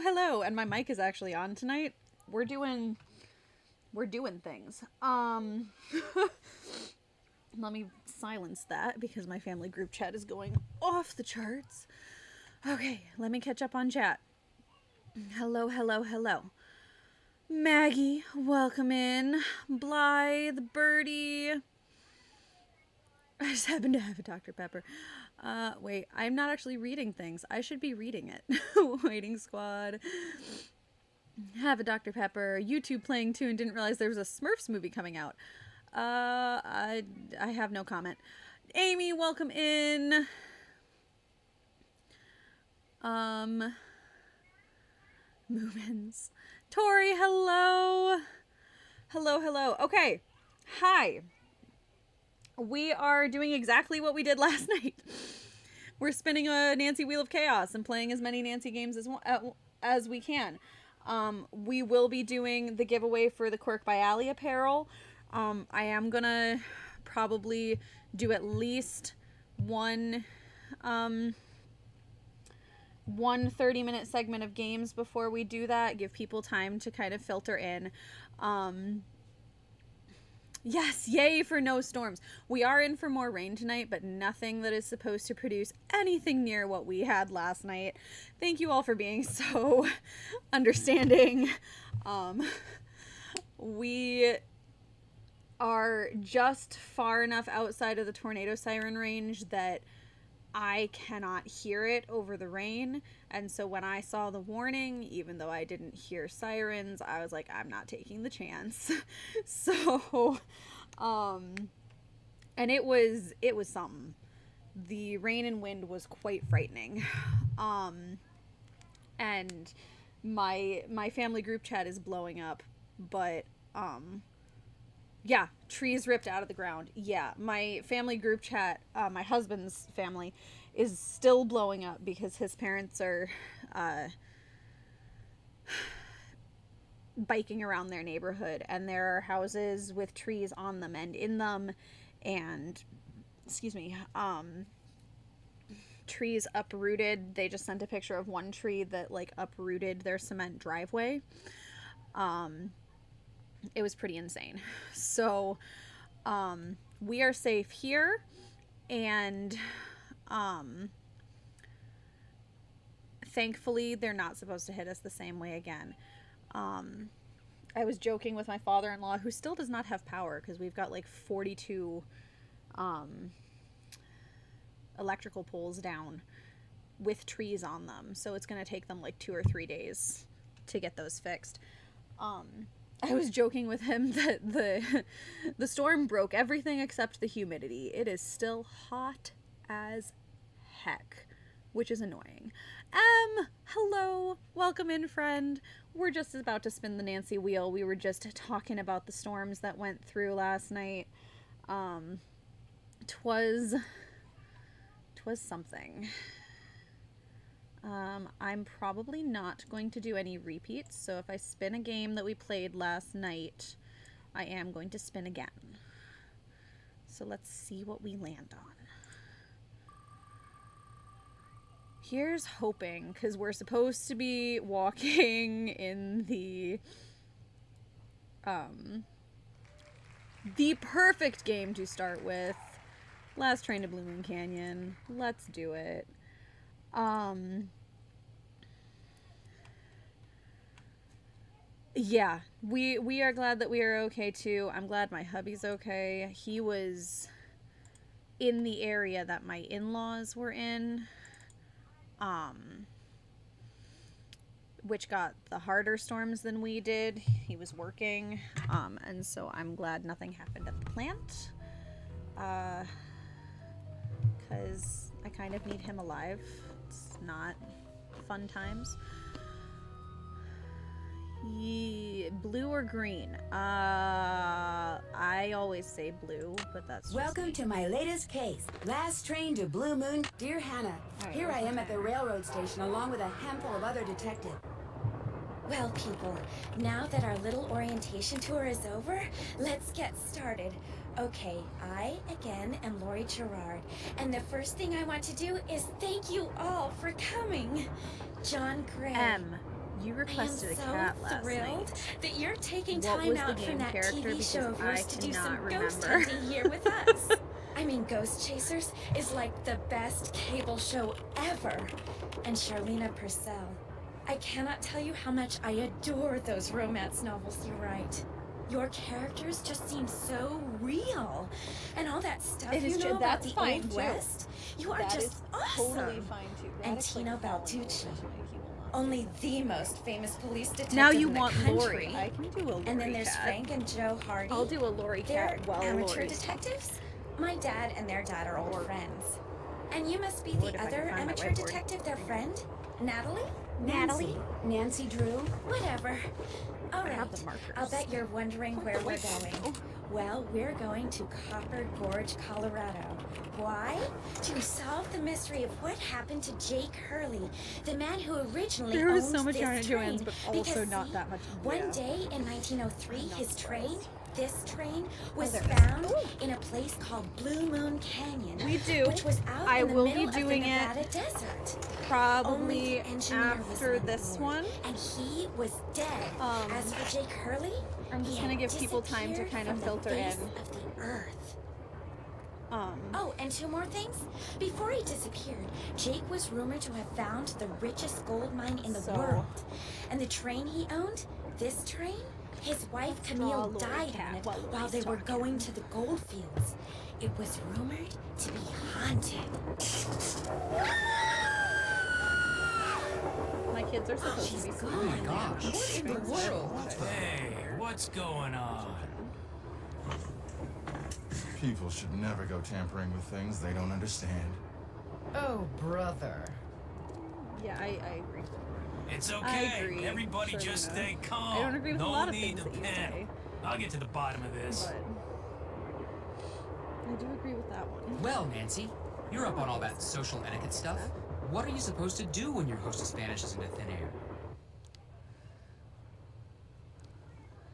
hello. And my mic is actually on tonight. We're doing things. Let me silence that because my family group chat is going off the charts. Okay, let me catch up on chat. Hello, hello, hello. Maggie, welcome in. Blythe, Birdie. I just happen to have a Dr. Pepper. Wait, I'm not actually reading things. I should be reading it. Waiting squad. Have a Dr. Pepper. YouTube playing too and didn't realize there was a Smurfs movie coming out. I have no comment. Amy, welcome in. Movements. Tori, hello. Hello, hello. Okay. Hi. We are doing exactly what we did last night. We're spinning a Nancy Wheel of Chaos and playing as many Nancy games as we can. We will be doing the giveaway for the Quirk by Allie apparel. I am gonna probably do at least one 30-minute segment of games before we do that. Give people time to kind of filter in. Yes, yay for no storms. We are in for more rain tonight, but nothing that is supposed to produce anything near what we had last night. Thank you all for being so understanding. We are just far enough outside of the tornado siren range that I cannot hear it over the rain. And so when I saw the warning, even though I didn't hear sirens, I was like, I'm not taking the chance. So, and it was something. The rain and wind was quite frightening. And my family group chat is blowing up, but, yeah, trees ripped out of the ground. Yeah, my family group chat, my husband's family, is still blowing up because his parents are biking around their neighborhood, and there are houses with trees on them and in them, and, trees uprooted. They just sent a picture of one tree that, like, uprooted their cement driveway. It was pretty insane. So, we are safe here, and, thankfully, they're not supposed to hit us the same way again. I was joking with my father-in-law, who still does not have power, because we've got, like, 42, electrical poles down with trees on them, so it's going to take them, like, 2 or 3 days to get those fixed. I was joking with him that the storm broke everything except the humidity. It is still hot as heck, which is annoying. Hello. Welcome in, friend. We're just about to spin the Nancy wheel. We were just talking about the storms that went through last night. Twas something. I'm probably not going to do any repeats, so if I spin a game that we played last night, I am going to spin again. So let's see what we land on. Here's hoping, because we're supposed to be walking in the perfect game to start with. Last Train to Blue Moon Canyon. Let's do it. Yeah, we are glad that we are okay too. I'm glad my hubby's okay. He was in the area that my in-laws were in, which got the harder storms than we did. He was working, and so I'm glad nothing happened at the plant, because I kind of need him alive. It's not fun times. Blue or green? I always say blue, but that's just Welcome me. to my latest case. Last Train to Blue Moon. Dear Hannah, here I am at the railroad station along with a handful of other detectives. Well, people, now that our little orientation tour is over, let's get started. Okay, I, again, am Lori Gerard, and the first thing I want to do is thank you all for coming. John Gray. You I am requested a so cat last thrilled night. that you're taking What time was the out from game that character? TV show of Because yours I to do some cannot ghost remember. hunting here with us. I mean, Ghost Chasers is like the best cable show ever. And Charlena Purcell. I cannot tell you how much I adore those romance novels you write. Your characters just seem so real. And all that stuff It is you know about that's the fine, Old too. You are That just is awesome. totally fine too. And Radically Tino fallen Balducci. over to make you will not Only do the most famous police detective Now you in the want country. Lori. I can do a Lori And then there's cat. Frank and Joe Hardy. I'll do a Lori They're cat while amateur Lori's detectives. My dad and their dad are old Or- friends. And you must be Lord, the if I can other find my amateur whiteboard. detective, their friend? Natalie? Nancy Drew. Whatever. All right. have the markers. I'll bet you're wondering where we're going. Well, we're going to Copper Gorge, Colorado. Why? To solve the mystery of what happened to Jake Hurley, the man who originally There was owned so much this Joanna train. Joannes, but also Because, not see, that much. One Yeah. day in 1903, I'm not his train, surprised. this train, was there it is. found Ooh. in a place called Blue Moon Canyon. We do. Which was out I in the will be middle of the doing it Nevada desert. Only Probably the engineer was after on this board, one. and he was dead. As for Jake Hurley, I'm just he gonna had give people time to disappeared kind of from filter the face in. of the earth. Oh, and two more things. Before he disappeared, Jake was rumored to have found the richest gold mine in the So- world. And the train he owned, this train, his wife draw a Camille Lori died cat on it while while Lori's they were talking. going to the gold fields. It was rumored to be haunted. My kids are supposed to be She's sleeping. gone. Oh my gosh. What in the world? Hey, what's going on? People should never go tampering with things they don't understand. Oh, brother. Yeah, I agree. It's I okay. agree. Everybody Sure, just you know. stay calm. I don't agree with no a lot of need things to that you panic. say. I'll get to the bottom of this. But I do agree with that one. Well, Nancy, you're up on all that social etiquette stuff. What are you supposed to do when your hostess vanishes into thin air?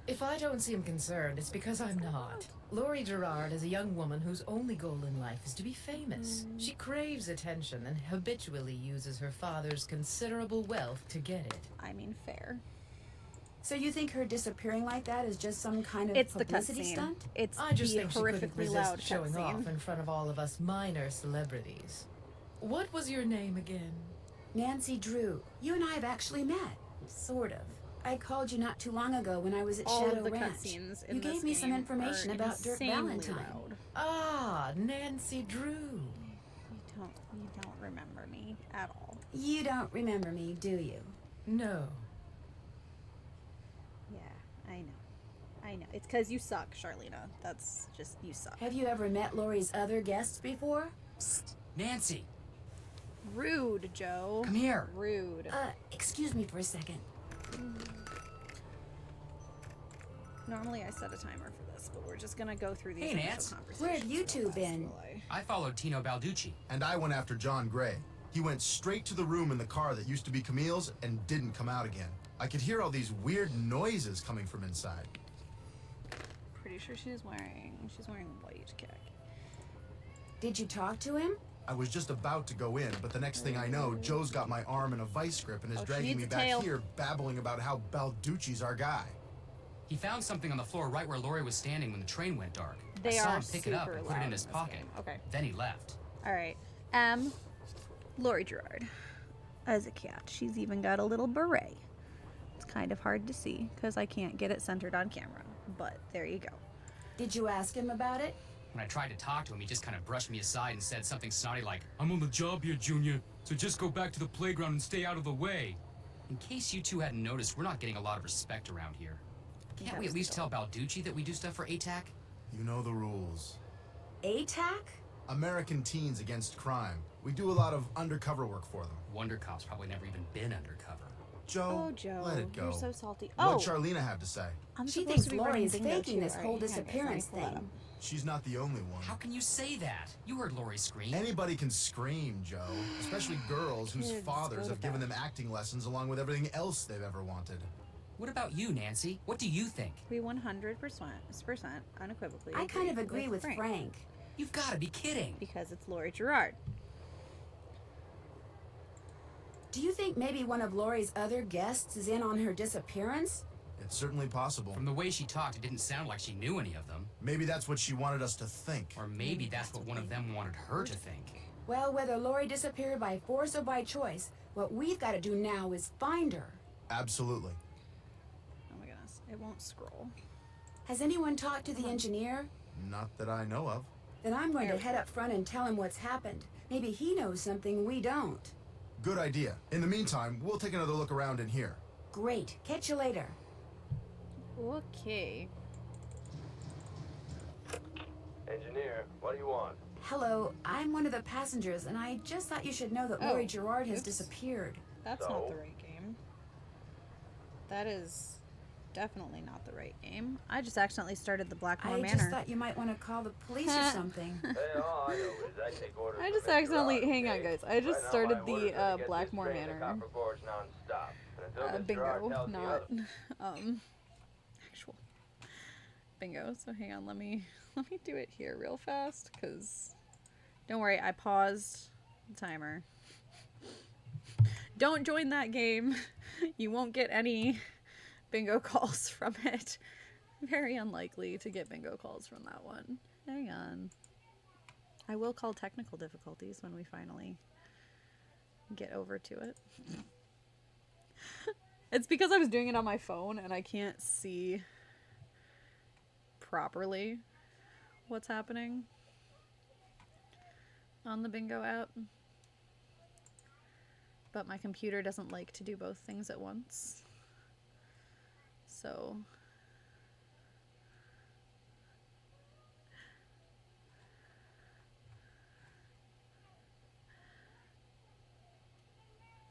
If I don't seem concerned, it's because I'm not. Laurie Gerard is a young woman whose only goal in life is to be famous. She craves attention and habitually uses her father's considerable wealth to get it. I mean, fair. So you think her disappearing like that is just some kind of It's the publicity cutscene. stunt? It's I just the think she couldn't horrifically resist loud showing off cutscene. in front of all of us minor celebrities. What was your name again? Nancy Drew. You and I have actually met. Sort of. I called you not too long ago when I was at All Shadow of the Ranch. cutscenes in You this gave me some game information are about Dirk insanely Valentine. loud. Ah, Nancy Drew. You don't remember me at all. You don't remember me, do you? No. Yeah, I know. It's because you suck, Charlena. That's just, you suck. Have you ever met Laurie's other guests before? Nancy, Rude, Joe. come here. Rude. Excuse me for a second. Normally I set a timer for this, but we're just gonna go through these Hey, initial Nance. conversations. Where have you real two fast been? while I followed Tino Balducci. And I went after John Gray. He went straight to the room in the car that used to be Camille's and didn't come out again. I could hear all these weird noises coming from inside. Pretty sure she's wearing white khaki. Did you talk to him? I was just about to go in, but the next thing I know, Joe's got my arm in a vice grip and is Oh, she dragging needs me a back tail. here, babbling about how Balducci's our guy. He found something on the floor right where Laurie was standing when the train went dark. They I saw are him pick it up super and put it loud in his in this pocket. game. Okay. Then he left. All right. Laurie Gerard. As a cat, she's even got a little beret. It's kind of hard to see because I can't get it centered on camera, but there you go. Did you ask him about it? When I tried to talk to him, he just kind of brushed me aside and said something snotty like, "I'm on the job here, Junior, so just go back to the playground and stay out of the way." In case you two hadn't noticed, we're not getting a lot of respect around here. Can't that we was at least the tell Balducci that we do stuff for ATAC? You know the rules. ATAC? American Teens Against Crime. We do a lot of undercover work for them. Wonder Cop's probably never even been undercover. Joe, Oh, Joe, let it go. you're so salty. What'd Oh, Charlena have to say? I'm She supposed thinks to be Laurie running is bingo faking too. this All whole right, hang on, guys, let me disappearance pull that thing. up. She's not the only one. How can you say that? You heard Laurie scream. Anybody can scream, Joe. Especially girls whose Kids, fathers go have to given bed. them acting lessons along with everything else they've ever wanted. What about you, Nancy? What do you think? We 100% unequivocally. I kind of agree with Frank. You've got to be kidding. because it's Laurie Gerard. Do you think maybe one of Lori's other guests is in on her disappearance? It's certainly possible. From the way she talked, it didn't sound like she knew any of them. Maybe that's what she wanted us to think. Or maybe that's what one of them wanted her to think. Well, whether Lori disappeared by force or by choice, what we've got to do now is find her. Absolutely. Oh my goodness, it won't scroll. Has anyone talked to the engineer? Not that I know of. Then I'm going to head up front and tell him what's happened. Maybe he knows something we don't. Good idea. In the meantime, we'll take another look around in here. Great. Catch you later. Okay. Engineer, what do you want? Hello, I'm one of the passengers, and I just thought you should know that Lori Gerard has disappeared. That's So? not the right game. That is definitely not the right game. I just accidentally started the Blackmore I Manor. just thought you might want to call the police or something. Hey, all I know is I take orders I from just Mr. accidentally, Gerard, hang on okay? guys, I just Right now, started my orders are to the get this Blackmore train to Manor Copper Gorge nonstop. And until Mr. bingo, Gerard tells me not otherwise- actual bingo. So hang on, let me do it here real fast, because don't worry, I paused the timer. Don't join that game. You won't get any bingo calls from it. Very unlikely to get bingo calls from that one. Hang on. I will call technical difficulties when we finally get over to it. It's because I was doing it on my phone and I can't see properly what's happening on the bingo app. But my computer doesn't like to do both things at once. So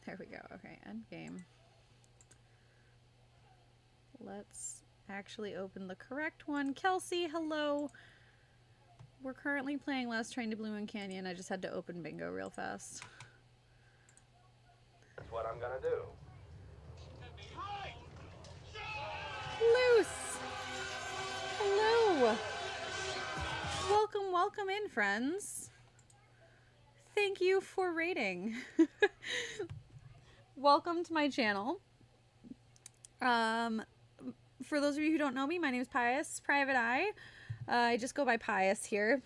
there we go. Okay, end game. Let's actually open the correct one. Kelsey, hello. We're currently playing Last Train to Blue Moon Canyon. I just had to open bingo real fast. That's what I'm gonna do. Luce! Hello! Welcome, welcome in, friends. Thank you for raiding. Welcome to my channel. For those of you who don't know me, my name is Pius, Private Eye. I just go by Pius here.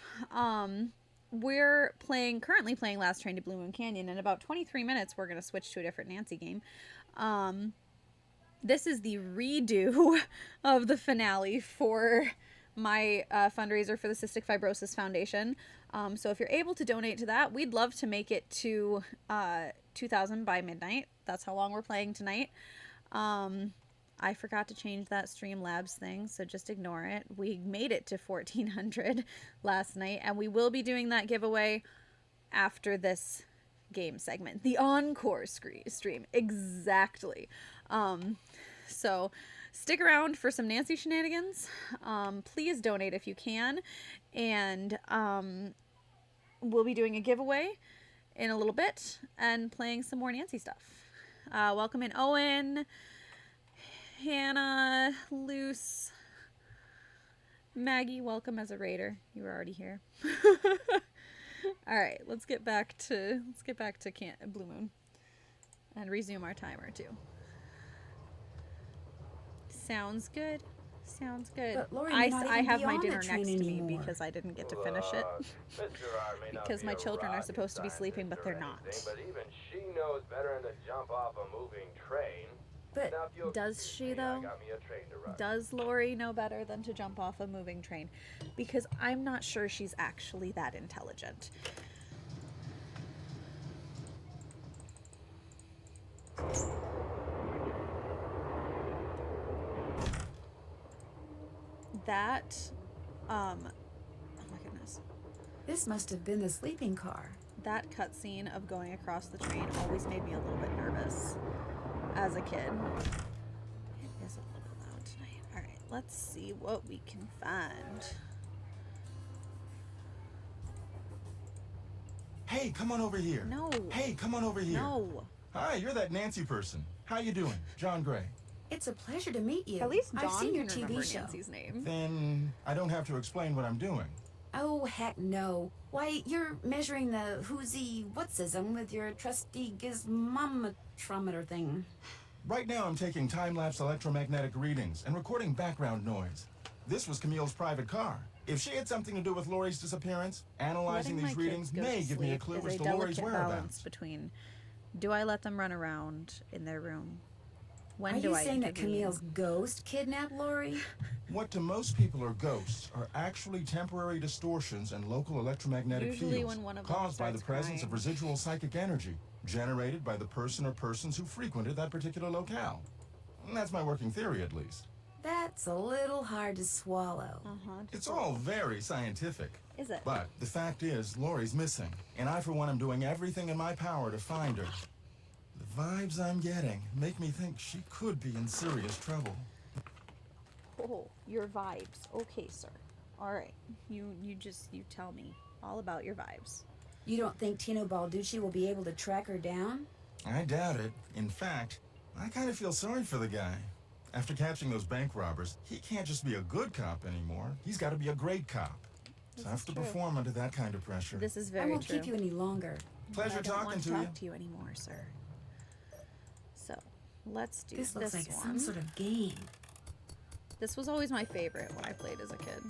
We're currently playing Last Train to Blue Moon Canyon. In about 23 minutes, we're going to switch to a different Nancy game. This is the redo of the finale for my fundraiser for the Cystic Fibrosis Foundation. So if you're able to donate to that, we'd love to make it to 2,000 by midnight. That's how long we're playing tonight. I forgot to change that Streamlabs thing, so just ignore it. We made it to 1,400 last night, and we will be doing that giveaway after this game segment. The encore stream. Exactly. So stick around for some Nancy shenanigans. Please donate if you can. And we'll be doing a giveaway in a little bit and playing some more Nancy stuff. Welcome in Owen, Hannah, Luce, Maggie. Welcome as a raider. You were already here. All right, let's get back to Blue Moon and resume our timer too. Sounds good. Sounds good. But Lori may not I even have be my on the dinner train next to me anymore. because I didn't get to finish it. Mr. R may not Because be my a children are rocket supposed to be sleeping, scientist but or they're not. anything, but even she knows better than to jump off a moving train. But Now, if you'll Does excuse she, me, though? I got me a train to run. Does Lori know better than to jump off a moving train? Because I'm not sure she's actually that intelligent. That, oh my goodness. this must have been the sleeping car. That cutscene of going across the train always made me a little bit nervous as a kid. It is a little bit loud tonight. Alright, let's see what we can find. Hey, come on over here. No. Hey, come on over here. No. Hi, you're that Nancy person. How you doing? John Gray. It's a pleasure to meet you. At least John I've seen your can TV remember show. Nancy's name. Then I don't have to explain what I'm doing. Oh, heck no. Why, you're measuring the who's-whatsism with your trusty gizmometrometer thing. Right now, I'm taking time-lapse electromagnetic readings and recording background noise. This was Camille's private car. If she had something to do with Lori's disappearance, analyzing Letting my these readings kids go may to give me a sleep clue is as a to Lori's delicate balance whereabouts. between, do I let them run around in their room? When Are do you I saying that intervene? Camille's ghost kidnapped Lori? What to most people are ghosts are actually temporary distortions in local electromagnetic Usually fields when one of them caused by the starts presence of crying. residual psychic energy generated by the person or persons who frequented that particular locale. That's my working theory, at least. That's a little hard to swallow. It's all very scientific. Is it? But the fact is, Lori's missing, and I, for one, am doing everything in my power to find her. The vibes I'm getting make me think she could be in serious trouble. Oh, your vibes. Okay, sir. All right. You tell me all about your vibes. You don't think Tino Balducci will be able to track her down? I doubt it. In fact, I kind of feel sorry for the guy. After catching those bank robbers, he can't just be a good cop anymore. He's got to be a great cop. Tough to perform under that kind of pressure. This is I very won't true. keep you any longer. Pleasure I don't talking want to to you. talk to you anymore, sir. So, let's do This looks like one. some sort of game. This was always my favorite when I played as a kid.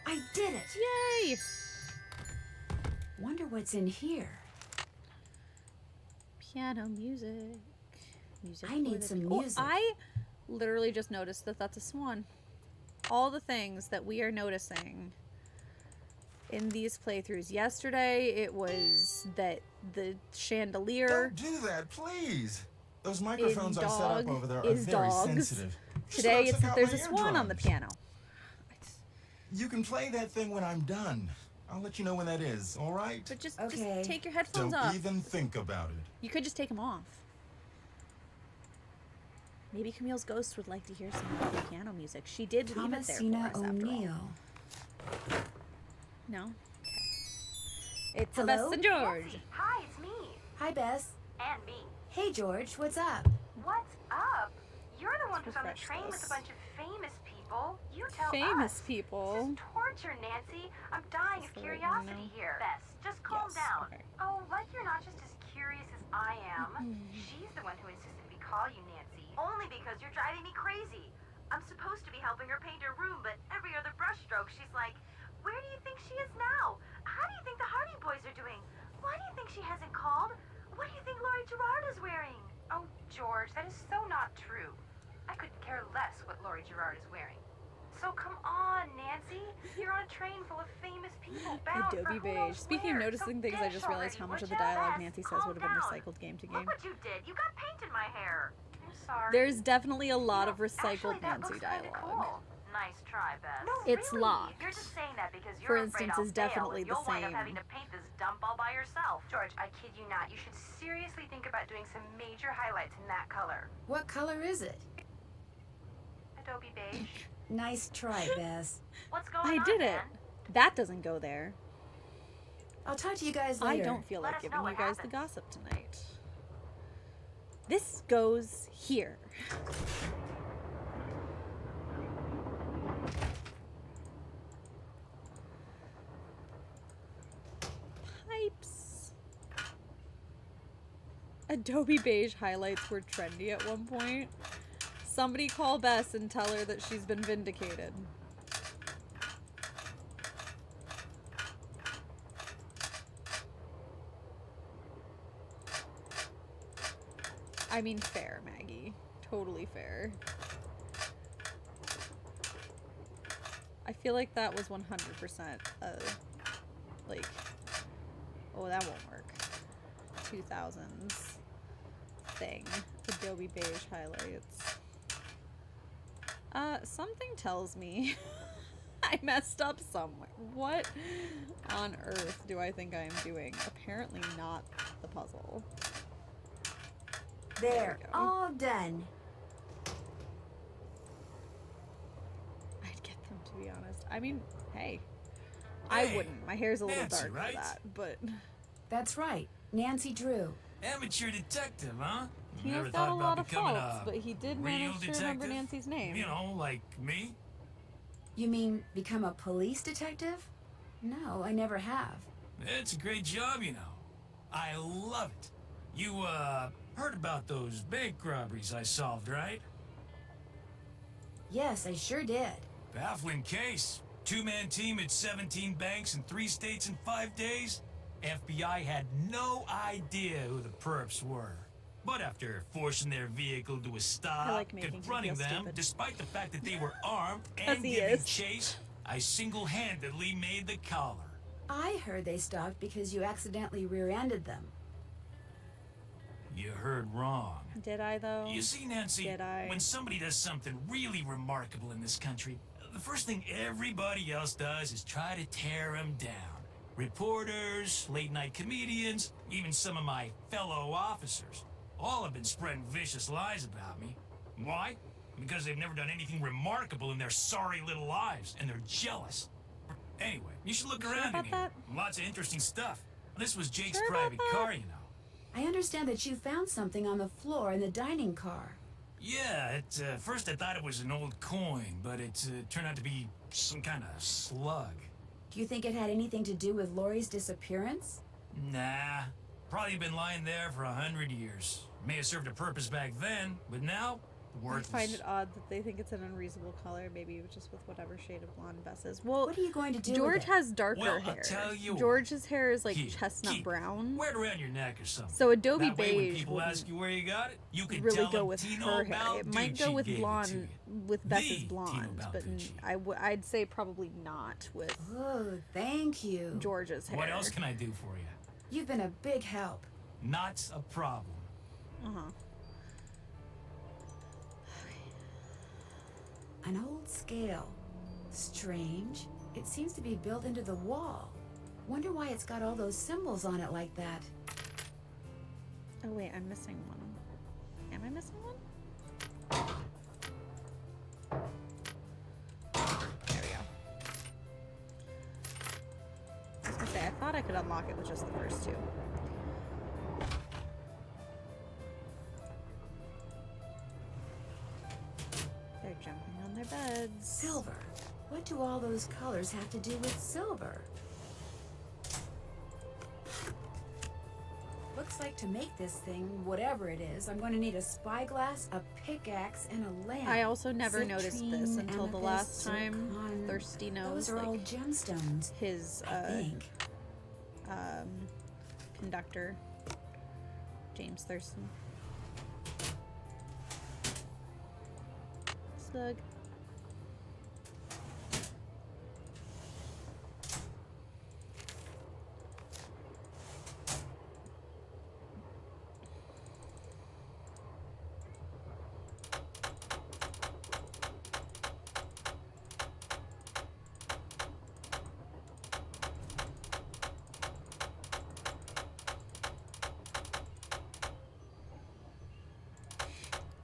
I did it! Yay! Wonder what's in here. Piano music. Music. I for need the some people. music. Oh, I literally just noticed that that's a swan. All the things that we are noticing in these playthroughs. Yesterday, it was that the chandelier. Don't do that, please. Those microphones I set dog up over there are is very dogs. sensitive. Today, So it's took that out there's my a swan on the eardrums. piano. You can play that thing when I'm done. I'll let you know when that is, all right? But just Okay. take your headphones Don't off. even think about it. You could just take them off. Maybe Camille's ghost would like to hear some lovely piano music. She did leave it there for Thomasina us after all. O'Neill. No? Okay. It's Hello? Bess and George. Hi, it's me. Hi, Bess. And me. Hey, George, what's up? What's up? You're the one who's on the refresh train with this. a bunch of famous people. You tell Famous us. people. This is torture, Nancy. I'm dying of Is this the right curiosity one now? here. Bess, just calm Yes, down. okay. Oh, like you're not just as curious as I am. She's the one who insisted we call you Nancy. Only because you're driving me crazy. I'm supposed to be helping her paint her room, but every other brushstroke, she's like, where do you think she is now? How do you think the Hardy Boys are doing? Why do you think she hasn't called? What do you think Laurie Gerard is wearing? Oh, George, that is so not true. I could care less what Laurie Gerard is wearing. So come on, Nancy. You're on a train full of famous people bound for Adobe who Beige. knows Speaking of where. noticing So things, I dish just realized already, how much of would the ya? dialogue Bess, Nancy says calm would have been down. recycled game to game. Look what you did. You got paint in my hair. I'm sorry. There's definitely a lot of Actually, recycled that Nancy looks kinda dialogue. Cool. Nice try, Bess. No, It's really. locked. You're just saying that because For you're afraid instance, I'll is definitely fail and the you'll wind up same. having to paint this dump all by yourself. George, I kid you not. You should seriously think about doing some major highlights in that color. What color is it? Adobe beige. Nice try, Bess. What's going I on, did it. man? That doesn't go there. I'll talk to you guys I later. don't feel Let like us giving know you what guys the happens. gossip tonight. This goes here. Pipes. Adobe Beige highlights were trendy at one point. Somebody call Bess and tell her that she's been vindicated. I mean, fair, Maggie. Totally fair. I feel like that was 100% like, oh, that won't work. 2000s thing. Adobe Beige highlights. Something tells me I messed up somewhere. What on earth do I think I am doing? Apparently not the puzzle. There, we go. all done. I'd get them, to be honest. I mean, hey. I Hey, wouldn't. My hair's a little Nancy, dark right? for that, but That's right, Nancy Drew. Amateur detective, huh? he Never has thought got a about lot of becoming faults, a but he did real manage to remember detective? Nancy's name. You know, like me? You mean become a police detective? No, I never have. It's a great job, you know. I love it. You, heard about those bank robberies I solved, right? Yes, I sure did. Baffling case. Two-man team at 17 banks in 3 states in 5 days. FBI had no idea who the perps were. But after forcing their vehicle to a stop, like making him confronting feel them, stupid. despite the fact that they were armed 'Cause and he giving is. chase, I single-handedly made the collar. I heard they stopped because you accidentally rear-ended them. You heard wrong. Did I, though? You see, Nancy, Did I? when somebody does something really remarkable in this country, the first thing everybody else does is try to tear them down. Reporters, late-night comedians, even some of my fellow officers, all have been spreading vicious lies about me. Why? Because they've never done anything remarkable in their sorry little lives, and they're jealous. Anyway, you should look Sure around in about here. that? Lots of interesting stuff. This was Jake's Sure about private that? car, you know. I understand that you found something on the floor in the dining car. Yeah, at first I thought it was an old coin, but it turned out to be some kind of slug. Do you think it had anything to do with Lori's disappearance? Nah, probably been lying there for 100 years. May have served a purpose back then, but now, I worthless. find it odd that they think it's an unreasonable color, maybe just with whatever shade of blonde Bess is. Well, What are you going to do George with it? has darker Well, I'll hair. tell you what. George's hair is like Here, chestnut keep it. brown. Wear it around your neck or something. So Adobe that way when beige people wouldn't ask you where you got it, you can really tell go them with Tino her hair. It might go Balducci with gave it to blonde, you. with Bess's The Tino blonde, but Balducci. I'd say probably not with Oh, thank you. George's hair. What else can I do for you? You've been a big help. Not a problem. Uh-huh. An old scale. Strange. It seems to be built into the wall. Wonder why it's got all those symbols on it like that. Oh wait, I'm missing one. Am I missing one? There we go. I was gonna say, I thought I could unlock it with just the first two. They're jumping on their beds. Silver. What do all those colors have to do with silver? Looks like to make this thing, whatever it is, I'm going to need a spyglass, a pickaxe, and a lamp. I also never noticed this Citrine, until the amethyst, last time zircon. Thirsty knows, Those are all like, gemstones, his I think. conductor, James Thurston. Slug.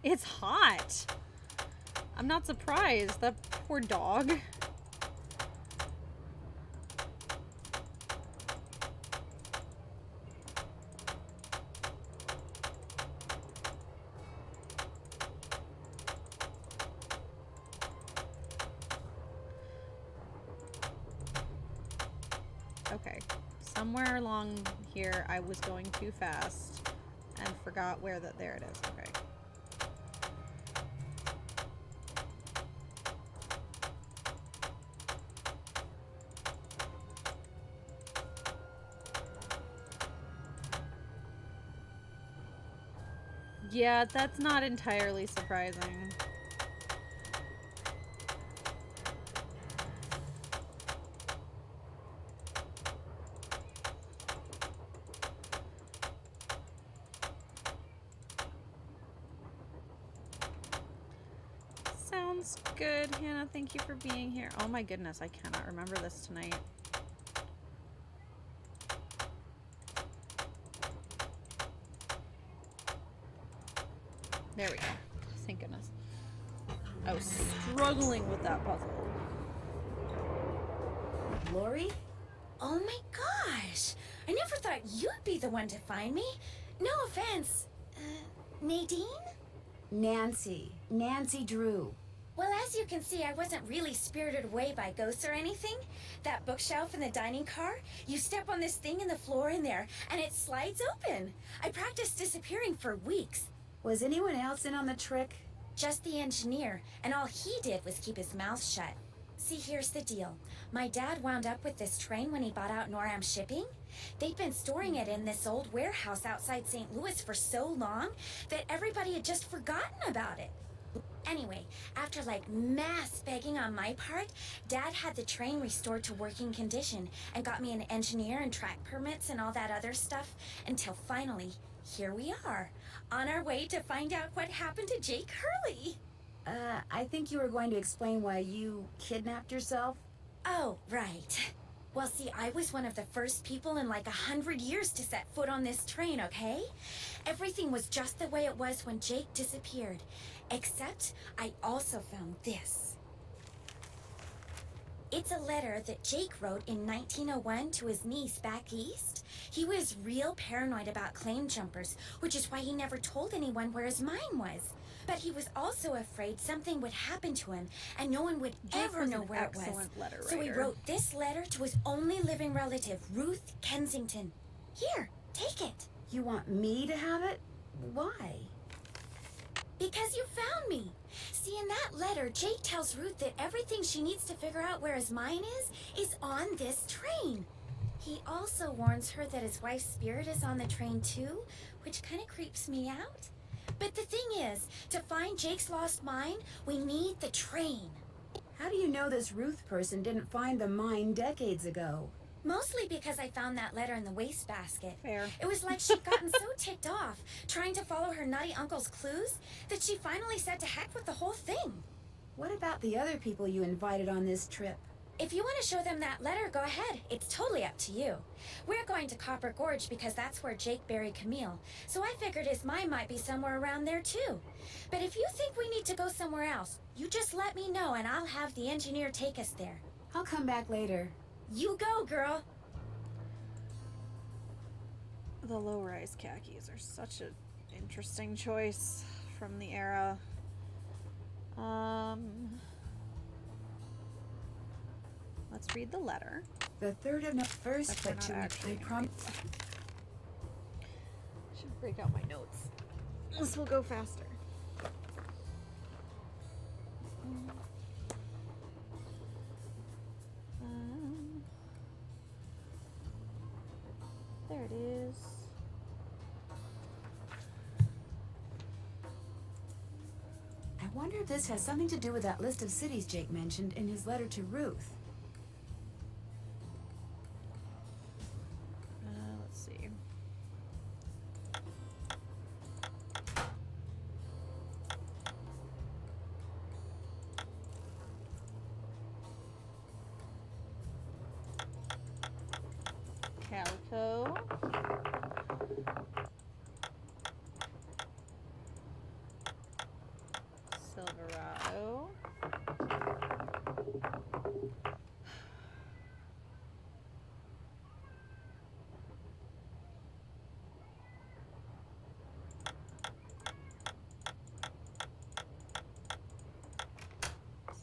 It's hot. I'm not surprised. That poor dog. Okay. Somewhere along here I was going too fast and forgot where that there it is. Okay. Yeah, that's not entirely surprising. Sounds Sounds good, Hannah. Thank you for being here. Oh my goodness, I cannot remember this tonight. There we go. Thank goodness. I was struggling with that puzzle. Lori? Oh my gosh! I never thought you'd be the one to find me. No offense. Nadine? Nancy Drew. Well, as you can see, I wasn't really spirited away by ghosts or anything. That bookshelf in the dining car, you step on this thing in the floor in there, and it slides open. I practiced disappearing for weeks. Was anyone else in on the trick? Just the engineer, and all he did was keep his mouth shut. See, here's the deal. My dad wound up with this train when he bought out Noram Shipping. They'd been storing it in this old warehouse outside St. Louis for so long that everybody had just forgotten about it. Anyway, after like mass begging on my part, Dad had the train restored to working condition and got me an engineer and track permits and all that other stuff until finally, here we are, on our way to find out what happened to Jake Hurley. I think you were going to explain why you kidnapped yourself. Oh, right. Well, see, I was one of the first people in like 100 years to set foot on this train, okay? Everything was just the way it was when Jake disappeared. Except I also found this. It's a letter that Jake wrote in 1901 to his niece back east. He was real paranoid about claim jumpers, which is why he never told anyone where his mine was. But he was also afraid something would happen to him and no one would ever know where it was. So he wrote this letter to his only living relative, Ruth Kensington. Here, take it. You want me to have it? Why? Because you found me. See, in that letter, Jake tells Ruth that everything she needs to figure out where his mine is on this train. He also warns her that his wife's spirit is on the train too, which kind of creeps me out. But the thing is, to find Jake's lost mine, we need the train. How do you know this Ruth person didn't find the mine decades ago? Mostly because I found that letter in the wastebasket. Fair. It was like she'd gotten so ticked off trying to follow her nutty uncle's clues that she finally said to heck with the whole thing. What about the other people you invited on this trip? If you want to show them that letter, go ahead. It's totally up to you. We're going to Copper Gorge because that's where Jake buried Camille, so I figured his mine might be somewhere around there too. But if you think we need to go somewhere else, you just let me know and I'll have the engineer take us there. I'll come back later. You go, girl. The low-rise khakis are such an interesting choice from the era. Let's read the letter. The third of the first, but to I promise. Should break out my notes. This will go faster. There it is. I wonder if this has something to do with that list of cities Jake mentioned in his letter to Ruth. Let's see. Calico. Silverado.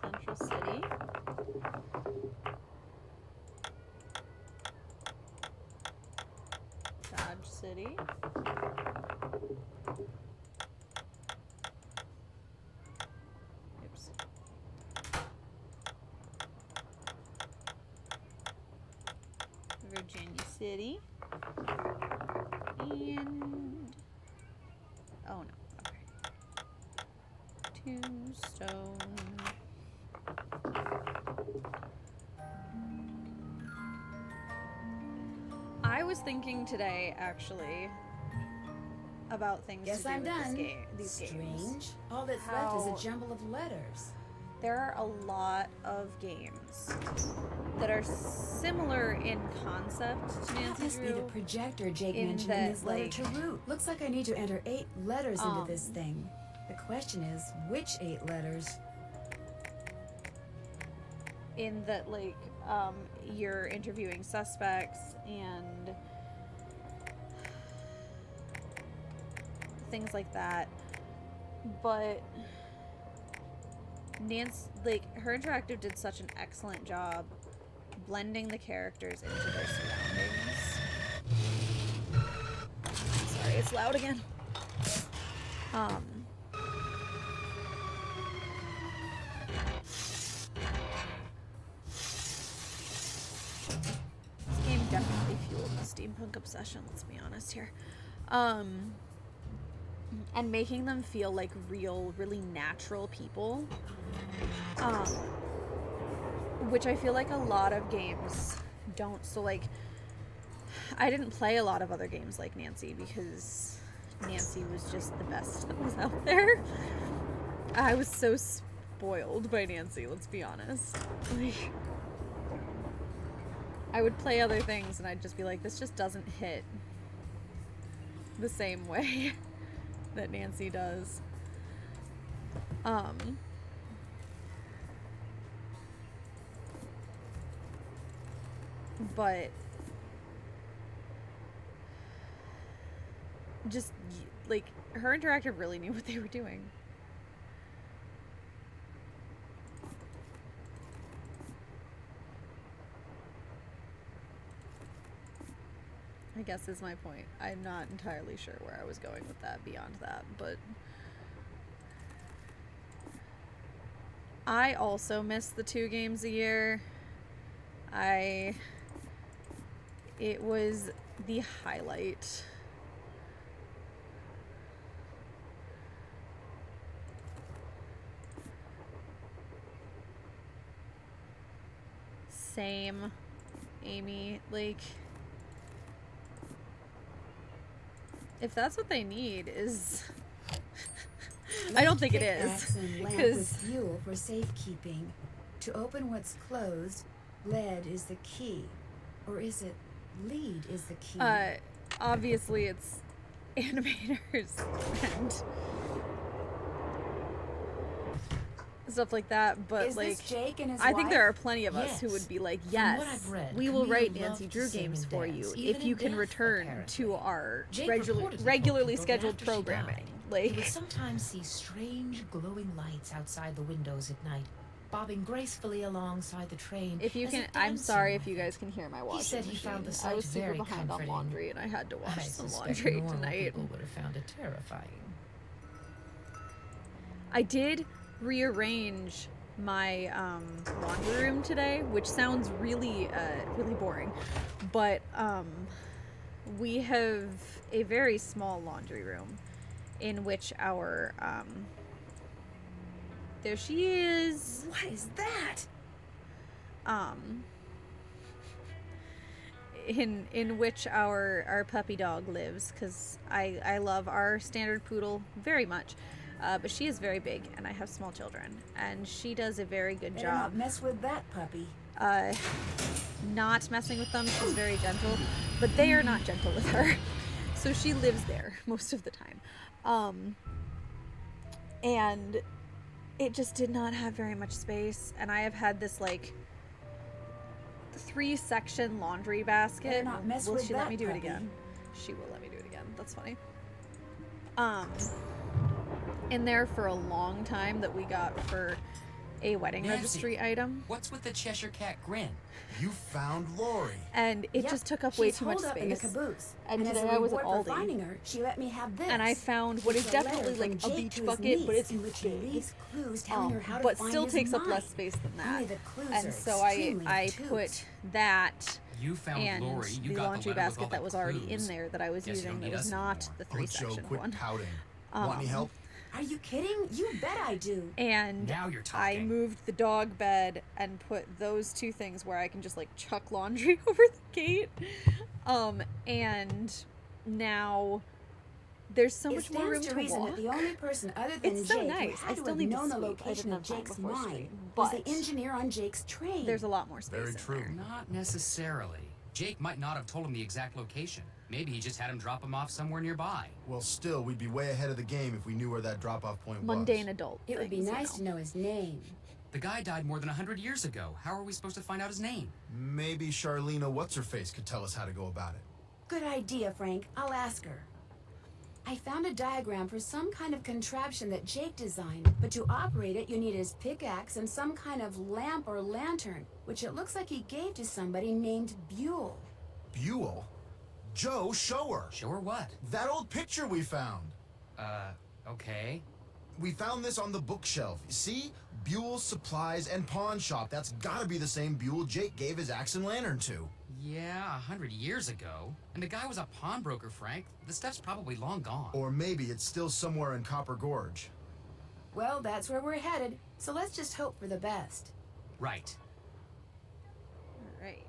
Central City. Dodge City. Oops. Virginia City. And oh no, okay. Tombstone. I was thinking today, actually, about things Guess to do I'm with done. these games. Strange. All that's left is a jumble of letters. there are a lot of games that are similar in concept to That Nancy must be the Drew. projector Jake in mentioned in that, his letter like, to Root. Looks like I need to enter 8 letters into this Um, thing. The question is, which 8 letters? In that, like, you're interviewing suspects and things like that. But Nancy, like, her interactive did such an excellent job blending the characters into their surroundings. Sorry, it's loud again. This game definitely fueled the steampunk obsession, let's be honest here. And making them feel like real, really natural people. Which I feel like a lot of games don't. So, like, I didn't play a lot of other games like Nancy because Nancy was just the best that was out there. I was so spoiled by Nancy, let's be honest. Like, I would play other things and I'd just be like, this just doesn't hit the same way that Nancy does. But just, like, her interactive really knew what they were doing. I guess is my point. I'm not entirely sure where I was going with that beyond that, but I also miss the 2 games a year. It was the highlight. Same, Amy, like, if that's what they need is I don't think it is, Pickaxe and lamp with because fuel for safekeeping. To open what's closed, lead is the key. Or is it lead is the key? obviously it's animators and stuff like that, but Is like, this Jake and his I think wife? there are plenty of us who Yes. would be like, From yes, what I've read, we will Camille write loved Nancy to Drew sing games and for dance, you even if in you can death, return apparently. to our Jake regularly reportedly regularly told people that scheduled after she programming. died, he would Like, sometimes see strange glowing lights outside the windows at night, bobbing gracefully alongside the train. if you as can, if I'm dancing sorry if with you it. guys can hear my washing said he machine. found the I sight was super very behind on comforting. laundry and I had to wash I some suspect laundry normal tonight. people would have found it terrifying. I did rearrange my laundry room today, which sounds really really boring, but we have a very small laundry room in which our there she is, What is that? in which our puppy dog lives, because I love our standard poodle very much, but she is very big and I have small children and she does a very good Better job not mess with that puppy. not messing with them. She's very gentle, but they are not gentle with her. So she lives there most of the time. And it just did not have very much space. And I have had this like 3-section laundry basket. Better not mess Will with she let that me do it puppy. again? She will let me do it again. That's funny. In there for a long time that we got for a wedding Nancy. registry item. What's with the Cheshire Cat grin? You found Lori. And it Yep, just took up way she's too much holed up in the space. caboose. And as today a I was at reward for Aldi. finding her, she let me have this. And I found what is It's a letter definitely like from a Jake beach to his bucket, but niece, it's in which he big. leaves clues telling her how to But find still his takes up mind. less space than that. Only the clues And are so extremely I obtuse. put that You found and Lori. You the got laundry the letter with all basket that the was already clues. in there that I was Guess you don't using. It need was us not anymore. the Oh, Joe, 3-section quit one. pouting. Want any help? Are you kidding? You bet I do. And Now you're I talking. moved the dog bed and put those 2 things where I can just like chuck laundry over the gate. And now There's so It much more room stands to to reason walk. that the only person other than It's so Jake nice. who I had to still have need to known the sleep. I location didn't of have time Jake's before mine stream, was but the engineer on Jake's train. there's a lot more space Very in true. there. Not necessarily. Jake might not have told him the exact location. Maybe he just had him drop him off somewhere nearby. Well, still, we'd be way ahead of the game if we knew where that drop-off point Mundane was. adult It would be things, nice to know his name. The guy died more than 100 years ago. How are we supposed to find out his name? Maybe Charlena What's-Her-Face could tell us how to go about it. Good idea, Frank. I'll ask her. I found a diagram for some kind of contraption that Jake designed, but to operate it, you need his pickaxe and some kind of lamp or lantern, which it looks like he gave to somebody named Buell. Buell? Joe, show her! Show her what? That old picture we found! Okay. We found this on the bookshelf. See? Buell's Supplies and Pawn Shop. That's gotta be the same Buell Jake gave his axe and lantern to. Yeah, 100 years ago. And the guy was a pawnbroker, Frank. The stuff's probably long gone. Or maybe it's still somewhere in Copper Gorge. Well, that's where we're headed, so let's just hope for the best. Right. All right.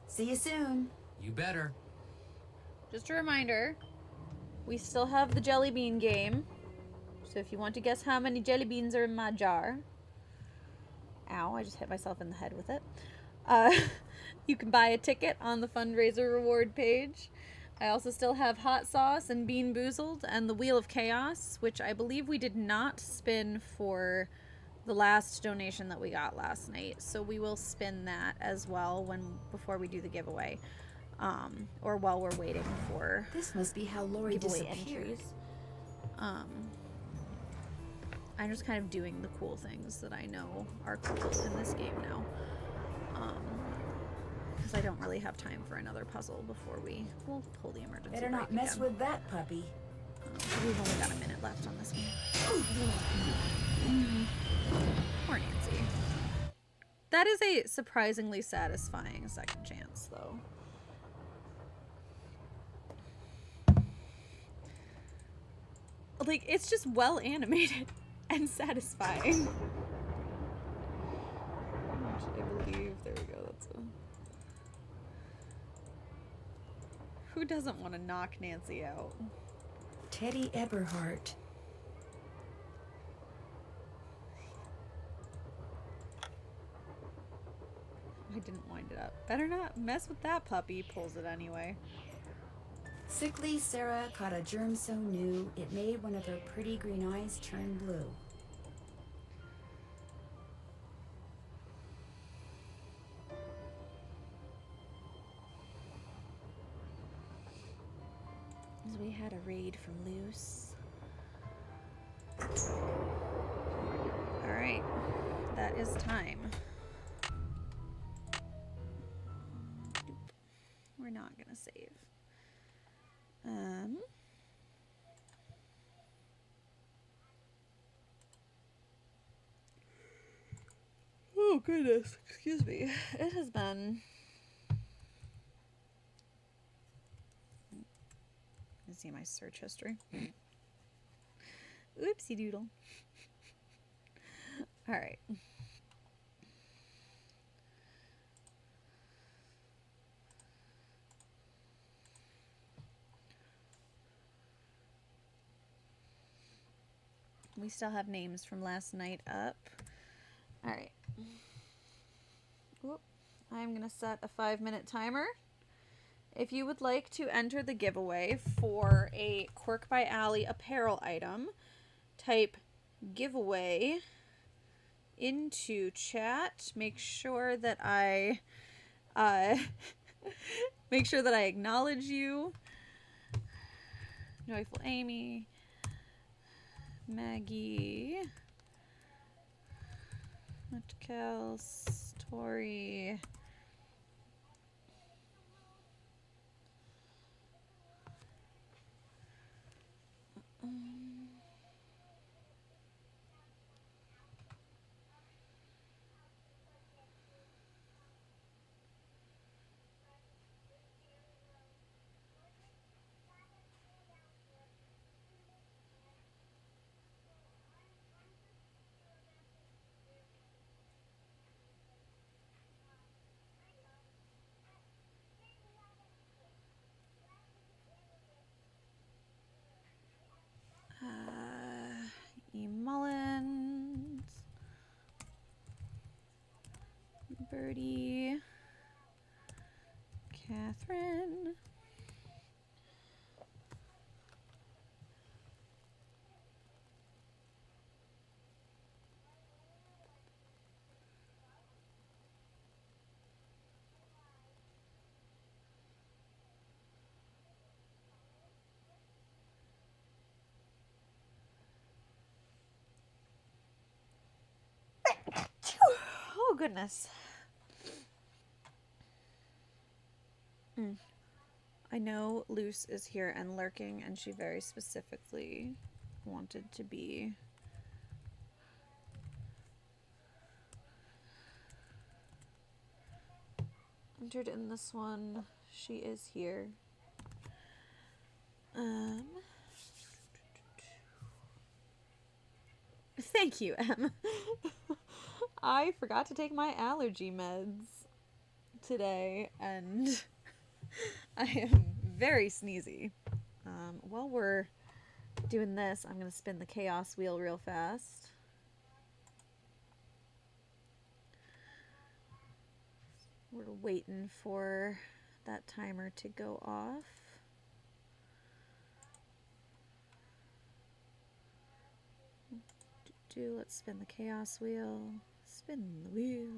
See you soon. You better. Just a reminder, we still have the jelly bean game. So if you want to guess how many jelly beans are in my jar. Ow, I just hit myself in the head with it. You can buy a ticket on the fundraiser reward page. I also still have hot sauce and Bean Boozled and the Wheel of Chaos, which I believe we did not spin for the last donation that we got last night. So we will spin that as well before we do the giveaway. Or while we're waiting for This must be how Lori giveaway disappeared. entries. I'm just kind of doing the cool things that I know are cool in this game now. Because I don't really have time for another puzzle before we'll pull the emergency Better not brake mess again. with that puppy. We've only got a minute left on this one. Poor Nancy. That is a surprisingly satisfying second chance, though. Like, it's just well animated and satisfying. I believe. There we go. That's a... Who doesn't want to knock Nancy out? Teddy Eberhardt. I didn't wind it up. Better not mess with that puppy. Pulls it anyway. Sickly Sarah caught a germ so new, it made one of her pretty green eyes turn blue. As we had a raid from Luce. Alright. That is time. We're not gonna save. Oh goodness, excuse me. It has been... Let's see my search history. Oopsie doodle. Alright. We still have names from last night up. Alright. Whoop. I'm going to set a 5-minute timer. If you would like to enter the giveaway for a Quirk by Allie apparel item, type giveaway into chat. Make sure that I acknowledge you. Joyful Amy, Maggie, Kels, Tori, 30. Catherine. Oh, goodness. I know Luce is here and lurking, and she very specifically wanted to be entered in this one. She is here. Thank you, Em. I forgot to take my allergy meds today, and I am very sneezy. While we're doing this, I'm going to spin the chaos wheel real fast. We're waiting for that timer to go off. Let's spin the chaos wheel. Spin the wheel.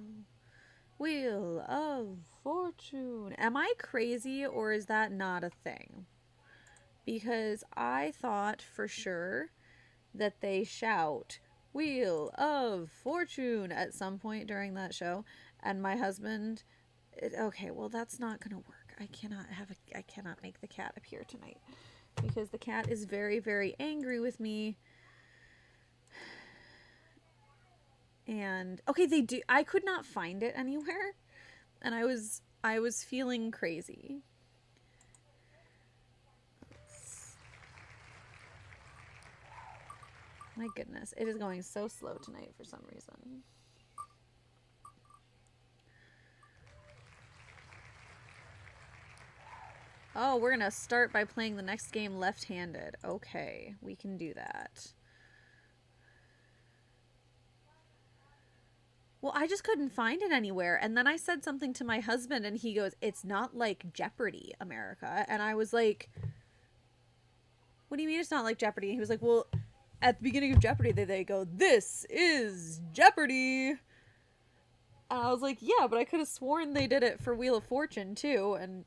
Wheel of Fortune. Am I crazy, or is that not a thing? Because I thought for sure that they shout Wheel of Fortune at some point during that show, and my husband, okay, well, that's not gonna work. I cannot make the cat appear tonight because the cat is very, very angry with me. And okay, they do. I could not find it anywhere, and I was feeling crazy. My goodness, it is going so slow tonight for some reason. Oh, we're gonna start by playing the next game left-handed. Okay, we can do that. Well, I just couldn't find it anywhere. And then I said something to my husband, and he goes, "It's not like Jeopardy, America." And I was like, "What do you mean it's not like Jeopardy?" And he was like, "Well, at the beginning of Jeopardy, they go, 'This is Jeopardy!'" And I was like, "Yeah, but I could have sworn they did it for Wheel of Fortune, too." And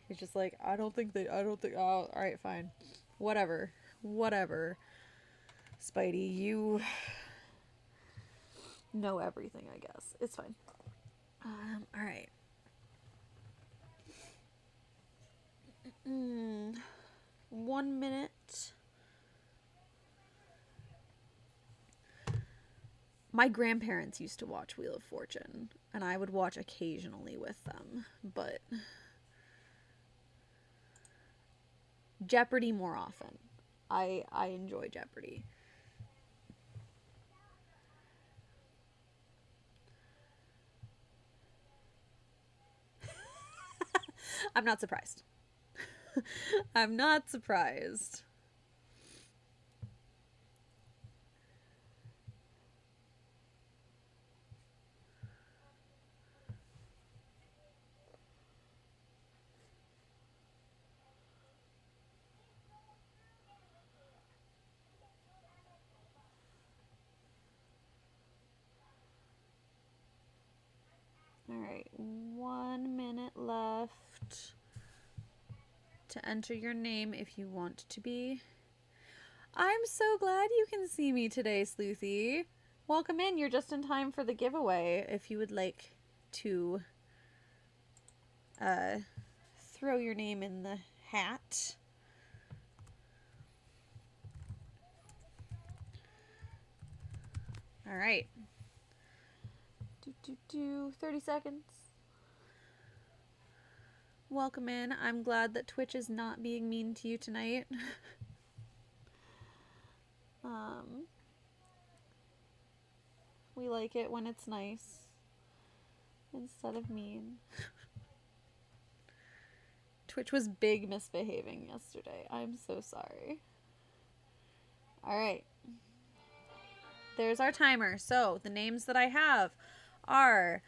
he's just like, I don't think, oh, alright, fine. Whatever. Spidey, you know everything, I guess. It's fine. Alright. 1 minute. My grandparents used to watch Wheel of Fortune, and I would watch occasionally with them, but Jeopardy more often. I enjoy Jeopardy. I'm not surprised. I'm not surprised. Alright, 1 minute left to enter your name if you want to be. I'm so glad you can see me today, Sleuthy. Welcome in. You're just in time for the giveaway. If you would like to throw your name in the hat. All right. 30 seconds. Welcome in. I'm glad that Twitch is not being mean to you tonight. We like it when it's nice instead of mean. Twitch was big misbehaving yesterday. I'm so sorry. All right. There's our timer. So the names that I have are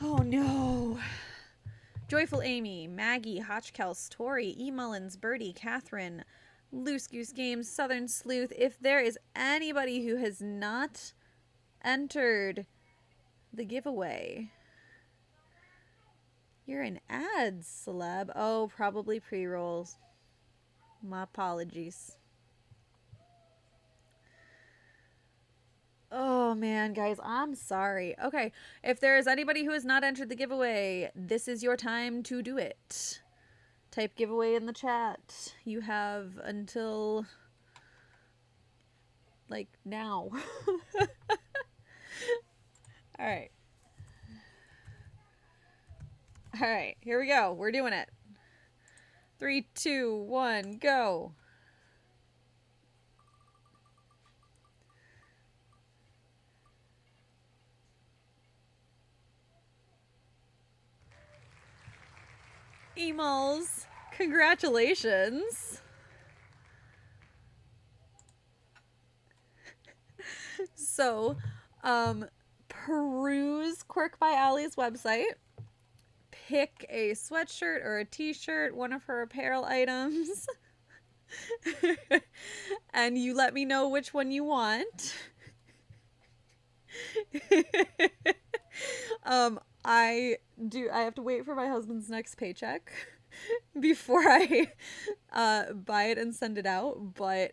Oh no. Joyful Amy, Maggie, Hotchkels, Tori, E. Mullins, Birdie, Catherine, Loose Goose Games, Southern Sleuth. If there is anybody who has not entered the giveaway, you're an ads celeb. Oh, probably pre-rolls. My apologies. Oh man, guys, I'm sorry. Okay, if there is anybody who has not entered the giveaway, this is your time to do it. Type giveaway in the chat. You have until like now. All right. All right, here we go. We're doing it. 3, 2, 1, go. Emails, congratulations. So, peruse Quirk by Allie's website. Pick a sweatshirt or a t-shirt, one of her apparel items. And you let me know which one you want. I have to wait for my husband's next paycheck before I buy it and send it out, but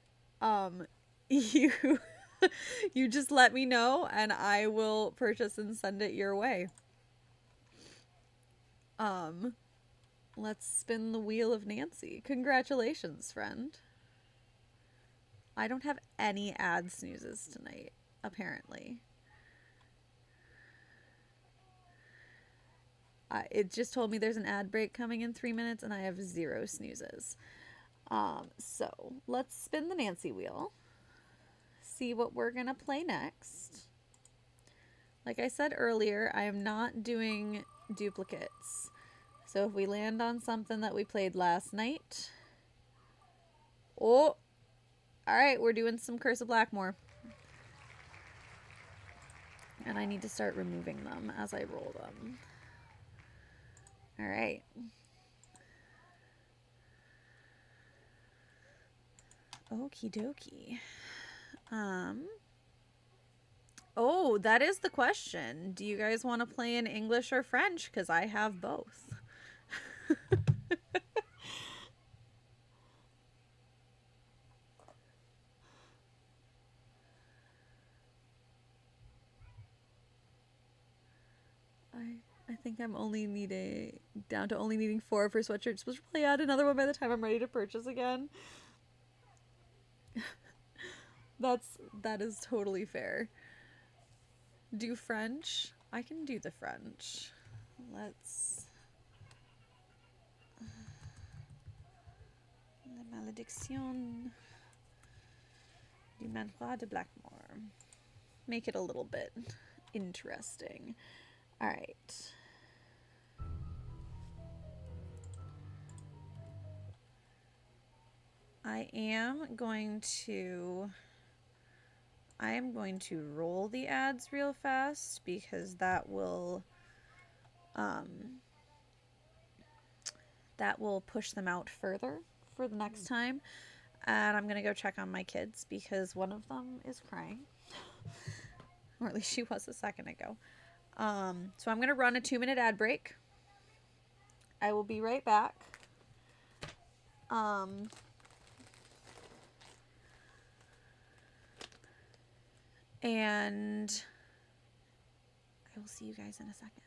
you you just let me know and I will purchase and send it your way. Let's spin the wheel of Nancy. Congratulations, friend. I don't have any ad snoozes tonight, apparently. It just told me there's an ad break coming in 3 minutes and I have 0 snoozes. So let's spin the Nancy wheel. See what we're gonna play next. Like I said earlier, I am not doing duplicates. So if we land on something that we played last night. Oh, all right, we're doing some Curse of Blackmore. And I need to start removing them as I roll them. All right. Okie dokie. Oh, that is the question. Do you guys want to play in English or French? Because I have both. I think I'm only down to only needing 4 for sweatshirts. We'll probably add another one by the time I'm ready to purchase again. That is totally fair. Do French? I can do the French. Let's... La malédiction du manoir de Blackmore. Make it a little bit interesting. All right. I am going to roll the ads real fast because that will push them out further for the next time. And I'm gonna go check on my kids because one of them is crying. Or at least she was a second ago. So I'm gonna run a 2-minute ad break. I will be right back. And I will see you guys in a second.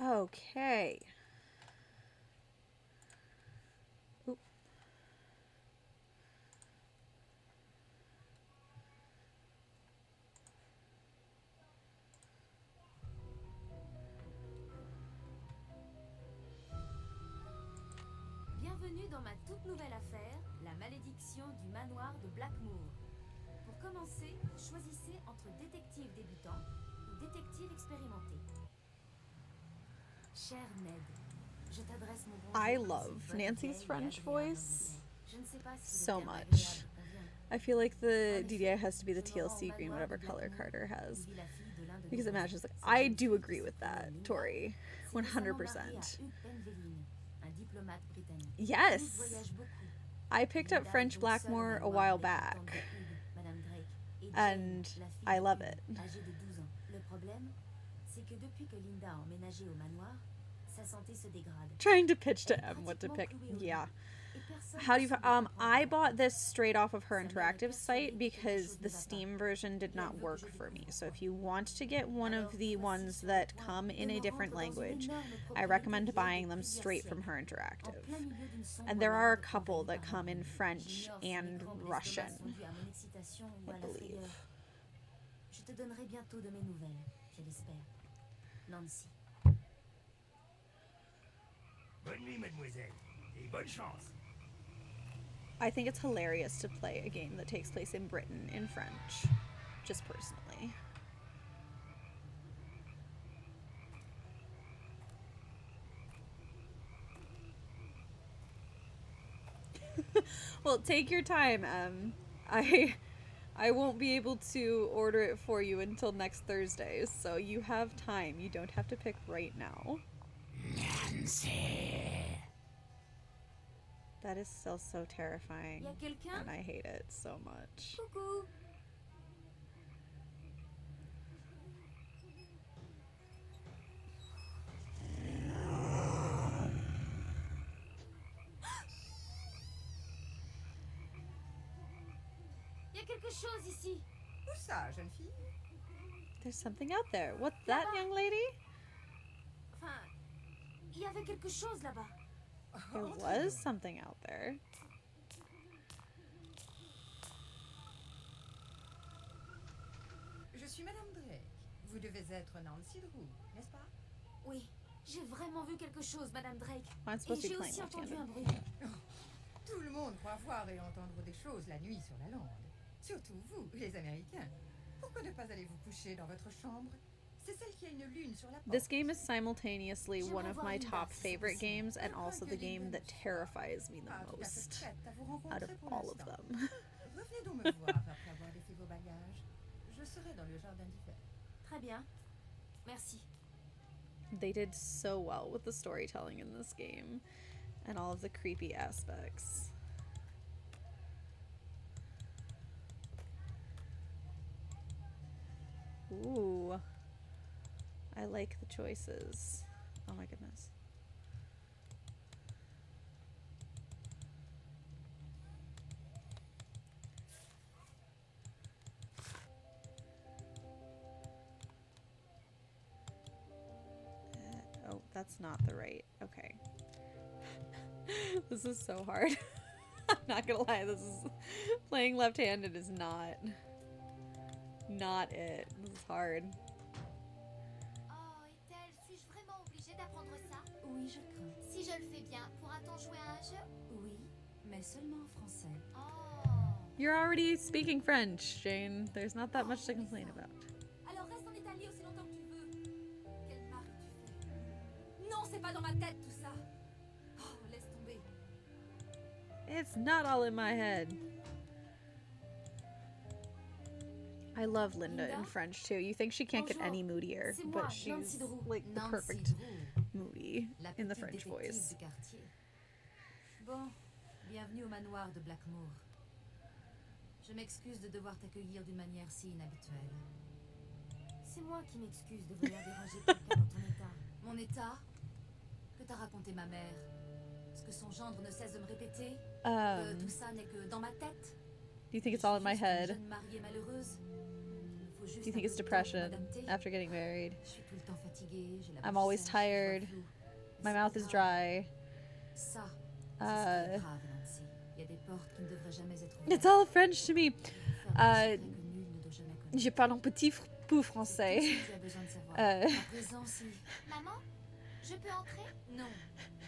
Okay. Oop. Bienvenue dans ma toute nouvelle affaire, la malédiction du manoir de Blackmoor. Pour commencer, choisissez entre détective débutant ou détective expérimenté. Cher Ned, je t'adresse mon bonjour. I en love cette bonne Nancy's vieille et French agréable voice Angleterre. Je ne sais pas si so le terme much. agréable convient. I feel like the En effet, DDI has to be the je me rends au TLC green, manoir whatever de color Blackmoor, Carter où has. vit la fille de l'un de Because it nos matches. Like, Cette I jeune do fille agree qui with s'appelle that, Linda Tori. s'est récemment mariée 100%. à Hugh Penveline, un diplomate britannique. Yes! Hugh voyage beaucoup. I picked up Linda French est donc seule au Blackmore a manoir while avec la tante back, de Hugh, Madame Drake, et Jane, and la fille I de love Hugh, it. âgée de 12 ans. Le problème, c'est que depuis que Linda a emménagé au manoir, sa santé se dégrade. Trying to pitch to Elle est M what to pratiquement pick. clouée au lit, Yeah. et personne How do ne you? semble I comprendre bought this straight off of her Sa mère est interactive persuadée site que quelque because chose the ne va pas, Steam version did et elle not veut que work je for me. découvre So if pourquoi. you want to get one Alors of the voici ones sur le that point come de in a me different rendre dans une language, énorme I propriété recommend vieille buying de them plusieurs straight from siècles, her en interactive. plein milieu d'une sombre And there are a lande couple envahie that par come in un French J'ignore si and mes crampes d'estomac Russian, sont dues à mon excitation ou I à la believe. frayeur. Je te donnerai bientôt de mes nouvelles, je l'espère. Nancy. Bonne nuit, mademoiselle. Et bonne chance. I think it's hilarious to play a game that takes place in Britain in French, just personally. Well, take your time, I won't be able to order it for you until next Thursday, so you have time. You don't have to pick right now. Nancy. That is still so terrifying, Y a quelqu'un? and I hate it so much. Coucou. Y a quelque chose ici. Où ça, jeune fille? There's something out there. What's that, Là-bas. young lady? Enfin, il y avait quelque chose là-bas. There was something out there. Je suis Madame Drake. Vous devez être Nancy Drew, n'est-ce pas? Oui, j'ai vraiment vu quelque chose, Madame Drake. I'm Et supposed to be j'ai playing aussi entendu un left-handed. bruit. Tout le monde croit voir et entendre des choses la nuit sur la lande. Surtout vous, les Américains. Pourquoi ne pas aller vous coucher dans votre chambre? C'est celle qui a une lune sur la porte. This game is simultaneously one of my top favorite games and also the game that terrifies me Pas the tout à fait most prête à vous rencontrer out of pour all of l'instant. them. Revenez donc me voir après avoir défait vos bagages. Je serai dans le jardin d'hiver. Très bien. Merci. They did so well with the storytelling in this game and all of the creepy aspects. Ooh. I like the choices. Oh my goodness. Oh, that's not the right. Okay. This is so hard. I'm not gonna lie, this is playing left-handed is not it. This is hard. Oh, Ethel, suis-je vraiment obligée d'apprendre ça? Oui, je crains. Si je le fais bien, pourra-t-on jouer à un jeu? Oui, mais seulement en français. Oh. You're already speaking French, Jane. There's not that much to complain about. Alors reste en Italie aussi longtemps que tu veux. Quel mari tu fais? Non, c'est pas dans ma tête tout ça. Oh, laisse tomber. It's not all in my head. I love Linda in Linda? French too. You think she can't get Bonjour. any moodier, C'est moi, but she's Nancy Drew. like the Nancy perfect Drew, moody la in the petite French détective voice. du quartier. Bon, bienvenue au manoir de Blackmoor. Je m'excuse de devoir t'accueillir d'une manière si inhabituelle. C'est moi qui m'excuse de vouloir déranger quelqu'un dans ton état. Mon état? Que t'a raconté ma mère? Ce que son gendre ne cesse de me répéter? Que tout ça n'est que dans ma tête? Do you think it's all in my Je suis head? juste une jeune mariée malheureuse. Il me faut juste Do you un think it's peu de temps pour depression m'adapter. after getting married? Je suis tout le temps I'm always tired. My mouth is dry. It's all French to me. Je parle un petit peu français. Maman, je peux entrer? Non,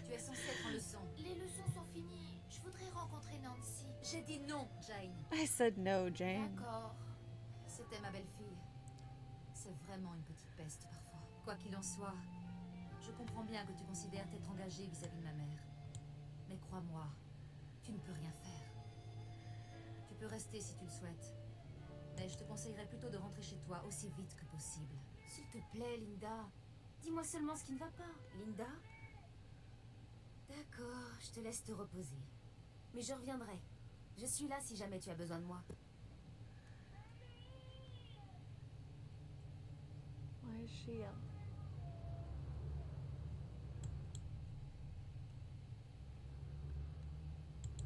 tu es censée être en leçon. Les leçons sont finies. Je voudrais rencontrer Nancy. J'ai dit non, Jane. I said no, Jane. D'accord. C'était ma belle-fille. C'est vraiment une petite peste parfois. Quoi qu'il en soit, je comprends bien que tu considères t'être engagée vis-à-vis de ma mère. Mais crois-moi, tu ne peux rien faire. Tu peux rester si tu le souhaites. Mais je te conseillerais plutôt de rentrer chez toi aussi vite que possible. S'il te plaît, Linda. Dis-moi seulement ce qui ne va pas. Linda? D'accord, je te laisse te reposer. Mais je reviendrai. Je suis là si jamais tu as besoin de moi. Why is she yelling?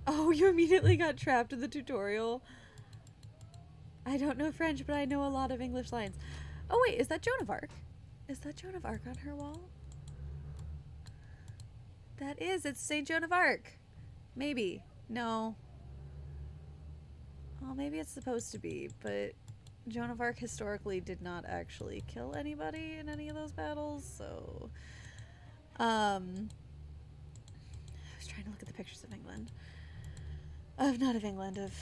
Oh, you immediately got trapped in the tutorial. I don't know French, but I know a lot of English lines. Oh wait, is that Joan of Arc? Is that Joan of Arc on her wall? That is, it's St. Joan of Arc. Maybe. No. Well, maybe it's supposed to be, but Joan of Arc historically did not actually kill anybody in any of those battles, so... I was trying to look at the pictures of England. Not of England, of...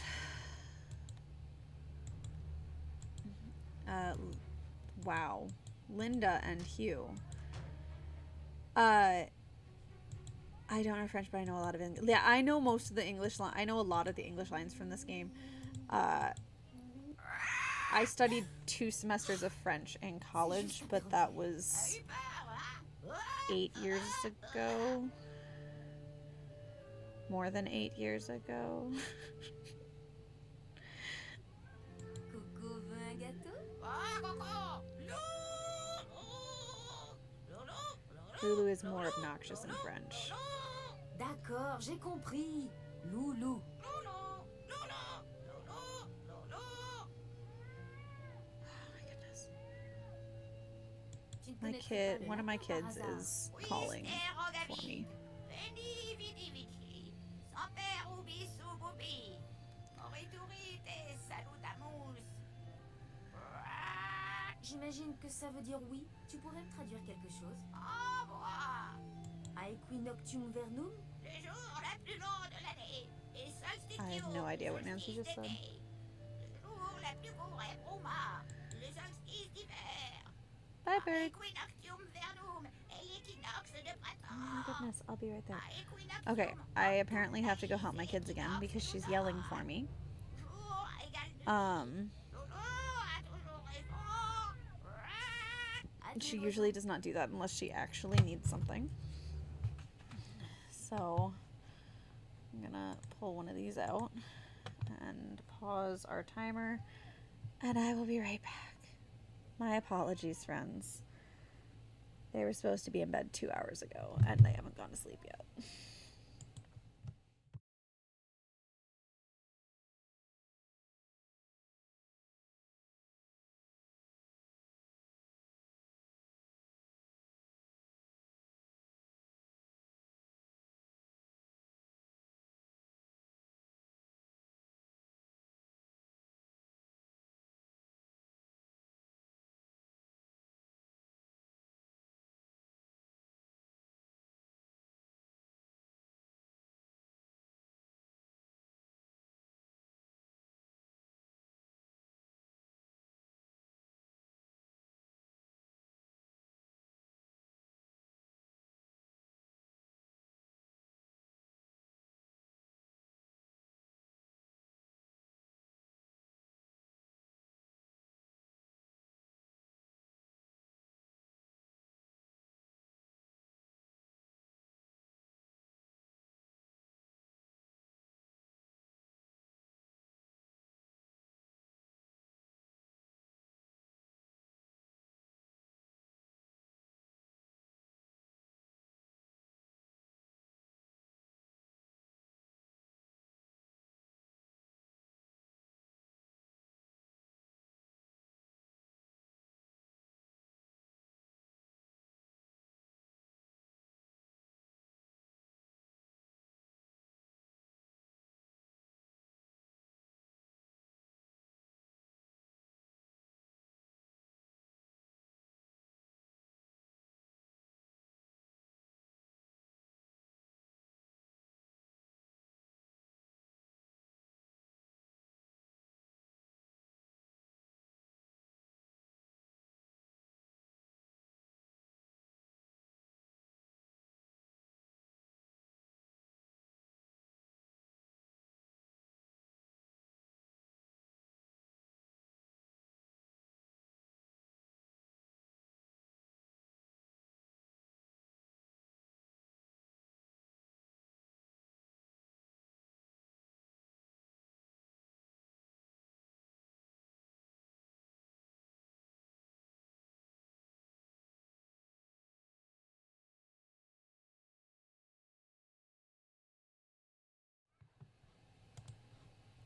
wow. Linda and Hugh. I don't know French, but I know a lot of English. Yeah, I know most of the English I know a lot of the English lines from this game. I studied 2 semesters of French in college, but that was 8 years ago. More than 8 years ago. Coucou, veux un gâteau? Lulu is more obnoxious in French. D'accord, j'ai compris. Loulou. My kid, one of my kids is calling for me. J'imagine que ça veut dire oui. Tu pourrais me traduire quelque chose? A equinoctium vernum? I have no idea what Nancy just said. Bye, bird. Oh my goodness, I'll be right there. Okay, I apparently have to go help my kids again because she's yelling for me. She usually does not do that unless she actually needs something. So, I'm gonna pull one of these out and pause our timer, and I will be right back. My apologies, friends. They were supposed to be in bed 2 hours ago, and they haven't gone to sleep yet.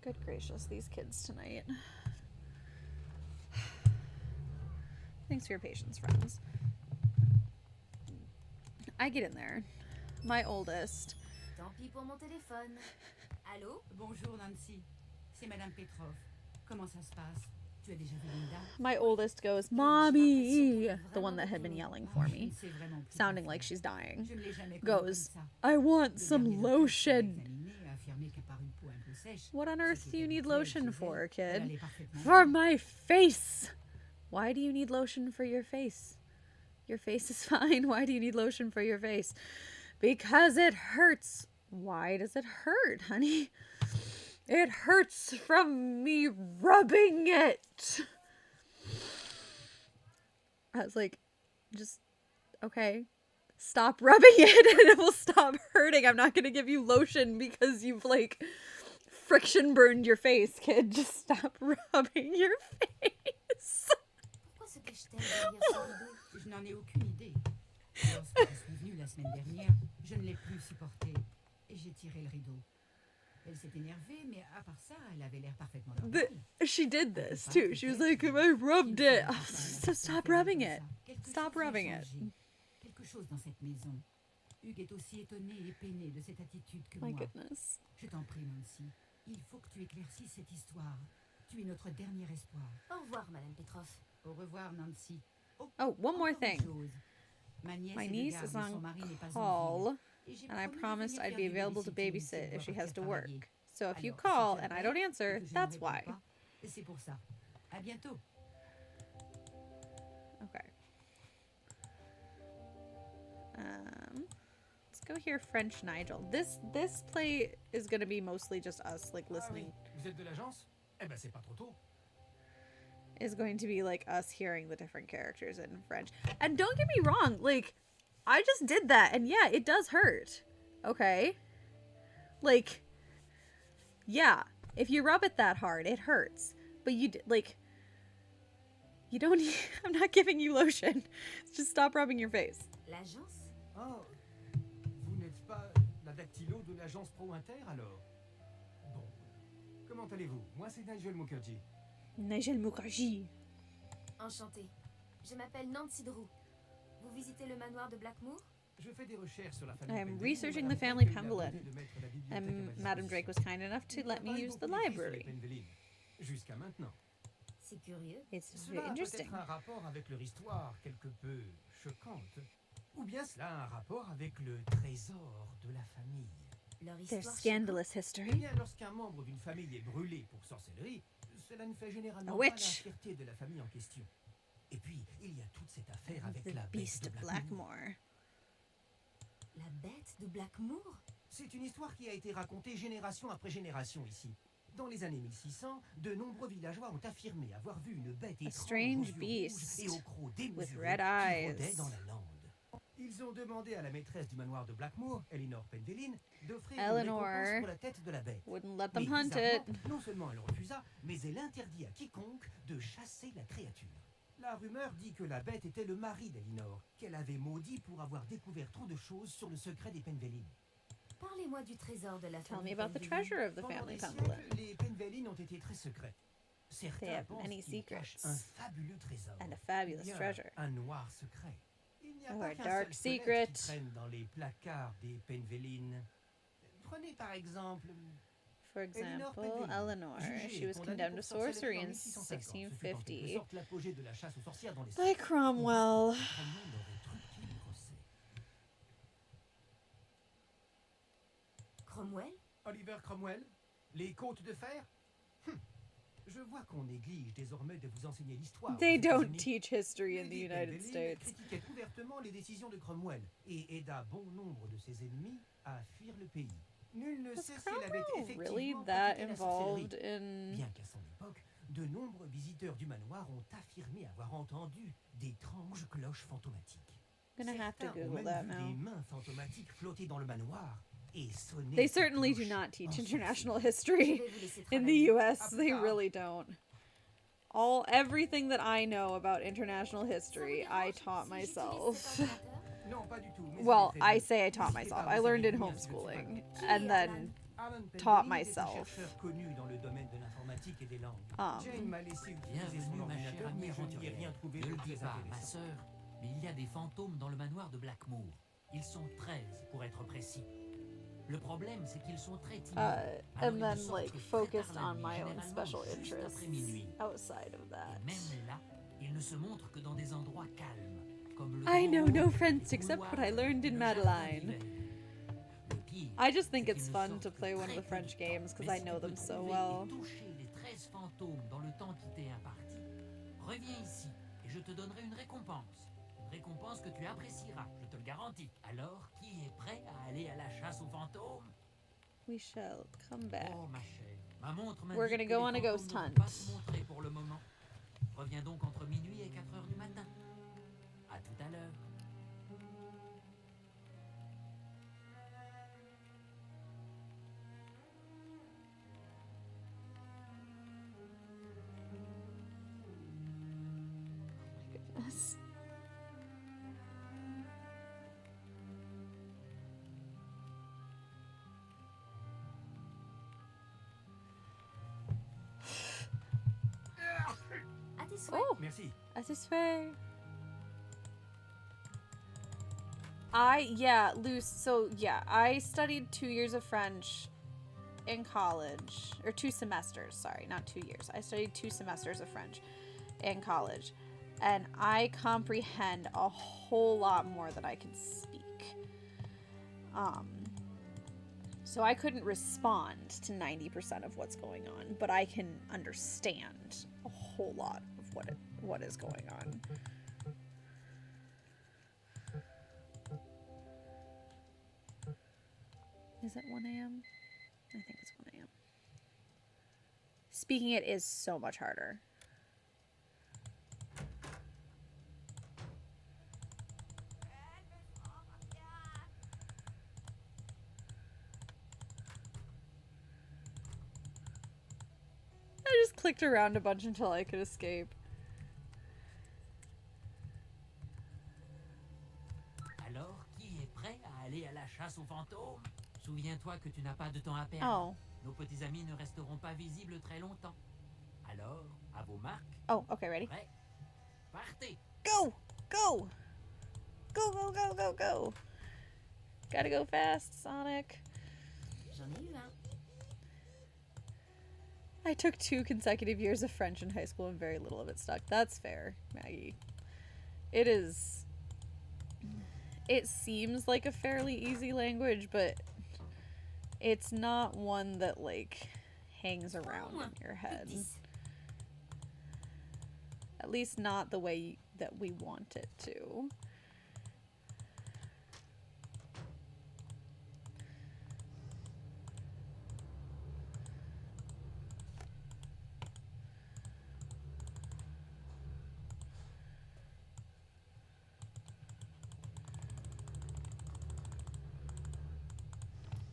Good gracious, these kids tonight. Thanks for your patience, friends. I get in there. My oldest. Tant pis pour mon téléphone. Allô? Bonjour Nancy, c'est Madame Petrov. Comment ça se passe? Tu as déjà vu Linda? My oldest goes, Mommy! The one that had been yelling for me, sounding like she's dying, goes, I want some lotion. What on earth do you need lotion for, kid? For my face! Why do you need lotion for your face? Your face is fine. Why do you need lotion for your face? Because it hurts. Why does it hurt, honey? It hurts from me rubbing it. I was like, just, okay. Stop rubbing it and it will stop hurting. I'm not going to give you lotion because you've, like, friction burned your face, kid. Just stop rubbing your face. Je n'en ai aucune idée. Lorsque je suis venue la semaine dernière, je ne l'ai plus supporté et j'ai tiré le rideau. Elle s'est énervée, mais à part ça, elle avait l'air parfaitement normale. She did this too. She was like, I rubbed it. Oh, so stop rubbing it. Stop rubbing it. Quelque chose dans cette maison. Hugues est aussi étonné et peiné de cette attitude que moi. My goodness. Je t'en prie, Nancy. Il faut que tu éclaircisses cette histoire. Tu es notre dernier espoir. Au revoir, Madame Petrov. Au revoir, Nancy. Oh, one more thing. My My niece is on call, and I promised I'd be available to babysit if she has to work. So if you call and I don't answer, that's why. C'est pour ça. À bientôt. Okay. Let's go hear French Nigel. This play is gonna be mostly just us, like, listening. Vous êtes de l'agence? Eh ben c'est pas trop tôt. Is going to be like us hearing the different characters in French. And don't get me wrong, like, I just did that and yeah, it does hurt. Okay? Like, yeah, if you rub it that hard, it hurts. But you like, you don't need, I'm not giving you lotion. Just stop rubbing your face. L'agence? Oh, vous n'êtes pas la dactylo de l'agence Pro Inter alors? Bon, comment allez-vous? Moi c'est Nigel Mukherjee. Nigel Mukherjee. Enchantée. Je m'appelle Nancy Drew. Vous visitez le manoir de Blackmoor? Je fais des recherches sur la famille. I am researching the family Pemberlin, and Madame Drake was kind enough to let me use the library. Jusqu'à maintenant. C'est curieux. It's Cela a interesting. peut-être un rapport avec leur histoire quelque peu choquante, ou bien cela a un rapport avec le trésor de la famille. Leur Their histoire scandalous Eh history. bien, lorsqu'un membre d'une famille est brûlé pour sorcellerie, cela ne fait généralement A pas la witch. fierté de la famille en question. Et puis, il y a toute cette affaire avec The la bête Beast de of Blackmoor. Blackmore. La bête de Blackmoor? C'est une histoire qui a été racontée génération après génération ici. Dans les années 1600, de nombreux villageois ont affirmé avoir vu une bête étrange strange aux yeux rouges beast et au croc with démesuré red qui eyes. rôdait dans la lande. Ils ont demandé à la maîtresse du manoir de Blackmoor, Eleanor Pendelin, d'offrir une Eleanor récompense pour la tête de la bête. Wouldn't let Mais them hunt bizarrement, it. non seulement elle refusa, mais elle interdit à quiconque de chasser la créature. La rumeur dit que la bête était le mari d'Eleanor, qu'elle avait maudit pour avoir découvert trop de choses sur le secret des Pendelin. Parlez-moi du trésor de la Tell me famille about the Pendelin. treasure of the Pendant family des Pemberlin. siècles, les Pendelin ont été très secrets. They Certains have pensent many qu'ils cachent secrets un fabuleux trésor. and a fabulous Il y a treasure. un noir secret. Il n'y a Oh, pas a qu'un dark seul squelette secret. qui traîne dans les placards des Pendelin. Prenez par exemple... For Eleanor example, Pendelin, Eleanor, jugée she et was condamnée condemned to pour sorcellerie sorcery en in 1650. Ce fut en quelque 1650 sorte l'apogée de la chasse aux sorcières dans les by Cromwell. Cromwell aurait truqué le procès. Cromwell? Oliver Cromwell? Les côtes de fer? Je vois qu'on néglige désormais de vous enseigner l'histoire. They aux don't États-Unis. teach history in the Lady United Pendelin States. critiquait ouvertement les décisions de Cromwell et aida bon nombre de ses ennemis à fuir le pays. Nul ne Was sait s'il avait Cromwell effectivement really that pratiqué la involved sorcellerie. in... Bien qu'à son époque, de nombreux visiteurs du manoir ont affirmé avoir entendu d'étranges cloches fantomatiques. I'm gonna have to Certains ont Google même that vu now. des mains fantomatiques flotter dans le manoir et sonner. They ces certainly do cloches not teach en international Je history vais vous laisser in the travailler. US. They really don't. Everything that I know about international history, I taught Si j'utilise myself. cet ordinateur? Non, pas du tout. mais Well, c'était prévu. I say I taught N'hésitez myself. pas à I vous learned in abonner à ce petit homeschooling, Qui and est then Alan? taught Pendelling était un myself. chercheur connu dans le domaine de l'informatique et des langues. Jane m'a laissé utiliser son Bienvenue, ma chère ordinateur, amie mais je n'y ai aventurière. rien trouvé Ne de le dis très pas, ma intéressant. sœur, mais il y a des fantômes dans le manoir de Blackmoor. Ils sont 13 pour être précis. Le problème, c'est qu'ils sont très timides. Alors, And ils ne then sortent like que très focused tard la on nuit, my own généralement special juste interests après minuit. outside of that. Et même là, ils ne se montrent que dans des endroits calmes, comme le I know grand no hall, French les except what I couloirs learned et in le jardin Madeline. d'hiver. Le pire, I just think c'est it's qu'ils ne fun sortent to que play one of très the peu French de temps. games because Mais I si know tu peux them so trouver well. et toucher les 13 fantômes dans le temps qui t'est imparti, reviens ici et je te donnerai une récompense. Une récompense que tu apprécieras, je te le garantis. Alors, qui est prêt à aller à la chasse aux fantômes? We shall come back. Oh, ma chère, ma montre We're m'indique gonna que go les on a fantômes ghost ne vont hunt. pas se montrer pour le moment. Reviens donc entre minuit et 4 heures du matin. À tout à l'heure. Goodness. À tes souhaits. Oh, Merci. as his way. I studied 2 years of French in college, or 2 semesters, sorry, not 2 years. I studied 2 semesters of French in college, and I comprehend a whole lot more than I can speak. So I couldn't respond to 90% of what's going on, but I can understand a whole lot of what is going on. Is it 1 a.m.? I think it's 1 a.m. Speaking it is so much harder. I just clicked around a bunch until I could escape. Alors, qui est prêt à aller à la chasse aux fantômes? Souviens-toi que tu n'as pas de temps à perdre. Oh. Nos petits amis ne resteront pas visibles très longtemps. Alors, à vos marques. Oh, okay, ready? Prêt? Partez! Go! Go! Go, go, go, go, go! Gotta go fast, Sonic. J'en ai eu un. I took 2 consecutive years of French in high school and very little of it stuck. That's fair, Maggie. It is... It seems like a fairly easy language, but it's not one that, like, hangs around in your head. At least not the way that we want it to.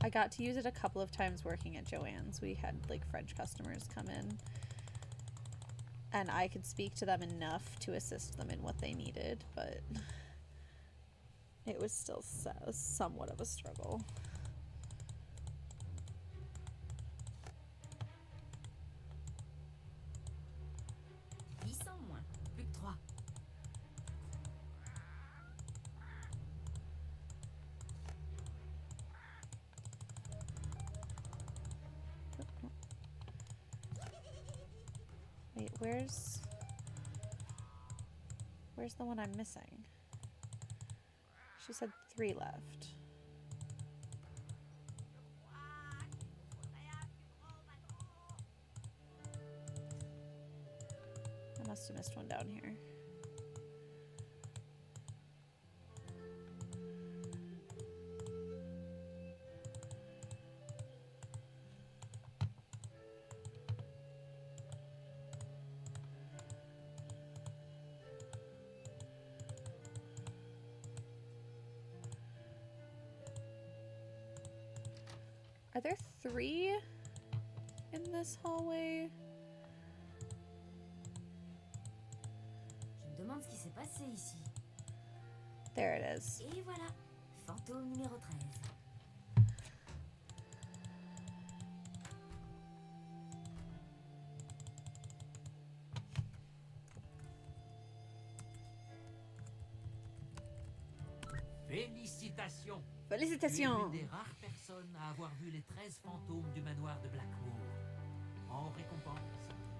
I got to use it a couple of times working at Joann's. We had like French customers come in, and I could speak to them enough to assist them in what they needed, but it was still somewhat of a struggle. Moins. Plus que 3. Wait, where's the one I'm missing? She said 3 left. I must have missed one down here. Are there 3 in this hallway? Je me demande ce qui s'est passé ici. There it is. Et voilà, fantôme numéro 13. Félicitations. Tu es Félicitations. l'une des rares personnes à avoir vu les 13 fantômes du manoir de Blackmoor. En récompense,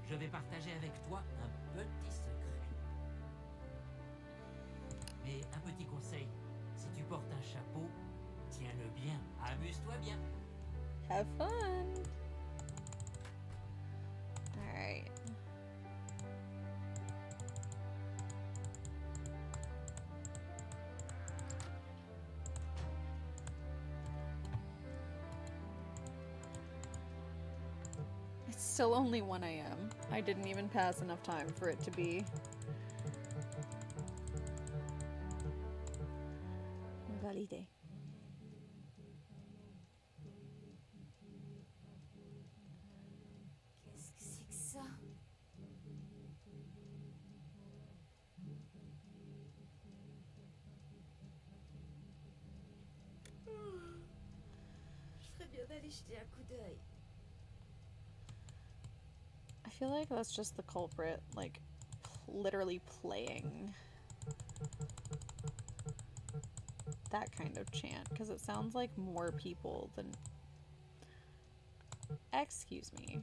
je vais partager avec toi un petit secret. Mais un petit conseil, si tu portes un chapeau, tiens-le bien, amuse-toi bien. Have fun. All right. It's still only 1 a.m. I didn't even pass enough time for it to be validé. Qu'est-ce que c'est que ça? Je ferais bien d'aller jeter un coup d'œil. I feel like that's just the culprit, like, literally playing that kind of chant, because it sounds like more people than... Excuse me.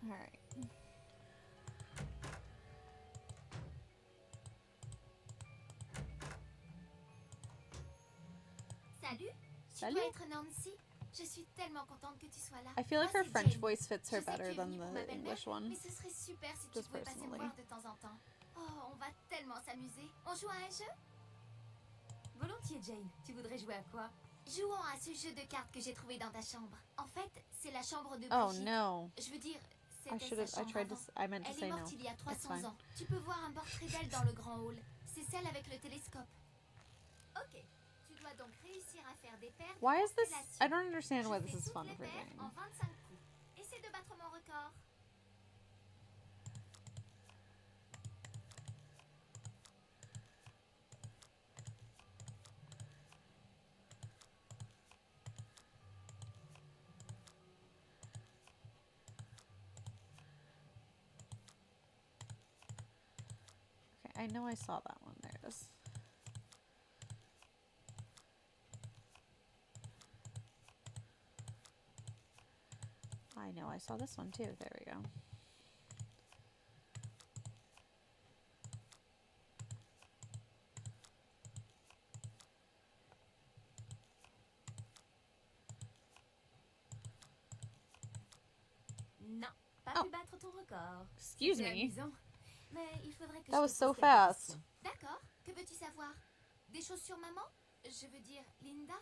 All right. Salut. Salut. Tu dois être Nancy. Je suis tellement contente que tu sois là. I feel like Moi, her c'est French Jane. voice fits her Je sais que better tu es than venue pour ma the belle-mère, English one. mais ce serait super si tu Just pouvais passer me personally. voir de temps en temps. Oh, on va tellement s'amuser. On joue à un jeu? Volontiers, Jane. Tu voudrais jouer à quoi? Jouons à ce jeu de cartes que j'ai trouvé dans ta chambre. En fait, c'est la chambre de Oh Brigitte. no. Je veux dire, I c'était should sa have. I chambre tried to. avant. I meant to Elle say est no. morte il y a It's 300 fine. ans. Tu peux voir un portrait d'elle dans le grand hall. C'est celle avec le télescope. Ok. Tu dois donc réussir à faire des paires de Why is this? constellations. I don't understand why Je this fais is toutes fun les for paires doing. en 25 coups. Essaie de battre mon record. Okay, I know I saw that one. There it is. I know I saw this one too. There we go. Non, pas Oh. pu battre ton record. Excuse C'était me. amusant. Mais il faudrait que That je was te so pose quelques fast. questions. D'accord. Que veux-tu savoir? Des choses sur maman? Je veux dire, Linda?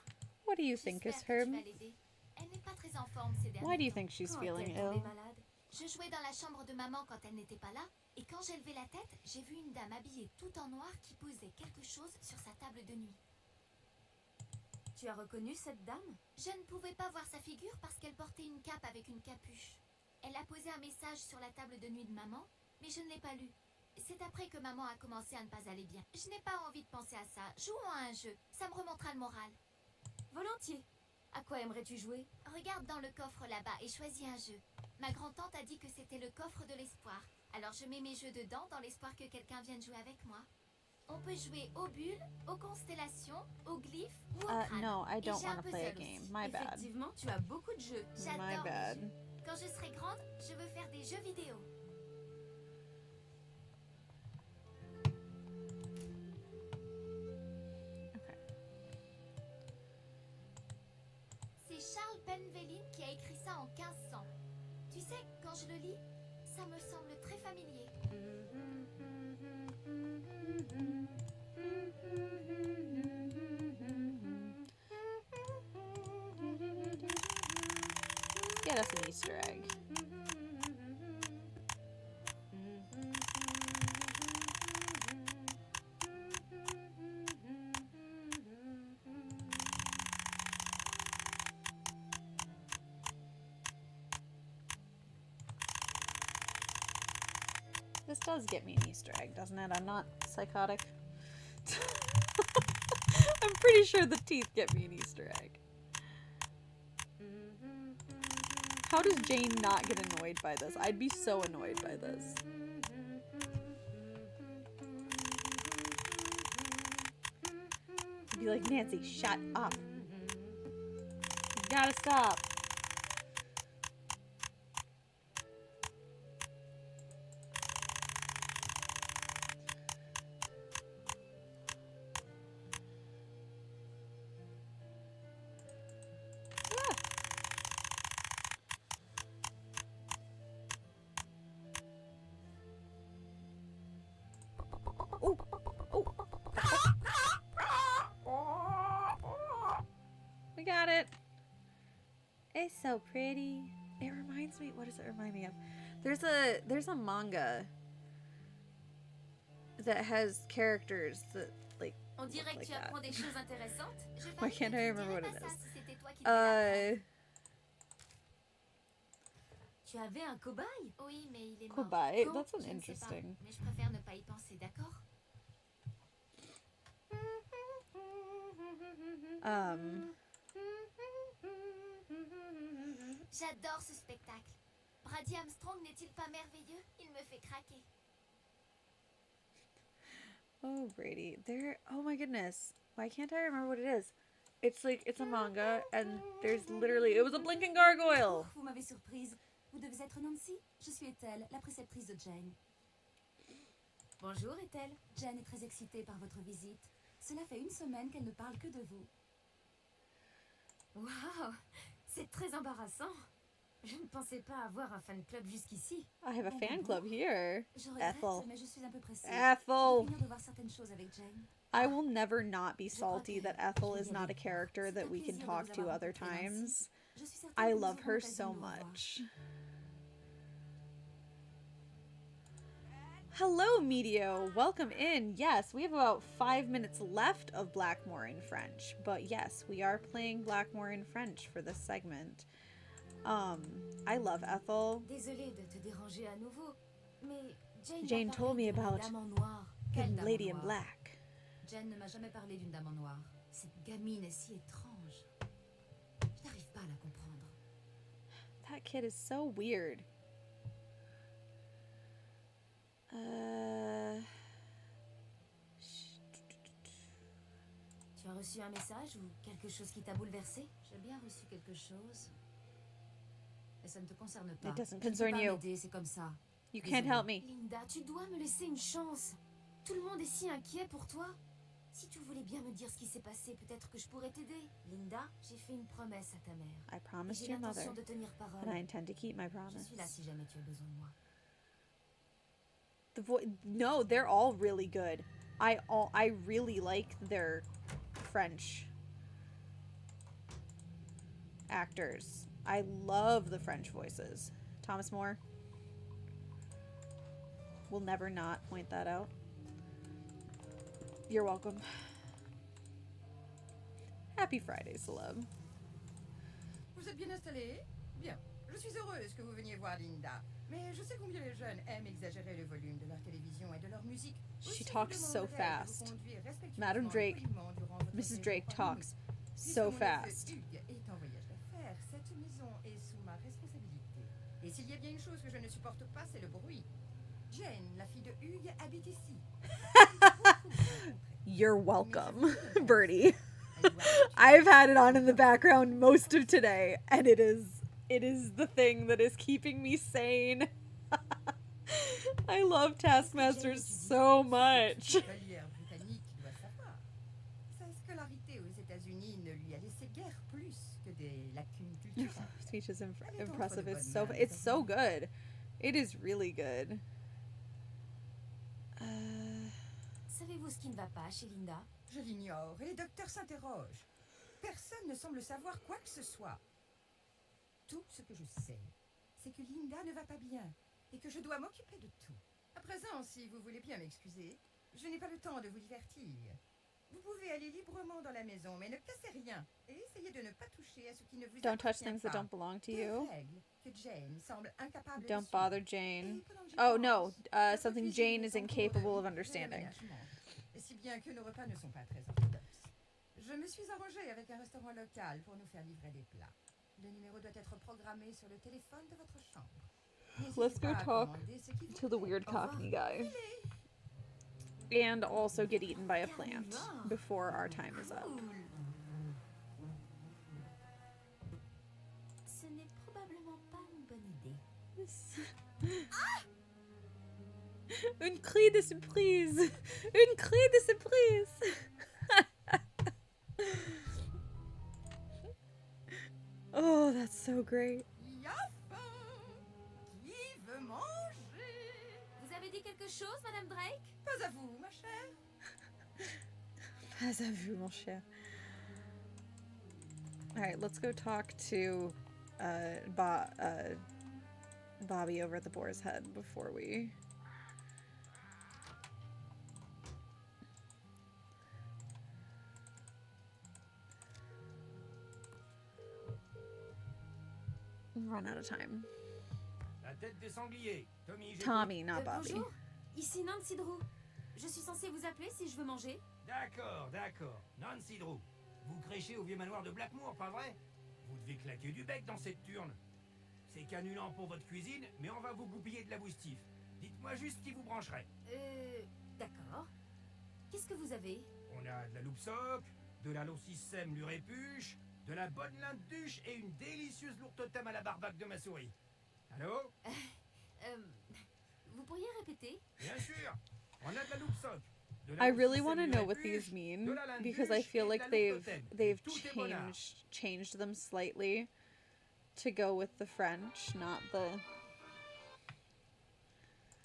What do you think is J'espère que her? tu vas l'aider. Elle n'est pas très en forme ces derniers Why do you temps. think she's Quand feeling est-elle tombée ill? malade? Je jouais dans la chambre de maman quand elle n'était pas là, et quand j'ai levé la tête, j'ai vu une dame habillée tout en noir qui posait quelque chose sur sa table de nuit. Tu as reconnu cette dame? Je ne pouvais pas voir sa figure parce qu'elle portait une cape avec une capuche. Elle a posé un message sur la table de nuit de maman, mais je ne l'ai pas lu. C'est après que maman a commencé à ne pas aller bien. Je n'ai pas envie de penser à ça. Jouons à un jeu, ça me remontera le moral. Volontiers. À quoi aimerais-tu jouer? Regarde dans le coffre là-bas et choisis un jeu. Ma grand-tante a dit que c'était le coffre de l'espoir. Alors je mets mes jeux dedans dans l'espoir que quelqu'un vienne jouer avec moi. On peut jouer aux bulles, aux constellations, aux glyphes ou au crâne. No, I Et don't j'ai un want to play a puzzle game. aussi. My bad. Effectivement, tu as beaucoup de jeux. My J'adore les bad. jeux. Quand je serai grande, je veux faire des jeux vidéo. Okay. C'est Charles Penveline qui a écrit ça en 1500. Tu sais, quand je le lis, ça me semble très familier. Get us an Easter egg. This does get me an Easter egg, doesn't it? I'm not psychotic. I'm pretty sure the teeth get me an Easter egg. How does Jane not get annoyed by this? I'd be so annoyed by this. I'd be like, Nancy, shut up. You gotta stop. We got it. It's so pretty. It reminds me, what does it remind me of? There's a manga that has characters that like On dirait que like tu that. apprends des choses intéressantes. Je Why t'avoue can't que I tu remember what dirais it pas ça is? si c'était toi qui l'apprends. Tu avais un cobaye? Oui, mais il est mort. Cobaye? Quand? That's an Je ne sais pas, interesting. mais je préfère ne pas y penser, d'accord? J'adore ce spectacle. Brady Armstrong n'est-il pas merveilleux? Il me fait craquer. Oh, Brady. Oh my goodness. Why can't I remember what it is? It's like, it's a manga, and there's literally, it was a blinking gargoyle. Vous m'avez surprise. Vous devez être Nancy? Je suis Ethel, la préceptrice de Jane. Bonjour Ethel. Jane est très excitée par votre visite. Cela fait une semaine qu'elle ne parle que de vous. Waouh, c'est très embarrassant. Je ne pensais pas avoir un fan club jusqu'ici. I have a fan club here. Je regrette, Ethel. mais je suis un peu pressée. Ethel. Je dois finir de voir certaines choses avec Jane. I will never not be salty that Ethel is not a character that we can talk to other times. I love her so much. Hello, Medio. Welcome in. Yes, we have about 5 minutes left of Blackmore in French. But yes, we are playing Blackmore in French for this segment. I love Ethel. Désolée de te déranger à nouveau, mais Jane told me about Dame en noir. the Quelle dame lady en in noir? black. Jane ne m'a jamais parlé d'une dame en noir. Cette gamine est si étrange. Je n'arrive pas à la comprendre. That kid is so weird. Tu as reçu un message ou quelque chose qui t'a bouleversé? J'ai bien reçu quelque chose. Et ça ne te concerne pas. It doesn't Je ne peux concern pas you. m'aider, c'est comme ça. You can't help me. Linda, tu dois me laisser une chance. Tout le monde est si inquiet pour toi. Si tu voulais bien me dire ce qui s'est passé, peut-être que je pourrais t'aider. Linda, j'ai fait une promesse à ta mère. I promised J'ai your mother, l'intention de tenir parole. and I intend to keep my Je promise. suis là si jamais tu as besoin de moi. No, they're all really good. I really like their French actors. I love the French voices. Thomas More. We'll never not point that out. You're welcome. Happy Friday, celeb. Vous êtes bien installé? Bien. Je suis heureuse que vous veniez voir Linda. Mais je sais combien les jeunes aiment exagérer le volume de leur télévision et de leur musique. She Aussi, je talks vous so demanderai de vous fast. conduire respectueusement Madam et Drake, poliment durant votre Mrs. séjour Drake parmi talks nous. Puisque so mon neveu fast. Hugues est en voyage d'affaires, cette maison est sous ma responsabilité. Et s'il y a bien une chose que je ne supporte pas, c'est le bruit. Jane, la fille de Hugues, habite ici. You're welcome, Birdie. I've had it on in the background most of today, and it is the thing that is keeping me sane. I love Taskmaster so much. Chevalière britannique doit savoir. Sa scolarité aux États-Unis ne lui a laissé guère plus que des lacunes culturelles. Speech is impressive. It's so good. It is really good. Savez-vous ce qui ne va pas chez Linda? Je l'ignore et les docteurs s'interrogent. Personne ne semble savoir quoi que ce soit. Tout ce que je sais, c'est que Linda ne va pas bien et que je dois m'occuper de tout. À présent, si vous voulez bien m'excuser, je n'ai pas le temps de vous divertir. Vous pouvez aller librement dans la maison, mais ne cassez rien et essayez de ne pas toucher à ce qui ne vous Don't touch appartient things that pas. don't belong to Des you. règles que Jane semble incapable de Don't suivre. bother Jane. Oh no, something Jane is incapable of understanding. Et si bien que nos repas ne sont pas très orthodoxes. Je me suis arrangée avec un restaurant local pour nous faire livrer des plats. Le numéro doit être programmé sur le téléphone de votre chambre. Let's go N'hésitez pas à talk commander ce qui vous to the plaît. weird Au revoir. cockney guy. And also get eaten by a plant before our time is up. Ce n'est probablement pas une bonne idée. Une cri de surprise! Une cri de surprise! Oh, that's so great. Yaffa! Qui veut manger? Vous avez dit quelque chose, Madame Drake? Pas à vous, ma chère. Pas à vous, mon cher. Alright, let's go talk to Bobby over at the Boar's Head before we... run out of time. La tête des sangliers. Tommy, not Bobby. Bonjour, ici Nancy Drew. Je suis censée vous appeler si je veux manger. D'accord, d'accord. Nancy Drew. Vous créchez au vieux manoir de Blackmoor, pas vrai? Vous devez claquer du bec dans cette turne. C'est canulant pour votre cuisine, mais on va vous goupiller de la boustiffe. Dites-moi juste qui vous brancherait. D'accord. Qu'est-ce que vous avez? On a de la loupe soc, de la lossicème lurépuche, de la bonne linduche et une délicieuse lourtotame à la barbaque de ma souris. Allô? Vous pourriez répéter? Bien sûr. On a de la loupe soc. I really want to know what these mean because I feel like they've changed them slightly to go with the French, not the...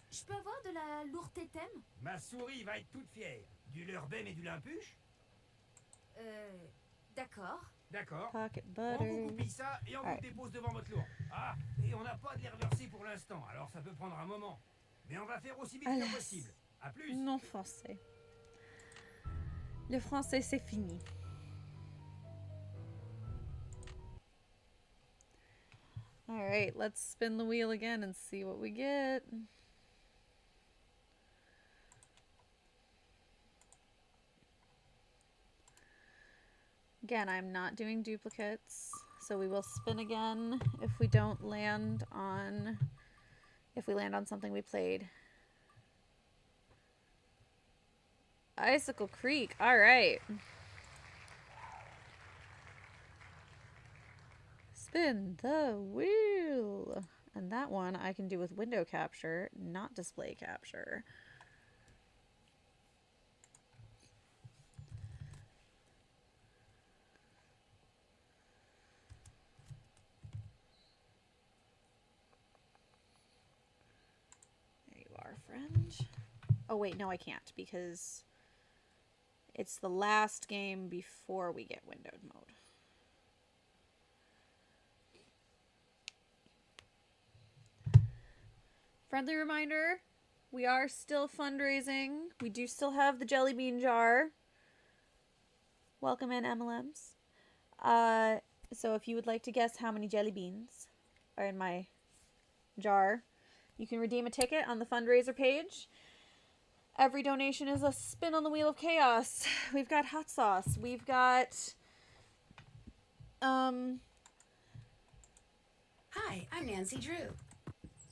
Je peux avoir de la lourtétème? Ma souris va être toute fière. Du leurbem et du limpuche? D'accord. D'accord. Pocket On vous butter. goupille ça et on vous le dépose devant votre lourd. Ah, et on n'a pas de les reverser pour l'instant, alors ça peut prendre un moment. Mais on va faire aussi vite que possible. À plus. Non français. Le français, c'est fini. Alright, let's spin the wheel again and see what we get. Again, I'm not doing duplicates, so we will spin again if we don't land on... if we land on something we played. Icicle Creek, alright. Spin the wheel. And that one I can do with window capture, not display capture. There you are, friend. Oh wait, no I can't because it's the last game before we get windowed mode. Friendly reminder, we are still fundraising. We do still have the jelly bean jar. Welcome in, MLMs. So if you would like to guess how many jelly beans are in my jar, you can redeem a ticket on the fundraiser page. Every donation is a spin on the wheel of chaos. We've got hot sauce. We've got... Hi, I'm Nancy Drew.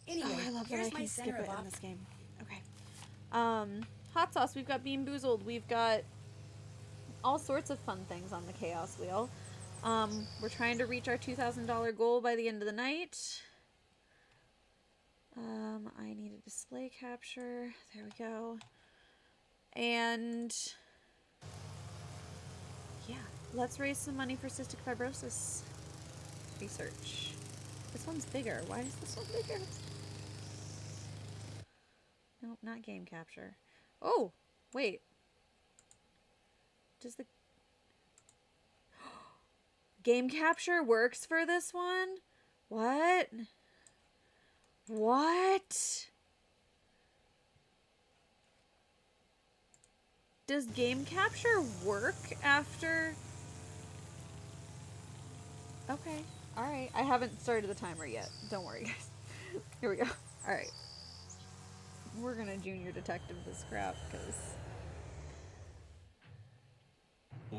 Anyway, oh, I love that I here's my can skip center it of in this game. Okay. Hot sauce. We've got Bean Boozled. We've got all sorts of fun things on the chaos wheel. We're trying to reach our $2,000 goal by the end of the night. I need a display capture. There we go. And yeah, let's raise some money for cystic fibrosis research. This one's bigger. Why is this one bigger? Nope, not game capture. Oh, wait. Does the game capture works for this one? What? What? Does game capture work after? Okay. Alright. I haven't started the timer yet. Don't worry, guys. Here we go. Alright. We're gonna junior detective this crap, because...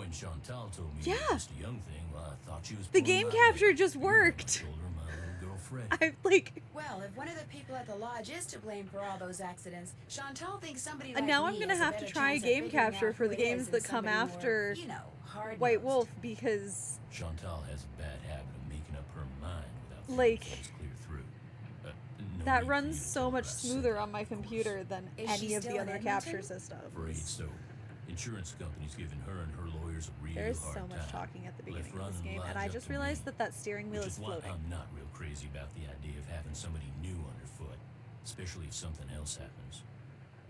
When Chantal told me Yeah. you were just a young thing, well, I thought she was The pulling game my capture leg. just You never worked. told her my little girl Freddie. I like. Well, if one of the people at the lodge is to blame for all those accidents, Chantal thinks somebody like And now me I'm gonna has a have to better try chance of game figuring capture out for who the it is games than that come somebody more, after you know, hard-nosed. White Wolf, because Chantal has a bad habit of making up her mind without Like, thinking things clear through. No that need for runs you to so tell her much I said smoother that, on my of course. computer than Is she any of still the in other Edmonton? capture systems. Afraid so. Insurance company's giving her and her lawyers a real There's hard so much time. talking at the Left beginning of this running game, and lodge I up just to realized me, that steering wheel which is why floating. I'm not real crazy about the idea of having somebody new underfoot, especially if something else happens.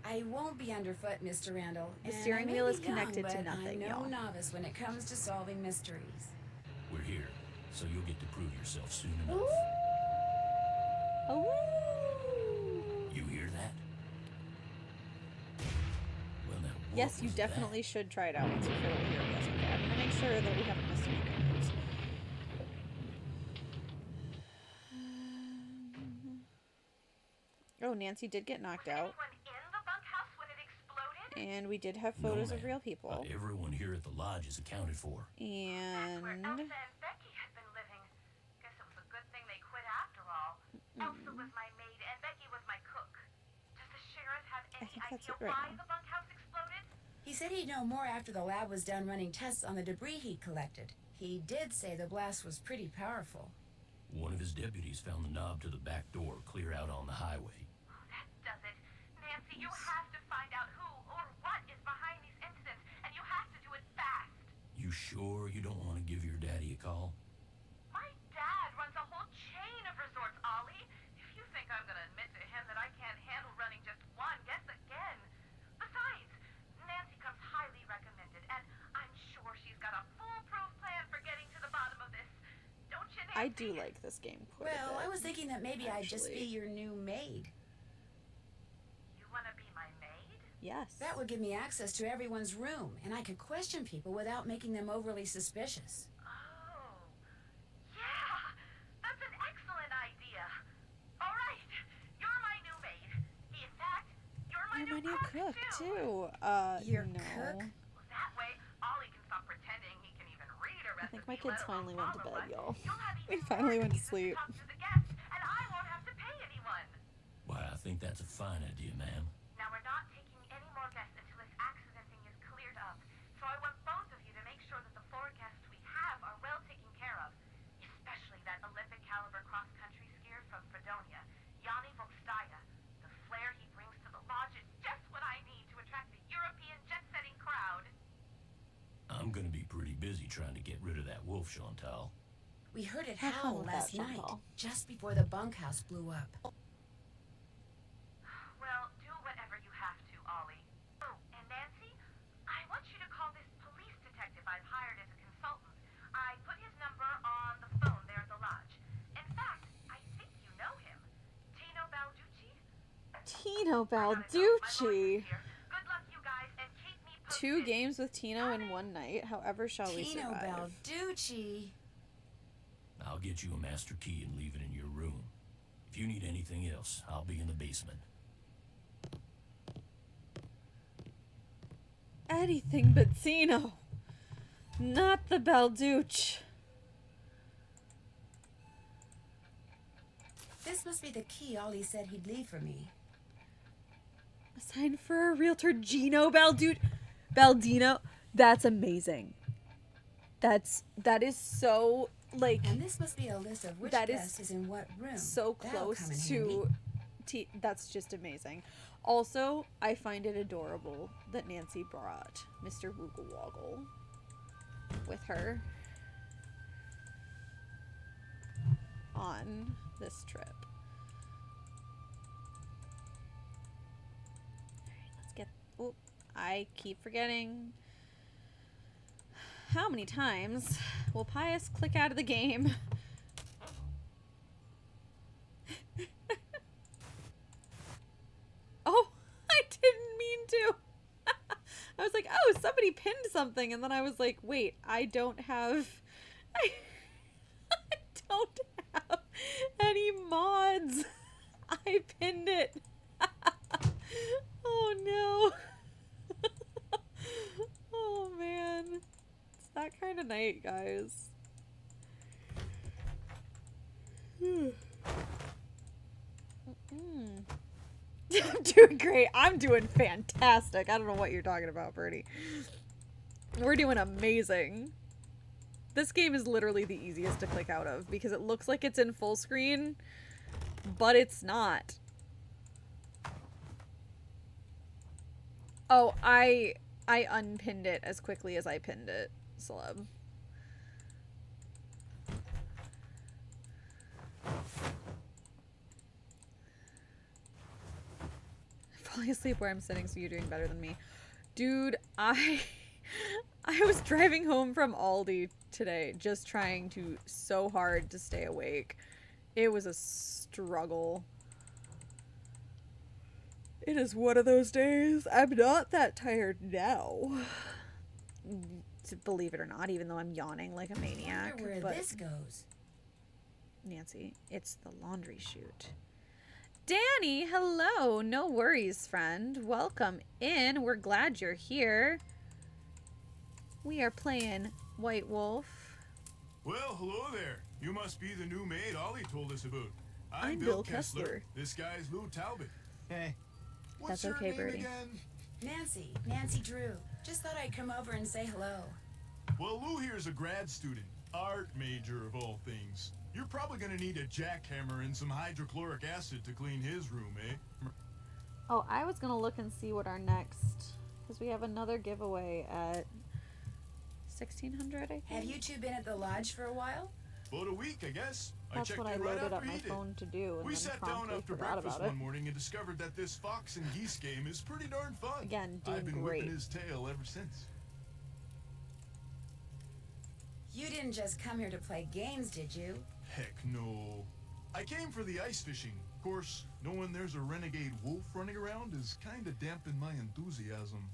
I won't be underfoot, Mr. Randall. The and steering I may wheel be is connected to young, but nothing, I'm no y'all. novice when it comes to solving mysteries. We're here, so you'll get to prove yourself soon enough. Oh. You hear that? Well, now, what Yes, you was definitely should try it out once you feel what you're yes, okay. I'm gonna make sure that we haven't missed any news. Oh, Nancy did get knocked out. And we did have photos of real people. Everyone here at the lodge is accounted for. And Becky had been living. Guess it was a good thing they quit after all. Elsa was my maid and Becky was my cook. Does the sheriff have any think that's idea it right why now. the bunkhouse exploded? He said he'd know more after the lab was done running tests on the debris he'd collected. He did say the blast was pretty powerful. One of his deputies found the knob to the back door clear out on the highway. That does it. Nancy, you have to find out who or what is behind these incidents, and you have to do it fast. You sure you don't want to give your daddy a call? My dad runs a whole chain of resorts, Ollie. If you think I'm gonna admit to him that I can't handle running just one, guess again. Besides, Nancy comes highly recommended, and I'm sure she's got a foolproof plan for getting to the bottom of this. Don't you, Nancy? I do like this game quite a Well, bit. I was thinking that maybe I'd just be actually. your new maid. You wanna be my maid? Yes. That would give me access to everyone's room, and I could question people without making them overly suspicious. Oh, yeah, that's an excellent idea. All right, you're my new maid. In fact, you're my You're my new new cook, cook, too. Your no. cook? Well, that way, Ollie can stop pretending he can even read a I recipe. think my kids let alone finally went to follow bed, one. y'all. You'll have We even finally more went to reasons sleep. talk to the guests, and I won't have to pay anyone. Why, I think that's a fine idea, ma'am. Now, we're not taking any more guests until this accident thing is cleared up. So I want both of you to make sure that the 4 guests we have are well taken care of. Especially that Olympic caliber cross-country skier from Fredonia, Yanni Volkstaya. The flair he brings to the lodge is just what I need to attract the European jet-setting crowd. I'm gonna be pretty busy trying to get rid of that wolf, Chantal. We heard it Have fun howl with last that, night, Chantal. just before the bunkhouse blew up. Well, do whatever you have to, Ollie. Oh, and Nancy, I want you to call this police detective I've hired as a consultant. I put his number on the phone there at the lodge. In fact, I think you know him. Tino Balducci? Tino Balducci. Good luck, you guys, and keep me posted. 2 games with Tino in one night. However shall we Tino survive? Balducci. I'll get you a master key and leave it in your room. If you need anything else, I'll be in the basement. Anything but Tino. Not the Balducci. This must be the key Ollie said he'd leave for me. A sign for a realtor, Gino Baldino. That's amazing. That is so, like, And this must be a list of which that is guest is in what room. so That'll close come in handy. to that's just amazing. Also, I find it adorable that Nancy brought Mr. Woogle Woggle with her on this trip. Alright, let's get... Oh, I keep forgetting. How many times will Pius click out of the game? Oh, I didn't mean to. I was like, oh, somebody pinned something. And then I was like, wait, I don't have any mods. I pinned it. Oh, no. Oh, man. kind of night, guys. I'm doing great. I'm doing fantastic. I don't know what you're talking about, Birdie. We're doing amazing. This game is literally the easiest to click out of because it looks like it's in full screen, but it's not. Oh, I unpinned it as quickly as I pinned it, Celeb. Falling asleep where I'm sitting, so you're doing better than me. Dude, I was driving home from Aldi today, just trying so hard to stay awake. It was a struggle. It is one of those days. I'm not that tired now. Believe it or not, even though I'm yawning like a maniac. I wonder where this goes. Nancy, it's the laundry chute. Danny, hello. No worries, friend. Welcome in. We're glad you're here. We are playing White Wolf. Well, hello there. You must be the new maid Ollie told us about. I'm Bill Kessler. This guy's Lou Talbot. Hey. What's That's okay, your name Birdie. again? Nancy Drew. Just thought I'd come over and say hello. Well, Lou here's a grad student. Art major of all things. You're probably gonna need a jackhammer and some hydrochloric acid to clean his room, eh? Oh, I was gonna look and see what our next, because we have another giveaway at 1600, I think. Have you two been at the lodge for a while? About a week, I guess. That's I checked what I in right loaded up after my he did. phone to do, and We then sat down promptly after forgot breakfast about it. one morning and discovered that this fox and geese game is pretty darn fun. Again, I've doing been great. whipping his tail ever since. You didn't just come here to play games, did you? Heck no. I came for the ice fishing. Of course, knowing there's a renegade wolf running around is kinda dampened my enthusiasm.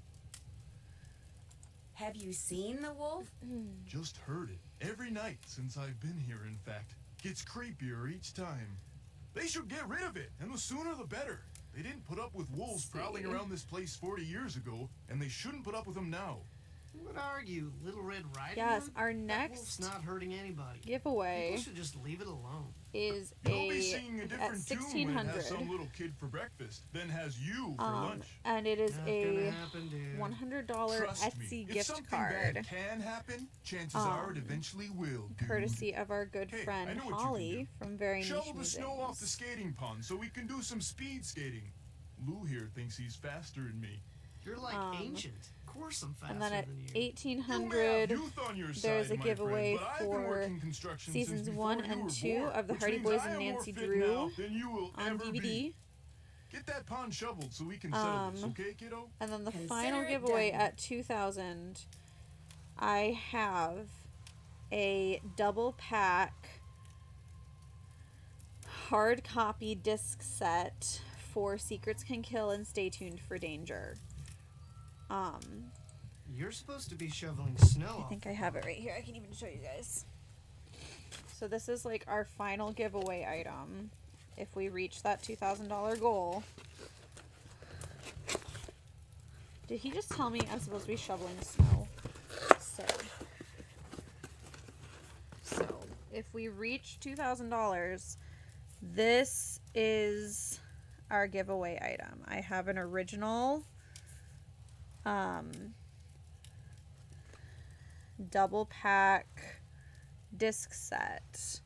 Have you seen the wolf? Just heard it. Every night since I've been here, in fact. Gets creepier each time. They should get rid of it, and the sooner the better. They didn't put up with wolves prowling around this place 40 years ago, and they shouldn't put up with them now. What are you, Little Red Riding Yes, Hood? our That next wolf's not hurting anybody. giveaway People should just leave it alone. is You'll be seeing a at different tune when it has 1600. some little kid for breakfast, then has you for lunch. And it is Not a gonna happen, dude. $100 Trust me, Etsy if gift something card, bad can happen, chances are it eventually will, dude. courtesy of our good Hey, I friend know what you can Holly do. from Very Niche Shovel the snow off the Musings. skating pond so we can do some speed skating. Lou here thinks he's faster than me. You're like ancient. Of course I'm faster And then at than you. 1800, Youth on your there's side, a my giveaway friend, but I've been for working construction seasons since 1 before you and were 2 born, of the which Hardy means Boys I and am more Nancy fit Drew now than you will on ever DVD. be. Get that pond shoveled so we can settle this, okay, kiddo? And then the Consider final it giveaway done. at 2000, I have a double pack hard copy disc set for Secrets Can Kill and Stay Tuned for Danger. You're supposed to be shoveling snow. I think I have it right here. I can even show you guys. So this is like our final giveaway item if we reach that $2,000 goal. Did he just tell me I'm supposed to be shoveling snow? So if we reach $2,000, this is our giveaway item. I have an original double pack disc set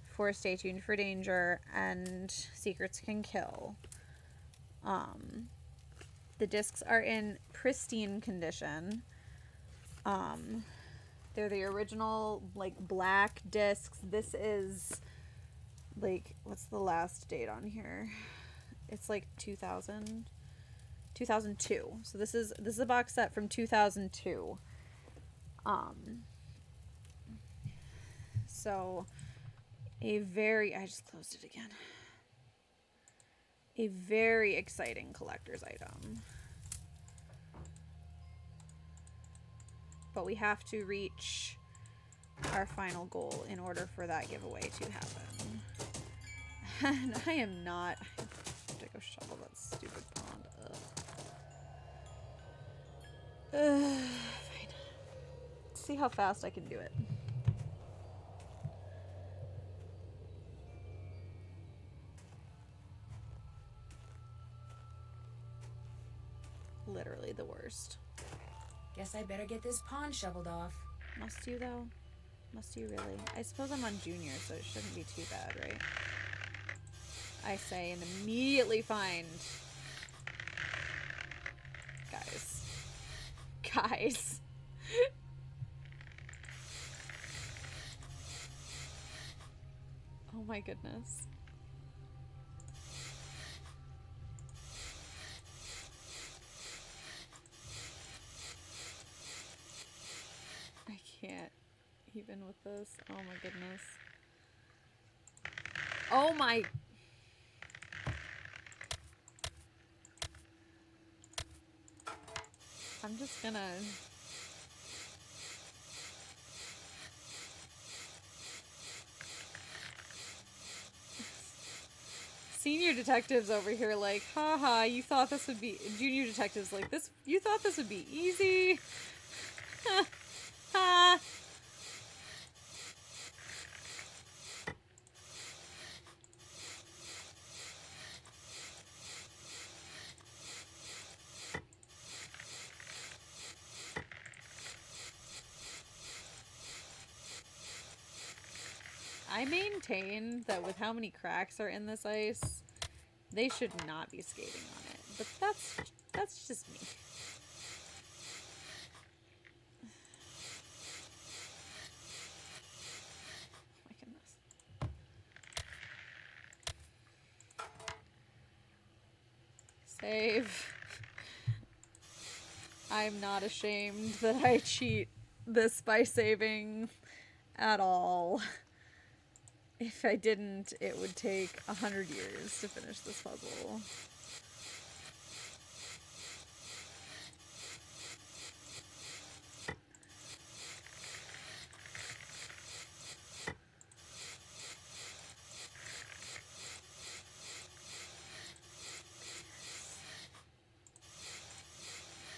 for Stay Tuned for Danger and Secrets Can Kill. The discs are in pristine condition. They're the original like black discs. This is like, what's the last date on here? It's like 2002. So this is a box set from 2002. So I just closed it again. A very exciting collector's item. But we have to reach our final goal in order for that giveaway to happen. And I am not. I have to go shovel that stupid pond. Ugh. Fine. see how fast I can do it. Literally the worst. Guess I better get this pond shoveled off. Must you, though? Must you really? I suppose I'm on junior, so it shouldn't be too bad, right? I say and immediately find... Guys. Guys. Oh my goodness. I can't even with this. Oh my goodness. Oh my... I'm just gonna... Senior detectives over here like, haha, you thought this would be... Junior detectives like, this, you thought this would be easy? Ha! I maintain that with how many cracks are in this ice, they should not be skating on it. But that's just me. Oh my goodness. Save. I'm not ashamed that I cheat this by saving at all. If I didn't, it would take 100 years to finish this puzzle.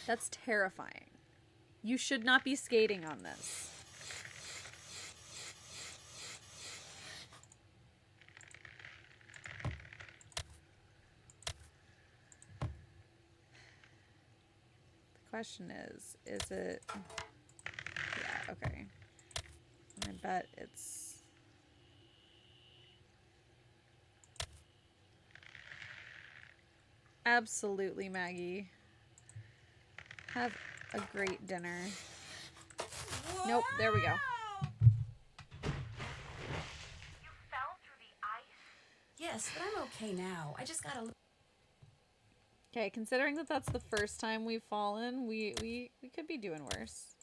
That's terrifying. You should not be skating on this. Question is it... Yeah, okay. I bet it's... Absolutely, Maggie. Have a great dinner. Nope, there we go. You fell through the ice? Yes, but I'm okay now. I just gotta... Okay, considering that that's the first time we've fallen, we could be doing worse.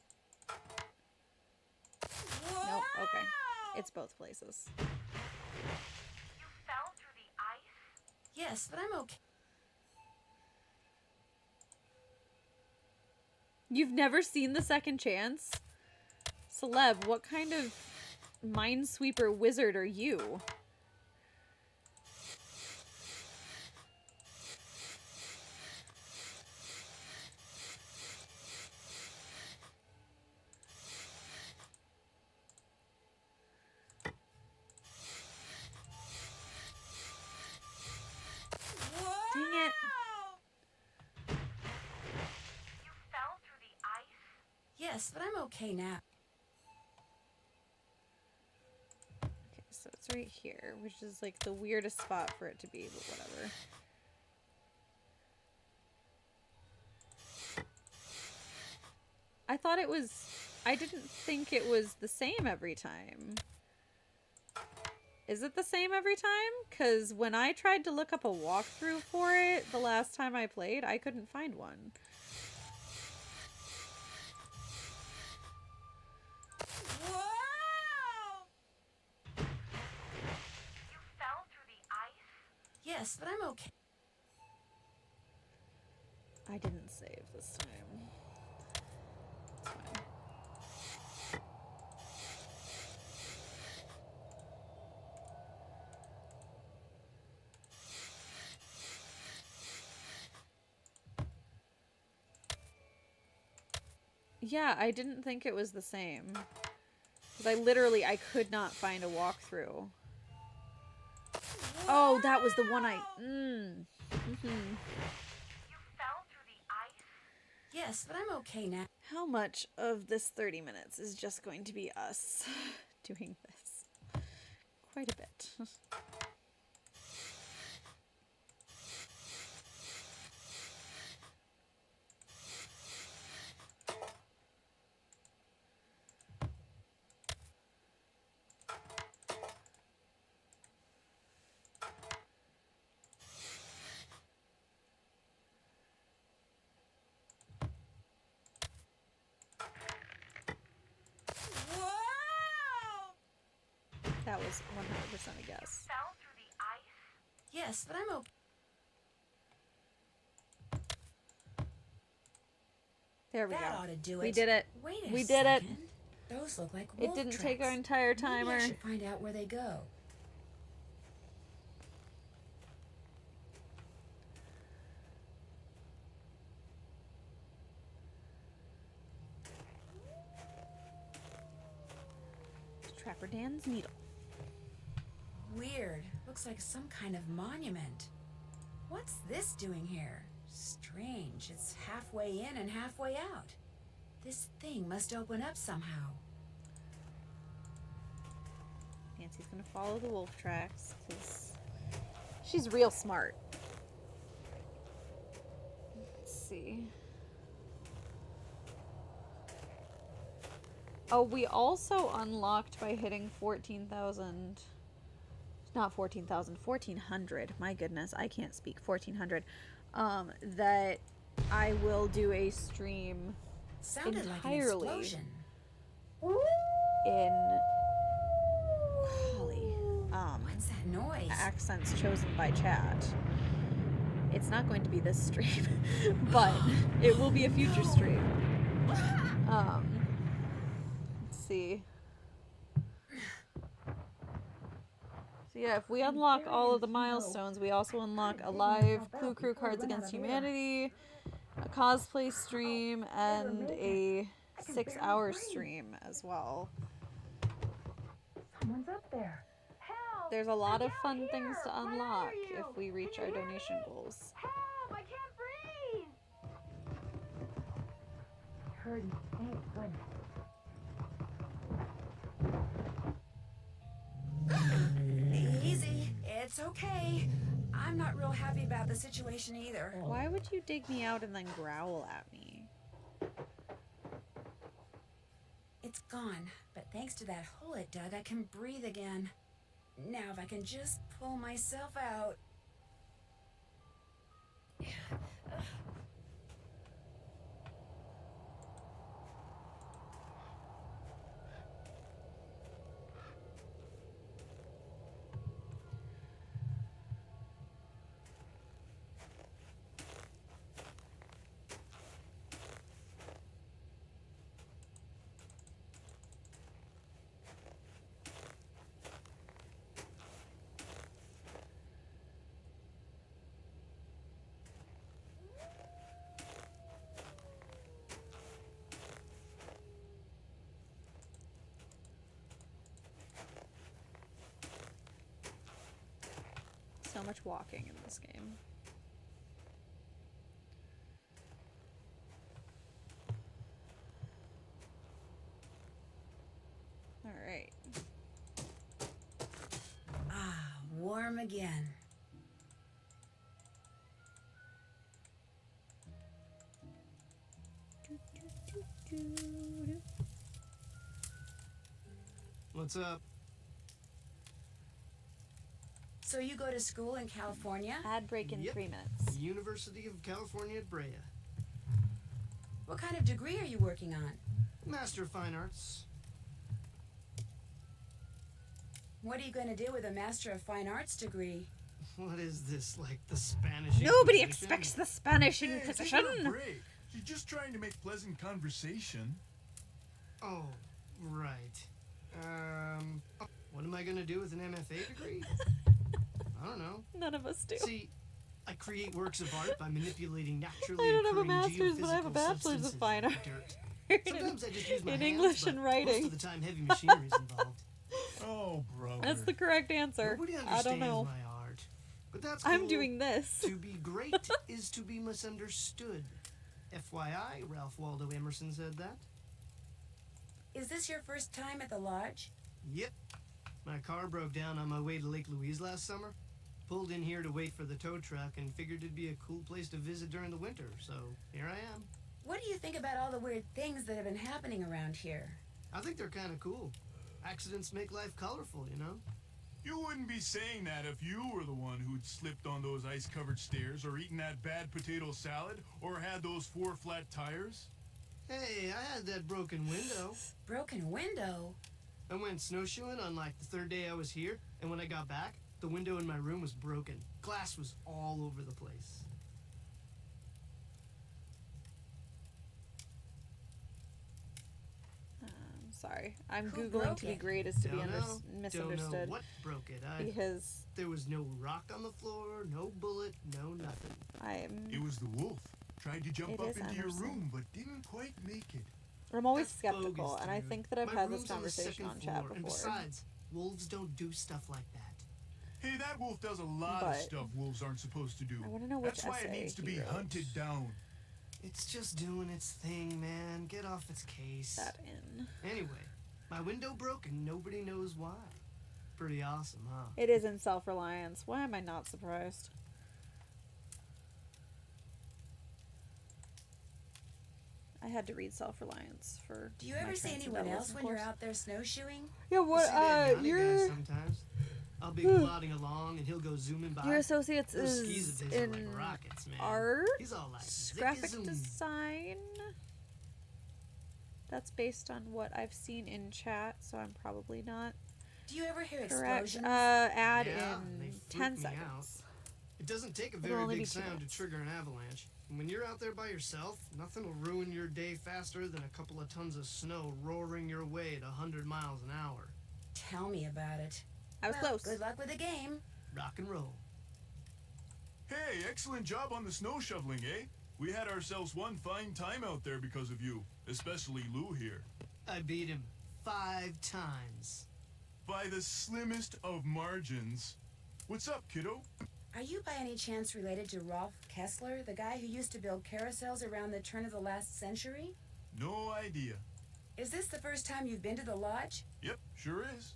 Nope, okay. It's both places. You fell through the ice? Yes, but I'm okay. You've never seen The Second Chance? Celeb, what kind of minesweeper wizard are you? Dang it. You fell through the ice? Yes, but I'm okay now. Okay, so it's right here, which is like the weirdest spot for it to be, but whatever. I thought it was... I didn't think it was the same every time. Is it the same every time? Because when I tried to look up a walkthrough for it the last time I played, I couldn't find one. You fell through the ice? Yes, but I'm okay. I didn't save this time. It's fine. Yeah, I didn't think it was the same. Because I could not find a walkthrough. Oh, that was the one I... You fell through the ice? Yes, but I'm okay now. How much of this 30 minutes is just going to be us doing this? Quite a bit. That was 100% a guess. Fell through the ice? Yes, but I'm okay. There we That go. ought to do We it. did it. Wait a We did it. second. Those look like It wolf didn't take our tracks. entire timer. Maybe I should find out where they go. Trapper Dan's needle. Weird. Looks like some kind of monument. What's this doing here? Strange. It's halfway in and halfway out. This thing must open up somehow. Nancy's gonna follow the wolf tracks because she's real smart. Let's see. Oh, we also unlocked by hitting 14,000. Not 14,000, 1,400. My goodness, I can't speak. 1,400. That I will do a stream Sounded entirely like an explosion. in golly, What's that noise? accents chosen by chat. It's not going to be this stream, but it will be a future stream. Let's see. So yeah, if we unlock all of the milestones, we also unlock a live Clue Crew Cards Against Humanity, a cosplay stream, and a 6-hour stream as well. Someone's up there. Help! There's a lot of fun Down things here! to Where unlock are you? if we reach Can our you hear donation me? goals. Help! I can't breathe! Hurting. Thank goodness. Easy. It's okay. I'm not real happy about the situation either. Why would you dig me out and then growl at me? It's gone, but thanks to that hole it dug, I can breathe again. Now if I can just pull myself out. So much walking in this game. All right. Ah, warm again. What's up? So you go to school in California? Ad break in Yep. 3 minutes. University of California at Brea. What kind of degree are you working on? Master of Fine Arts. What are you going to do with a Master of Fine Arts degree? What is this, like the Spanish Nobody Inquisition? expects the Spanish Hey, Inquisition. take a break. She's just trying to make pleasant conversation. Oh, right. What am I gonna do with an MFA degree? I don't know. None of us do. See, I create works of art by manipulating naturally I don't have a occurring master's, but I have a geophysical bachelor's of substances fine like art. dirt. Sometimes I just use my in hands, English but and writing. most of the time heavy machinery is involved. Oh, brother. That's the correct answer. Nobody I understands don't know. my art. But that's I'm cool. doing this. To be great is to be misunderstood. FYI, Ralph Waldo Emerson said that. Is this your first time at the lodge? Yep. My car broke down on my way to Lake Louise last summer. Pulled in here to wait for the tow truck and figured it'd be a cool place to visit during the winter, so here I am. What do you think about all the weird things that have been happening around here? I think they're kind of cool. Accidents make life colorful, you know? You wouldn't be saying that if you were the one who'd slipped on those ice-covered stairs or eaten that bad potato salad or had those 4 flat tires. Hey, I had that broken window. Broken window? I went snowshoeing on like the 3rd day I was here, and when I got back, the window in my room was broken. Glass was all over the place. Sorry, I'm Who Googling broke to be it? great is to be Don't know misunderstood. what broke it. Because there was no rock on the floor, no bullet, no nothing. It was the wolf. Tried to jump It up is into your Emerson. room, but didn't quite make it. I'm always That's skeptical, bogus, and I dude. think that I've My had this room's on the conversation second on chat floor, before. And besides, wolves don't do stuff like that. Hey, that wolf does a lot But of stuff wolves aren't supposed to do. I wanna know which That's why it essay needs to he be wrote. hunted down. It's just doing its thing, man. Get off its case. That in. Anyway, my window broke and nobody knows why. Pretty awesome, huh? It is in self-reliance. Why am I not surprised? I had to read self-reliance for. Do you my ever see anyone transcendental else when you're course. out there snowshoeing? Yeah, I what? see that Yanni guy Your sometimes. I'll be plodding along and he'll go zooming by. your associates Those is skis of his are in like rockets, man. art, He's all like graphic zick-a-zoom. design. That's based on what I've seen in chat, so I'm probably not Do you ever hear correct. explosions? Add Yeah, they in freak 10 me seconds. out. It doesn't take a It'll very only big be 2 sound to minutes. trigger an avalanche. And when you're out there by yourself, nothing will ruin your day faster than a couple of tons of snow roaring your way at 100 miles an hour. Tell me about it. I was Well, close. Good luck with the game. Rock and roll. Hey, excellent job on the snow shoveling, eh? We had ourselves one fine time out there because of you, especially Lou here. I beat him 5 times. By the slimmest of margins. What's up, kiddo? Are you by any chance related to Rolf Kessler, the guy who used to build carousels around the turn of the last century? No idea. Is this the first time you've been to the lodge? Yep, sure is.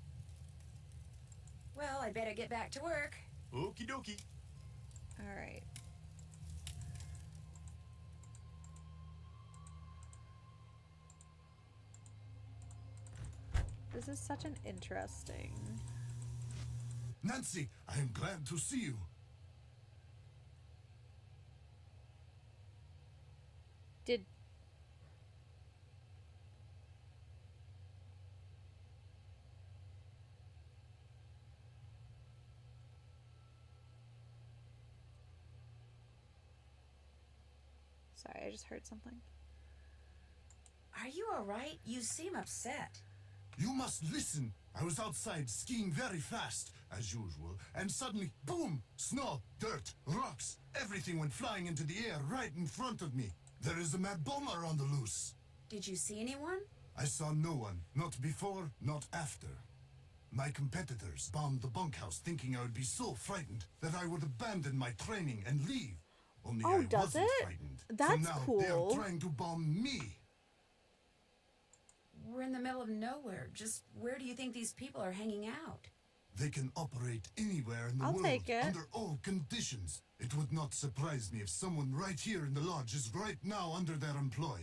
Well, I better get back to work. Okie dokie. Alright. This is such an interesting. Nancy, I am glad to see you. Did. Sorry, I just heard something. Are you all right? You seem upset. You must listen. I was outside skiing very fast, as usual, and suddenly, boom! Snow, dirt, rocks, everything went flying into the air right in front of me. There is a mad bomber on the loose. Did you see anyone? I saw no one, not before, not after. My competitors bombed the bunkhouse thinking I would be so frightened that I would abandon my training and leave. Only Oh, I does wasn't it? frightened. That's so now they cool. are trying to bomb me. We're in the middle of nowhere. Just where do you think these people are hanging out? They can operate anywhere in the I'll world, take it. under all conditions. It would not surprise me if someone right here in the lodge is right now under their employ.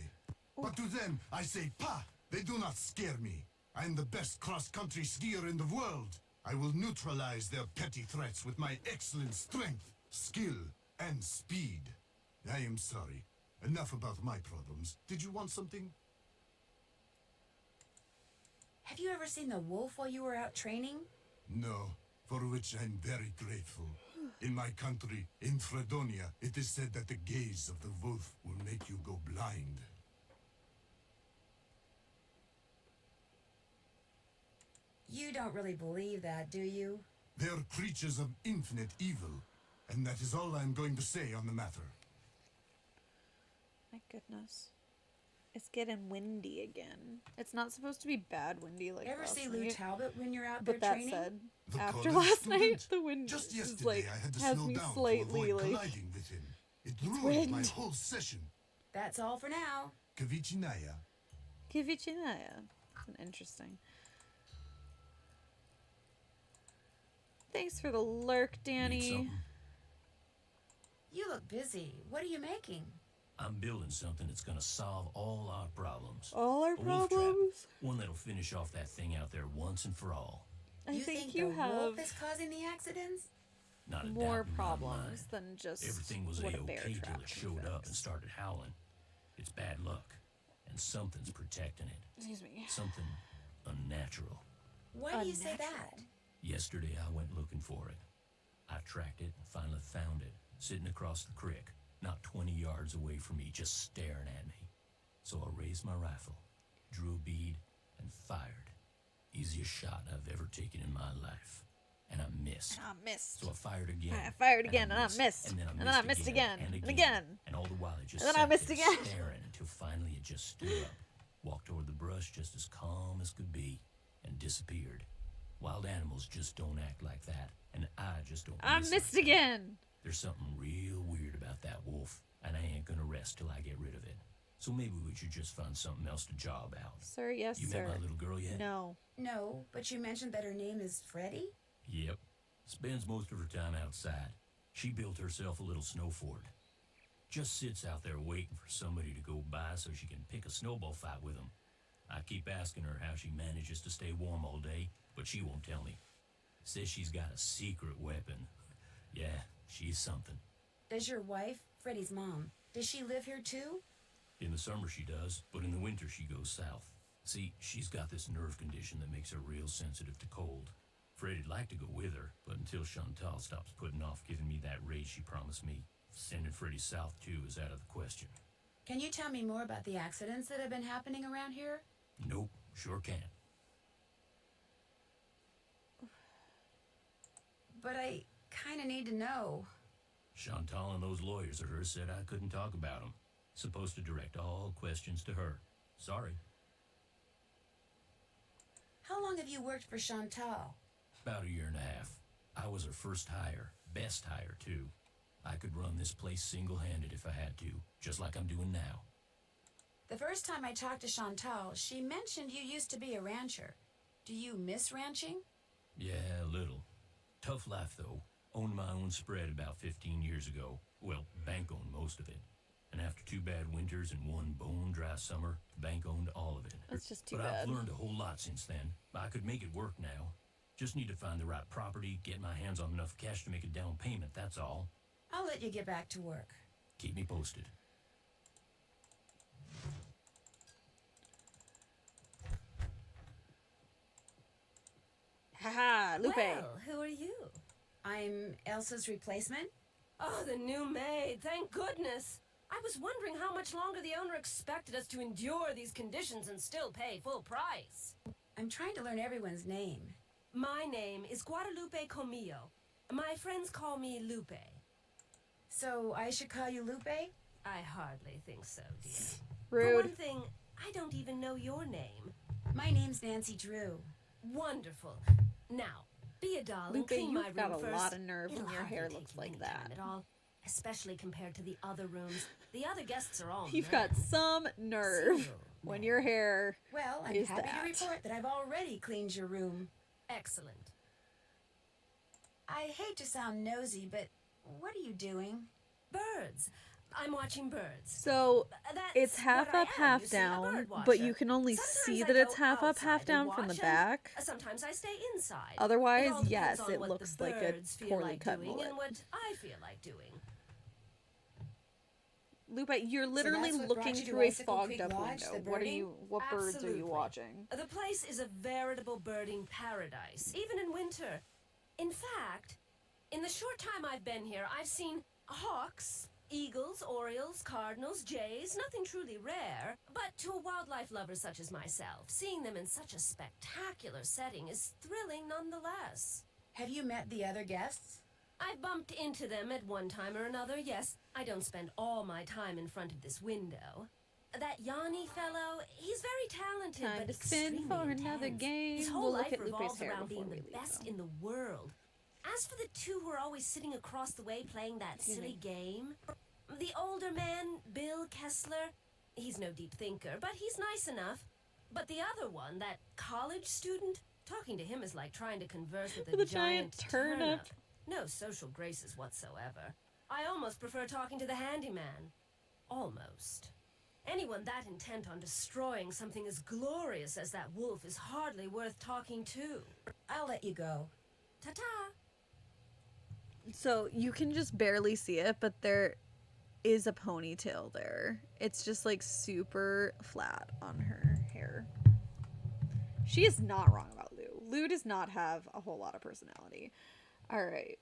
But to them, I say, "Pa!" They do not scare me. I am the best cross-country skier in the world. I will neutralize their petty threats with my excellent strength, skill, and speed. I am sorry. Enough about my problems. Did you want something? Have you ever seen the wolf while you were out training? No, for which I'm very grateful. In my country, in Fredonia, it is said that the gaze of the wolf will make you go blind. You don't really believe that, do you? They are creatures of infinite evil, and that is all I'm going to say on the matter. My goodness. It's getting windy again. It's not supposed to be bad windy like Ever last see night. Lou Talbot when you're out But there that training? said, The after college last night, student? the wind Just is yesterday, like I had to has slow me down to slightly avoid like. colliding with him. It It's ruined my wind. whole session. That's all for now. Kavichinaya. Kivichinaya. It's an interesting. Thanks for the lurk, Need Danny. something? You look busy. What are you making? I'm building something that's gonna solve all our problems. All our A wolf trap. problems? One that'll finish off that thing out there once and for all. I you think think you the have wolf is causing the accidents? Not a more doubt in my problems mind. than just Everything was what a bear A-OK till trap it can showed up fix. and started howling. It's bad luck, and something's protecting it. Excuse me. Something unnatural. Why do you say that? Yesterday I went looking for it. I tracked it and finally found it, sitting across the creek, not 20 yards away from me, just staring at me. So I raised my rifle, drew a bead, and fired. Easiest shot I've ever taken in my life. And I missed. And I missed. So I fired again. I fired again, and I missed. And then And then I missed again, and and again. And all the while it just And then I sat missed there again. staring until finally it just stood up, walked toward the brush just as calm as could be, and disappeared. Wild animals just don't act like that, and I just don't I miss missed like that. again. There's something real weird about that wolf, and I ain't gonna rest till I get rid of it. So maybe we should just find something else to job out. Sir, yes, You sir. met my little girl yet? No. No, but you mentioned that her name is Freddie? Yep. Spends most of her time outside. She built herself a little snow fort. Just sits out there waiting for somebody to go by so she can pick a snowball fight with them. I keep asking her how she manages to stay warm all day, but she won't tell me. Says she's got a secret weapon. Yeah, she's something. Does your wife, Freddie's mom, does she live here too? In the summer she does, but in the winter she goes south. See, she's got this nerve condition that makes her real sensitive to cold. Freddie'd like to go with her, but until Chantal stops putting off giving me that raise she promised me, sending Freddie south too is out of the question. Can you tell me more about the accidents that have been happening around here? Nope, sure can't. But I kind of need to know. Chantal and those lawyers of hers said I couldn't talk about them. Supposed to direct all questions to her. Sorry. How long have you worked for Chantal? About a year and a half. I was her first hire. Best hire, too. I could run this place single-handed if I had to, just like I'm doing now. The first time I talked to Chantal, she mentioned you used to be a rancher. Do you miss ranching? Yeah, a little. Tough life, though. Owned my own spread about 15 years ago. Well, bank owned most of it. And after 2 bad winters and 1 bone-dry summer, the bank owned all of it. That's just too but bad. I've learned a whole lot since then. I could make it work now. Just need to find the right property, get my hands on enough cash to make a down payment, that's all. I'll let you get back to work. Keep me posted. Haha, Lupe. Well, who are you? I'm Elsa's replacement. Oh, the new maid. Thank goodness. I was wondering how much longer the owner expected us to endure these conditions and still pay full price. I'm trying to learn everyone's name. My name is Guadalupe Comillo. My friends call me Lupe. So I should call you Lupe? I hardly think so, dear. Rude. For one thing, I don't even know your name. My name's Nancy Drew. Wonderful. Now, be a doll and Lupe, clean my you've room got a first. lot of nerve when It'll your hardly hair take looks you like any that. time at all, especially compared to the other rooms. The other guests are all You've men. got some nerve when your hair Well, I'm is happy that. to report that I've already cleaned your room. Excellent. I hate to sound nosy, but what are you doing? Birds. I'm watching birds. So That's it's half what I up, am, half you see, a down, bird but watcher. you can only Sometimes see I that it's go half up, outside half and down from the watch, back. and sometimes I stay inside. Otherwise, It all depends yes, on it what looks the like a birds feel poorly like cut doing mullet. and what I feel like doing. Lupe, you're literally that's what looking brought you to through a Icicle fogged Creek up Lodge, window. the What are birding? you? What birds are Absolutely. you watching? The place is a veritable birding paradise, even in winter. In fact, in the short time I've been here, I've seen hawks, eagles, orioles, cardinals, jays, nothing truly rare. But to a wildlife lover such as myself, seeing them in such a spectacular setting is thrilling nonetheless. Have you met the other guests? I've bumped into them at one time or another, yes. I don't spend all my time in front of this window. That Yanni fellow, he's very talented, Time but to spin extremely for another intense. game. His whole We'll look life at Lupe's revolves hair around before being we the leave, best though. in the world. As for the two who are always sitting across the way playing that silly game, the older man, Bill Kessler, he's no deep thinker, but he's nice enough. But the other one, that college student, talking to him is like trying to converse with With a a giant turnip. No social graces whatsoever. I almost prefer talking to the handyman. Almost. Anyone that intent on destroying something as glorious as that wolf is hardly worth talking to. I'll let you go. Ta-ta! So you can just barely see it, but there is a ponytail there. It's just like super flat on her hair. She is not wrong about Lou. Lou does not have a whole lot of personality. All right.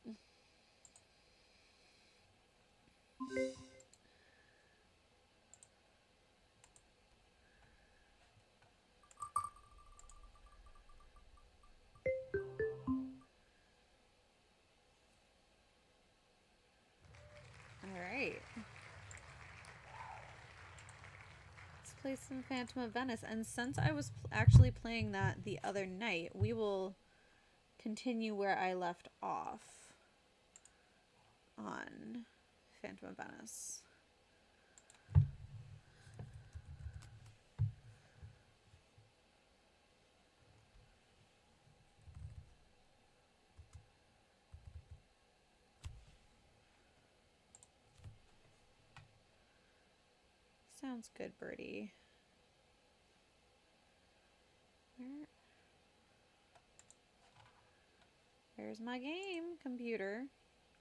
All right. Let's play some Phantom of Venice. And since I was actually playing that the other night, we will continue where I left off on Phantom of Venice. Sounds good, Birdie. Where's my game, computer?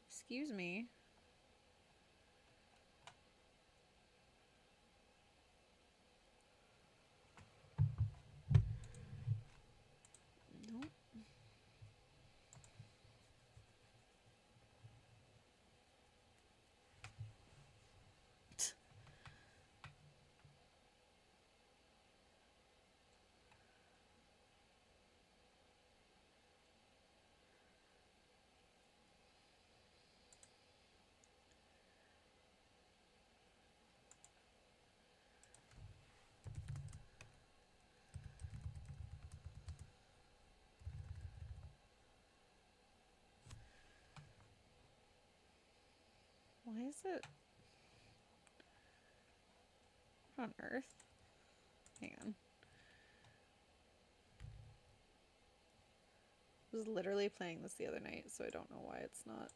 Excuse me. Nope. Why is it? What on earth? Hang on. I was literally playing this the other night, so I don't know why it's not.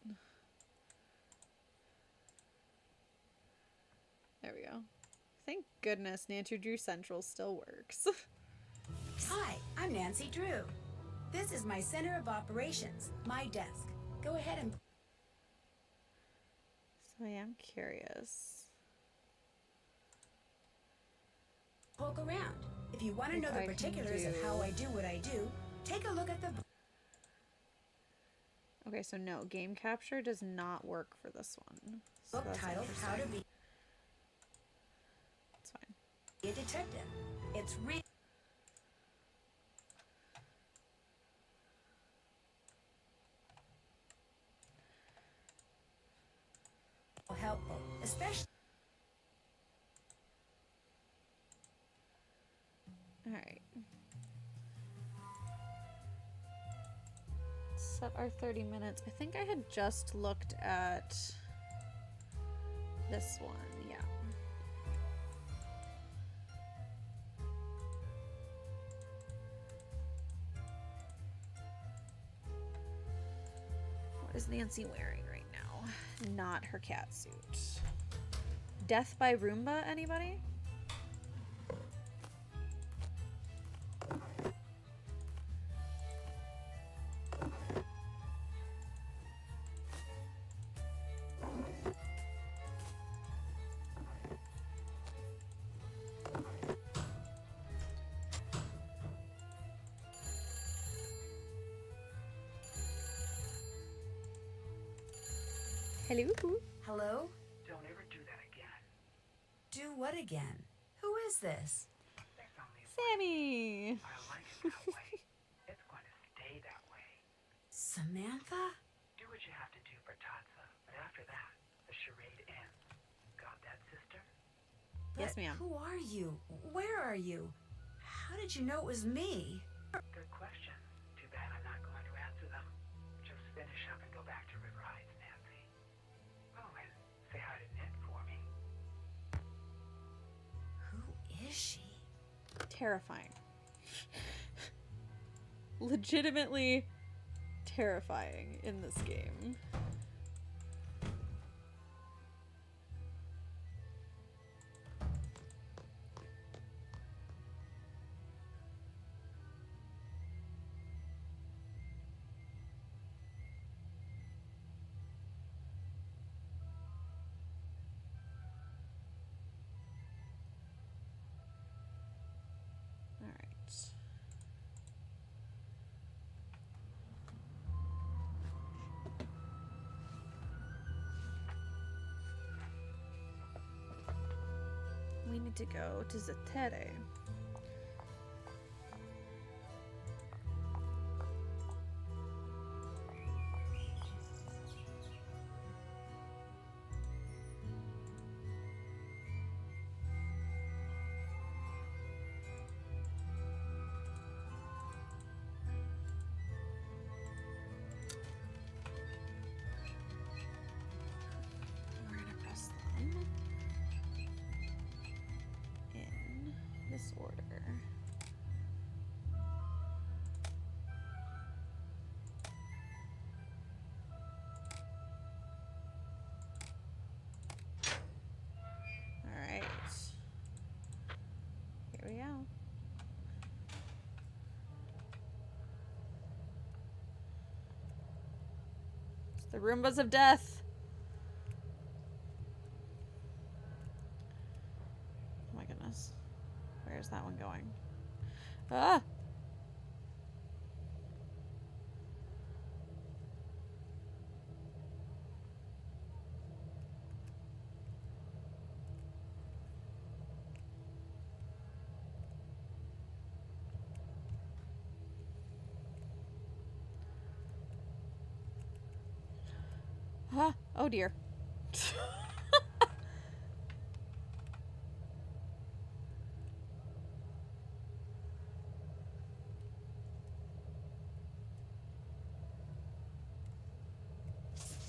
There we go. Thank goodness Nancy Drew Central still works. Hi, I'm Nancy Drew. This is my center of operations, my desk. Go ahead and... So I am curious. Poke around. If you want to If know the I can particulars of how I do what I do, take a look at the... Okay, so no, game capture does not work for this one. So book that's titled How to Be It's fine. a Detective. It's real helpful, especially... Alright. Set our 30 minutes. I think I had just looked at this one, yeah. What is Nancy wearing right now? Not her cat suit. Death by Roomba, anybody? Hello? Hello? Don't ever do that again. Do what again? Who is this? Sammy! I like it that way. It's going to stay that way. Samantha? Do what you have to do for Tatsa, but after that, the charade ends. Got that, sister? Yes, But ma'am. who are you? Where are you? How did you know it was me? Good question. Too bad I'm not going to answer them. Just finish up and go back to River Heights, Nancy. Oh, and say hi to Nick for me. Who is she? Terrifying. Legitimately terrifying in this game. We need to go to Zetere. We're gonna press them in this order. All right. Here we go. It's the Roombas of Death. Oh my goodness. Where's that one going? Ah! Huh? Oh dear.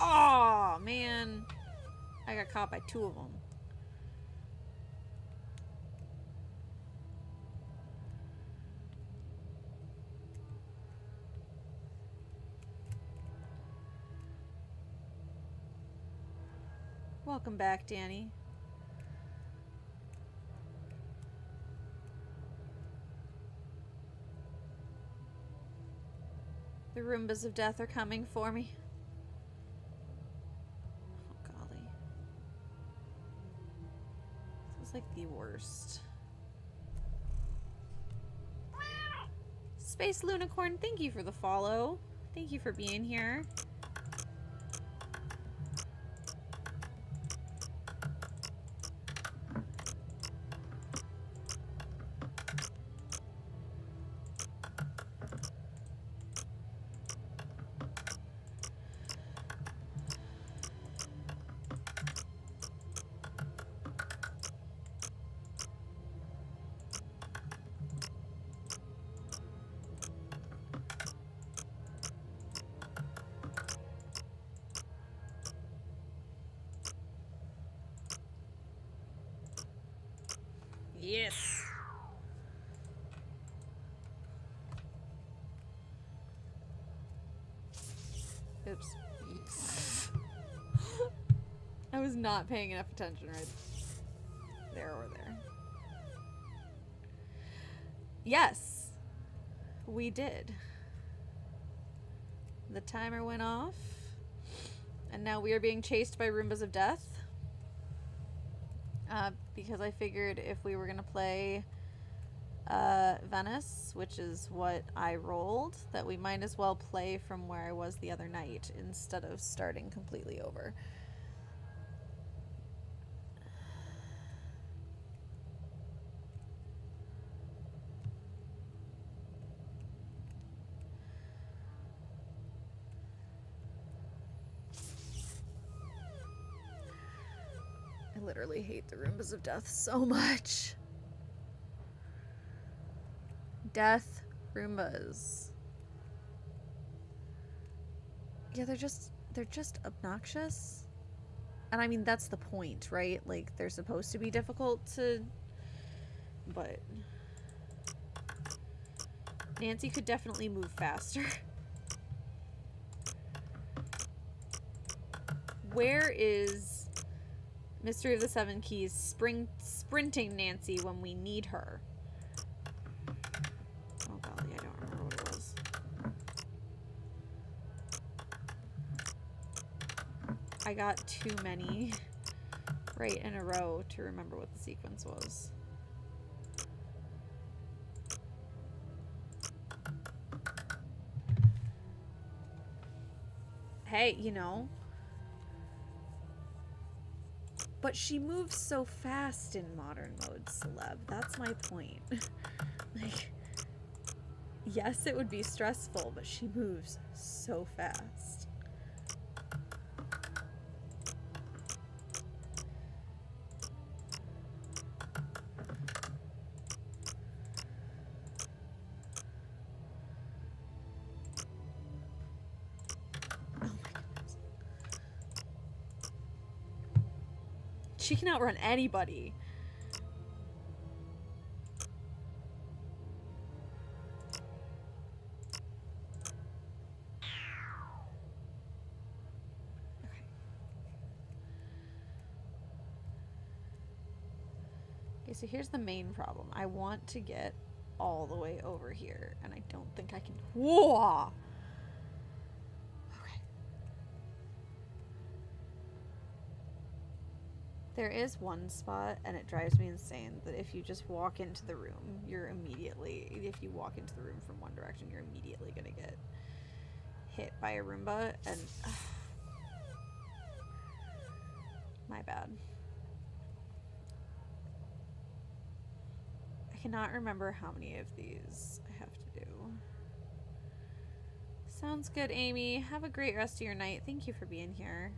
Oh man. I got caught by two of them. Welcome back, Danny. The Roombas of Death are coming for me. Oh, golly. This is like the worst. Space Lunicorn, thank you for the follow. Thank you for being here. Yes. Oops. I was not paying enough attention right there or there. Yes, we did. The timer went off, and now we are being chased by Roombas of Death. Because I figured if we were going to play Venice, which is what I rolled, that we might as well play from where I was the other night instead of starting completely over. literally hate the Roombas of Death so much. Death Roombas. Yeah, they're just obnoxious. And I mean, that's the point, right? Like, they're supposed to be difficult to... But... Nancy could definitely move faster. Where is Mystery of the Seven Keys sprinting Nancy when we need her? Oh golly, I don't remember what it was. I got too many right in a row to remember what the sequence was. Hey, you know. But she moves so fast in modern mode, Celeb. That's my point. Like, yes, it would be stressful, but she moves so fast. She can outrun anybody. Okay, so here's the main problem. I want to get all the way over here, and I don't think I can. Whoa! Okay. There is one spot, and it drives me insane, that if you just walk into the room, if you walk into the room from one direction, you're immediately gonna get hit by a Roomba, and my bad. I cannot remember how many of these I have to do. Sounds good, Amy. Have a great rest of your night. Thank you for being here.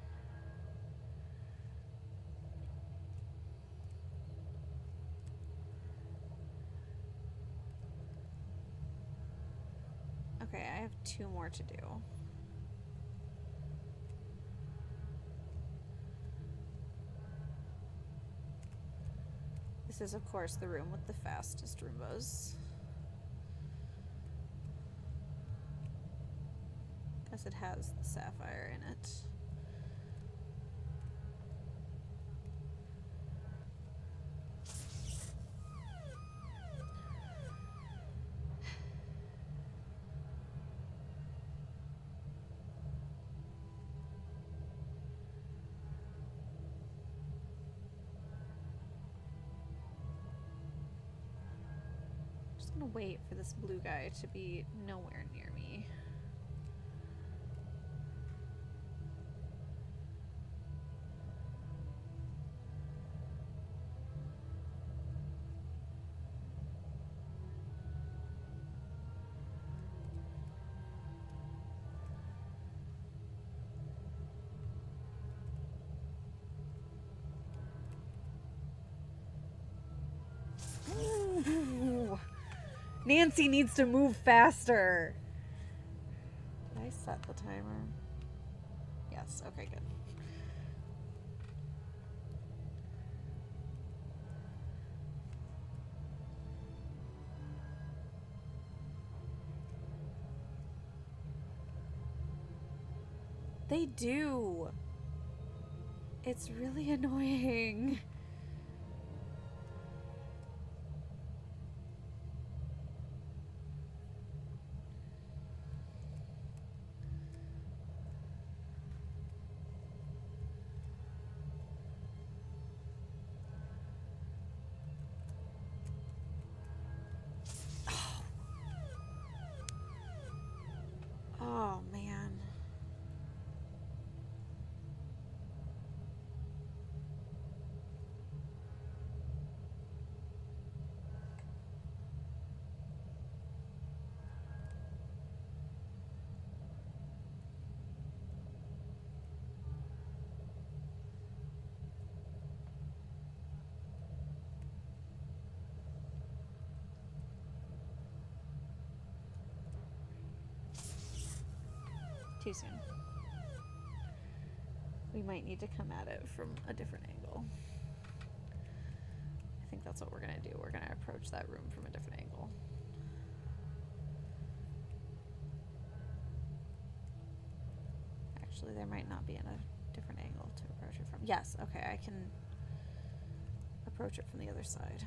Okay, I have 2 more to do. This is, of course, the room with the fastest Roombas. Because it has the sapphire in it. I'm gonna wait for this blue guy to be nowhere near me. Ooh. Nancy needs to move faster. Did I set the timer? Yes, okay, good. They do. It's really annoying. Oh, man. Too soon. We might need to come at it from a different angle. I think that's what we're gonna do. We're gonna approach that room from a different angle. Actually, there might not be a different angle to approach it from. Yes, okay, I can approach it from the other side.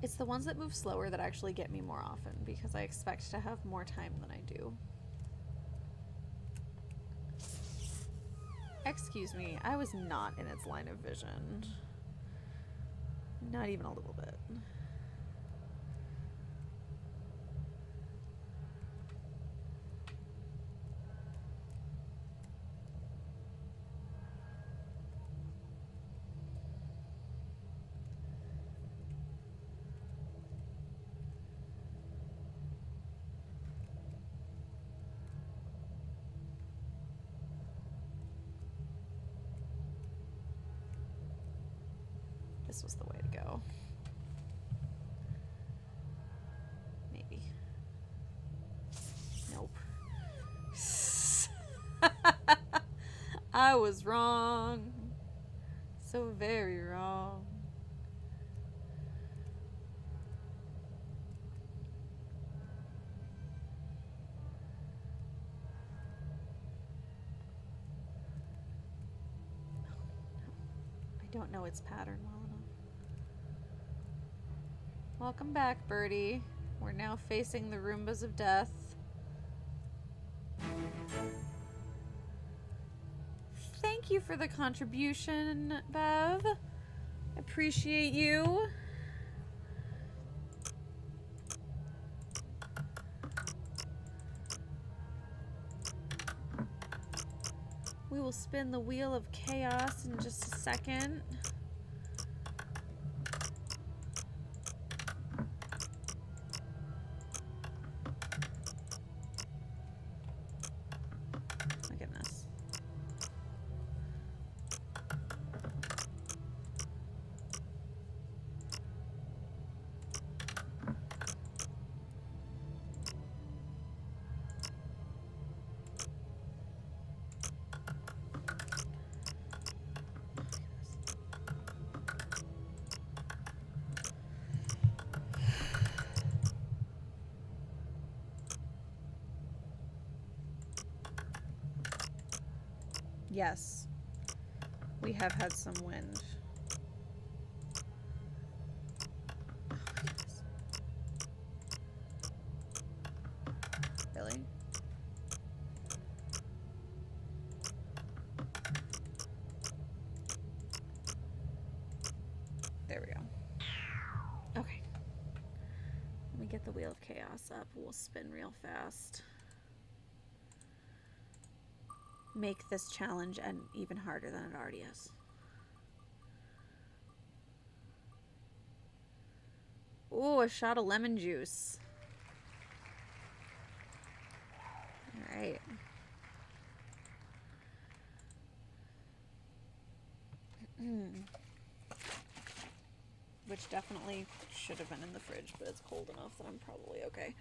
It's the ones that move slower that actually get me more often because I expect to have more time than I do. Excuse me, I was not in its line of vision. Not even a little bit. This was the way to go. Maybe. Nope. I was wrong. So very wrong. I don't know its pattern well enough. Welcome back, Birdie. We're now facing the Roombas of Death. Thank you for the contribution, Bev. Appreciate you. We will spin the wheel of chaos in just a second. My goodness. Yes, we have had some wind. Oh my goodness. Really? There we go. Okay. Let me get the wheel of chaos up. We'll spin real fast. Make this challenge and even harder than it already is. Ooh, a shot of lemon juice. All right. Which definitely should have been in the fridge, but it's cold enough that I'm probably okay.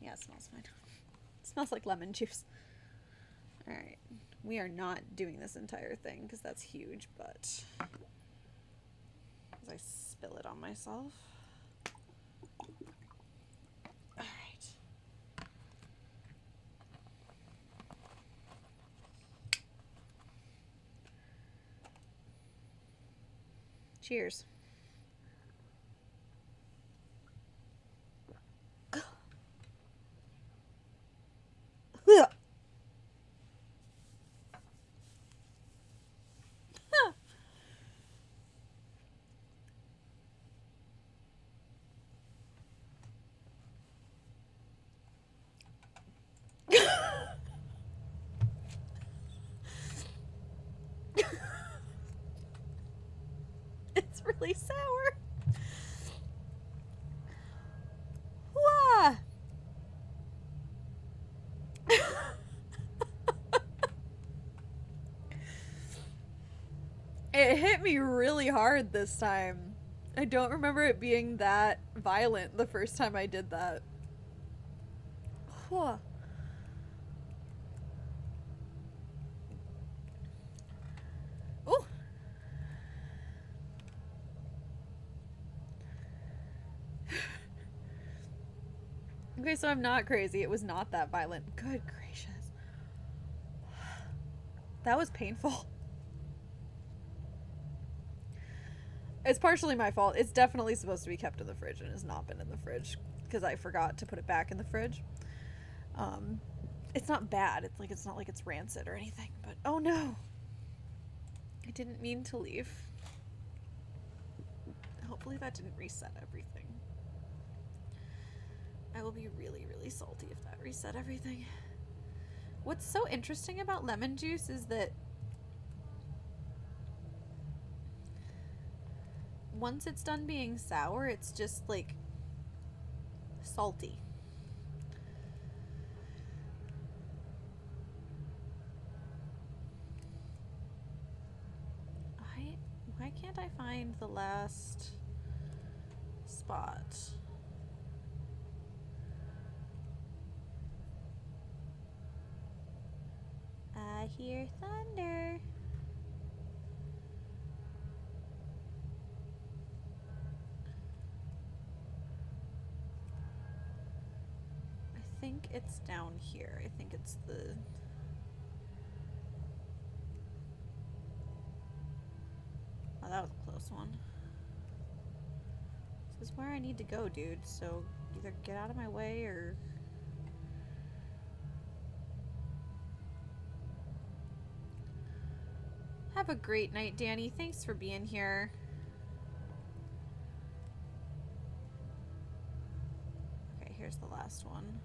Yeah, it smells fine. It smells like lemon juice. Alright. We are not doing this entire thing because that's huge, but as I spill it on myself. Alright. Cheers. It's really sour. It hit me really hard this time. I don't remember it being that violent the first time I did that. Whew. Ooh. Okay, so I'm not crazy. It was not that violent. Good gracious. That was painful. It's partially my fault. It's definitely supposed to be kept in the fridge and has not been in the fridge because I forgot to put it back in the fridge. It's not bad. It's not like it's rancid or anything, but oh no. I didn't mean to leave. Hopefully that didn't reset everything. I will be really, really salty if that reset everything. What's so interesting about lemon juice is that once it's done being sour, it's just like salty. Why can't I find the last spot? I hear thunder. I think it's down here. I think it's the... Oh, that was a close one. This is where I need to go, dude. So either get out of my way or... Have a great night, Danny. Thanks for being here. Okay, here's the last one.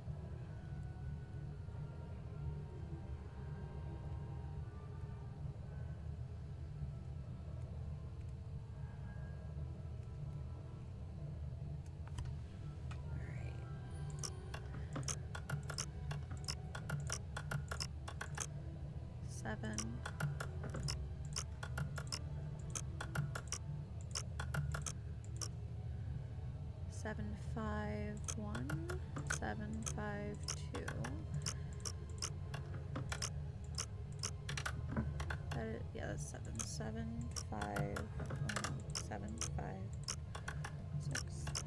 Seven. 751 752. Yeah, that's 775 756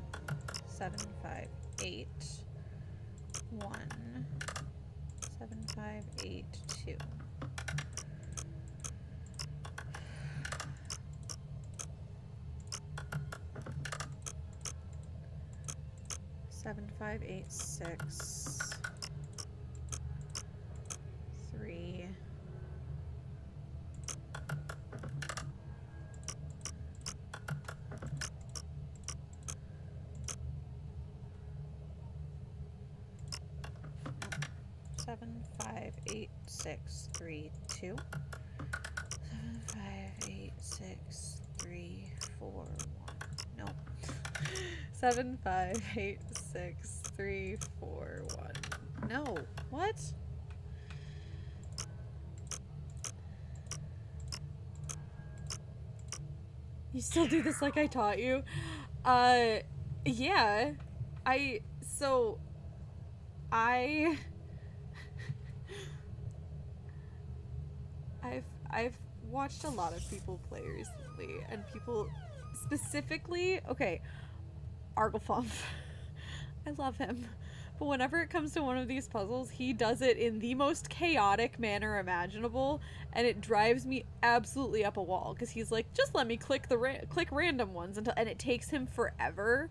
758 1 7582. Seven, 5, 8, 6, 3, 7, 5, 8, 6, 3, 2, 7, 5, 8, 6, 3, 4, 1. No. 7, 5, 8, 6, 3, 4, 1. No. What? You still do this like I taught you? Yeah. I've watched a lot of people play recently, and people specifically, okay, Arglefump. I love him. But whenever it comes to one of these puzzles, he does it in the most chaotic manner imaginable, and it drives me absolutely up a wall because he's like, just let me click random ones until, and it takes him forever.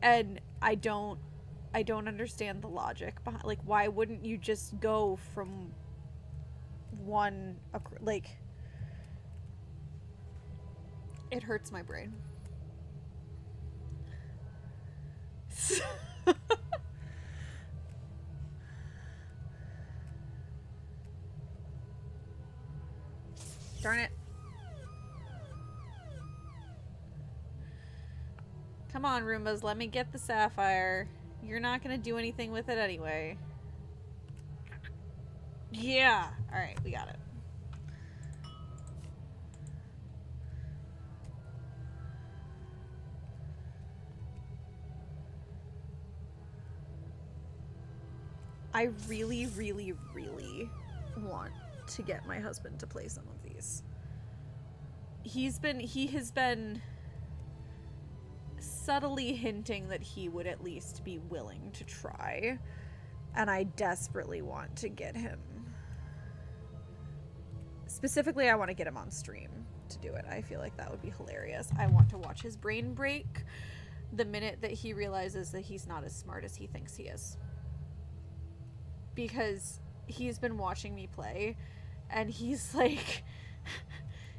And I don't understand the logic behind, like, why wouldn't you just go from one, like, it hurts my brain. Darn it. Come on, Roombas, let me get the sapphire. You're not gonna do anything with it anyway. Yeah! Alright, we got it. I really, really, really want to get my husband to play some of these. He has been subtly hinting that he would at least be willing to try, and I desperately want to get him. Specifically, I want to get him on stream to do it. I feel like that would be hilarious. I want to watch his brain break the minute that he realizes that he's not as smart as he thinks he is. Because he's been watching me play, and he's like,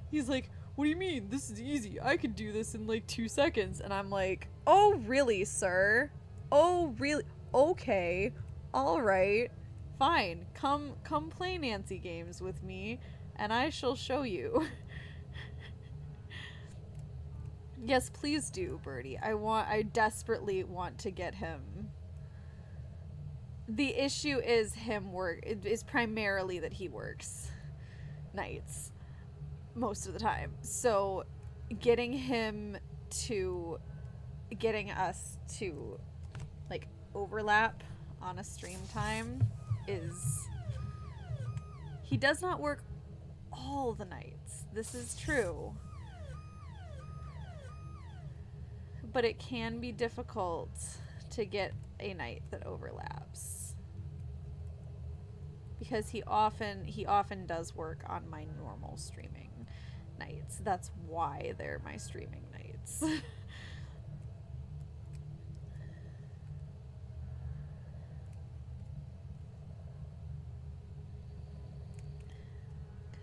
what do you mean? This is easy. I could do this in like 2 seconds. And I'm like, oh, really, sir? Oh, really? Okay. All right. Fine. Come play Nancy games with me, and I shall show you. Yes, please do, Birdie. I desperately want to get him. The issue is is primarily that he works nights most of the time. So getting us to like overlap on a stream time is, he does not work all the nights. This is true. But it can be difficult to get a night that overlaps. Because he often does work on my normal streaming nights. That's why they're my streaming nights.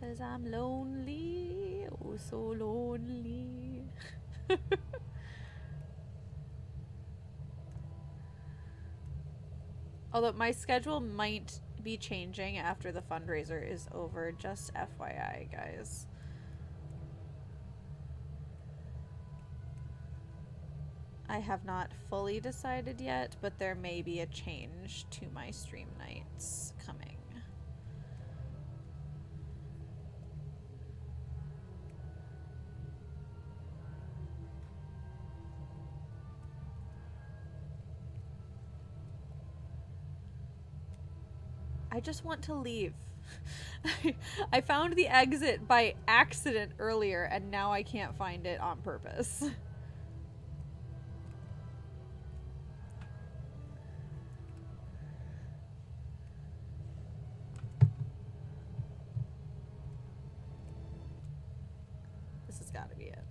'Cause I'm lonely, oh so lonely. Although my schedule might be changing after the fundraiser is over, just FYI, guys. I have not fully decided yet, but there may be a change to my stream nights coming. I just want to leave. I found the exit by accident earlier, and now I can't find it on purpose. This has got to be it.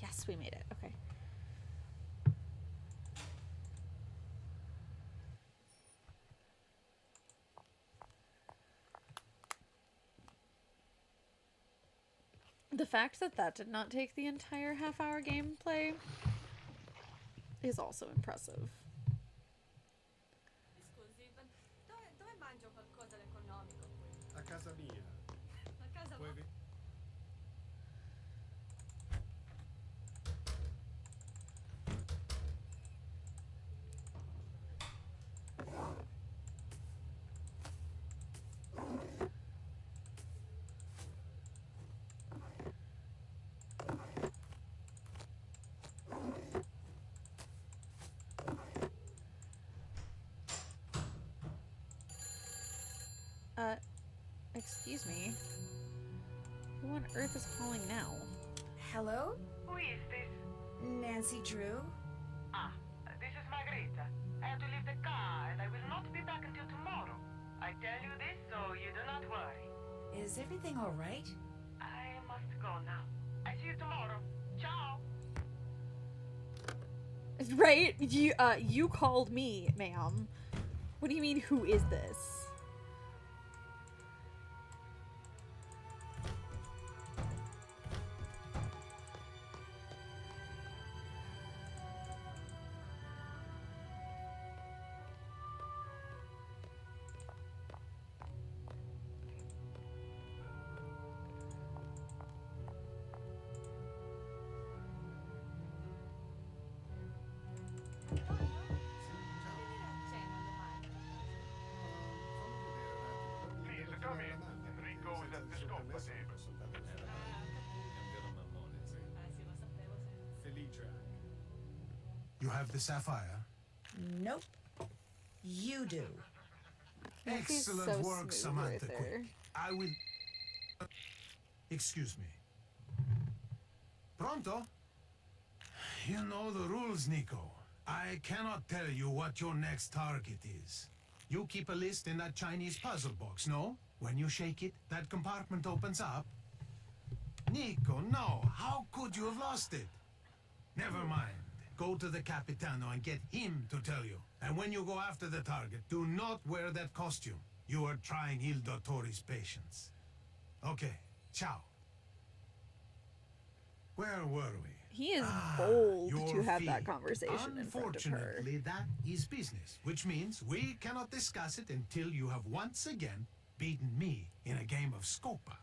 Yes, we made it. Okay. The fact that that did not take the entire half-hour gameplay is also impressive. Dove mangio qualcosa d'economico qui? A casa mia. A casa Puoi vostra? Excuse me. Who on earth is calling now? Hello? Who is this? Nancy Drew? This is Margarita. I have to leave the car and I will not be back until tomorrow. I tell you this so you do not worry. Is everything all right? I must go now. I see you tomorrow. Ciao. Right? You called me, ma'am. What do you mean, who is this? You have the sapphire? Nope. You do. He's Excellent so work, smooth right Samantha there. Quick. I will... Excuse me. Pronto? You know the rules, Nico. I cannot tell you what your next target is. You keep a list in that Chinese puzzle box, no? When you shake it, that compartment opens up. Nico, no. How could you have lost it? Never mind. Go to the Capitano and get him to tell you. And when you go after the target, do not wear that costume. You are trying Il Dottore's patience. Okay, ciao. Where were we? He is bold Your to have that fee. conversation in front of her. Unfortunately, that is business, which means we cannot discuss it until you have once again beaten me in a game of Scopa.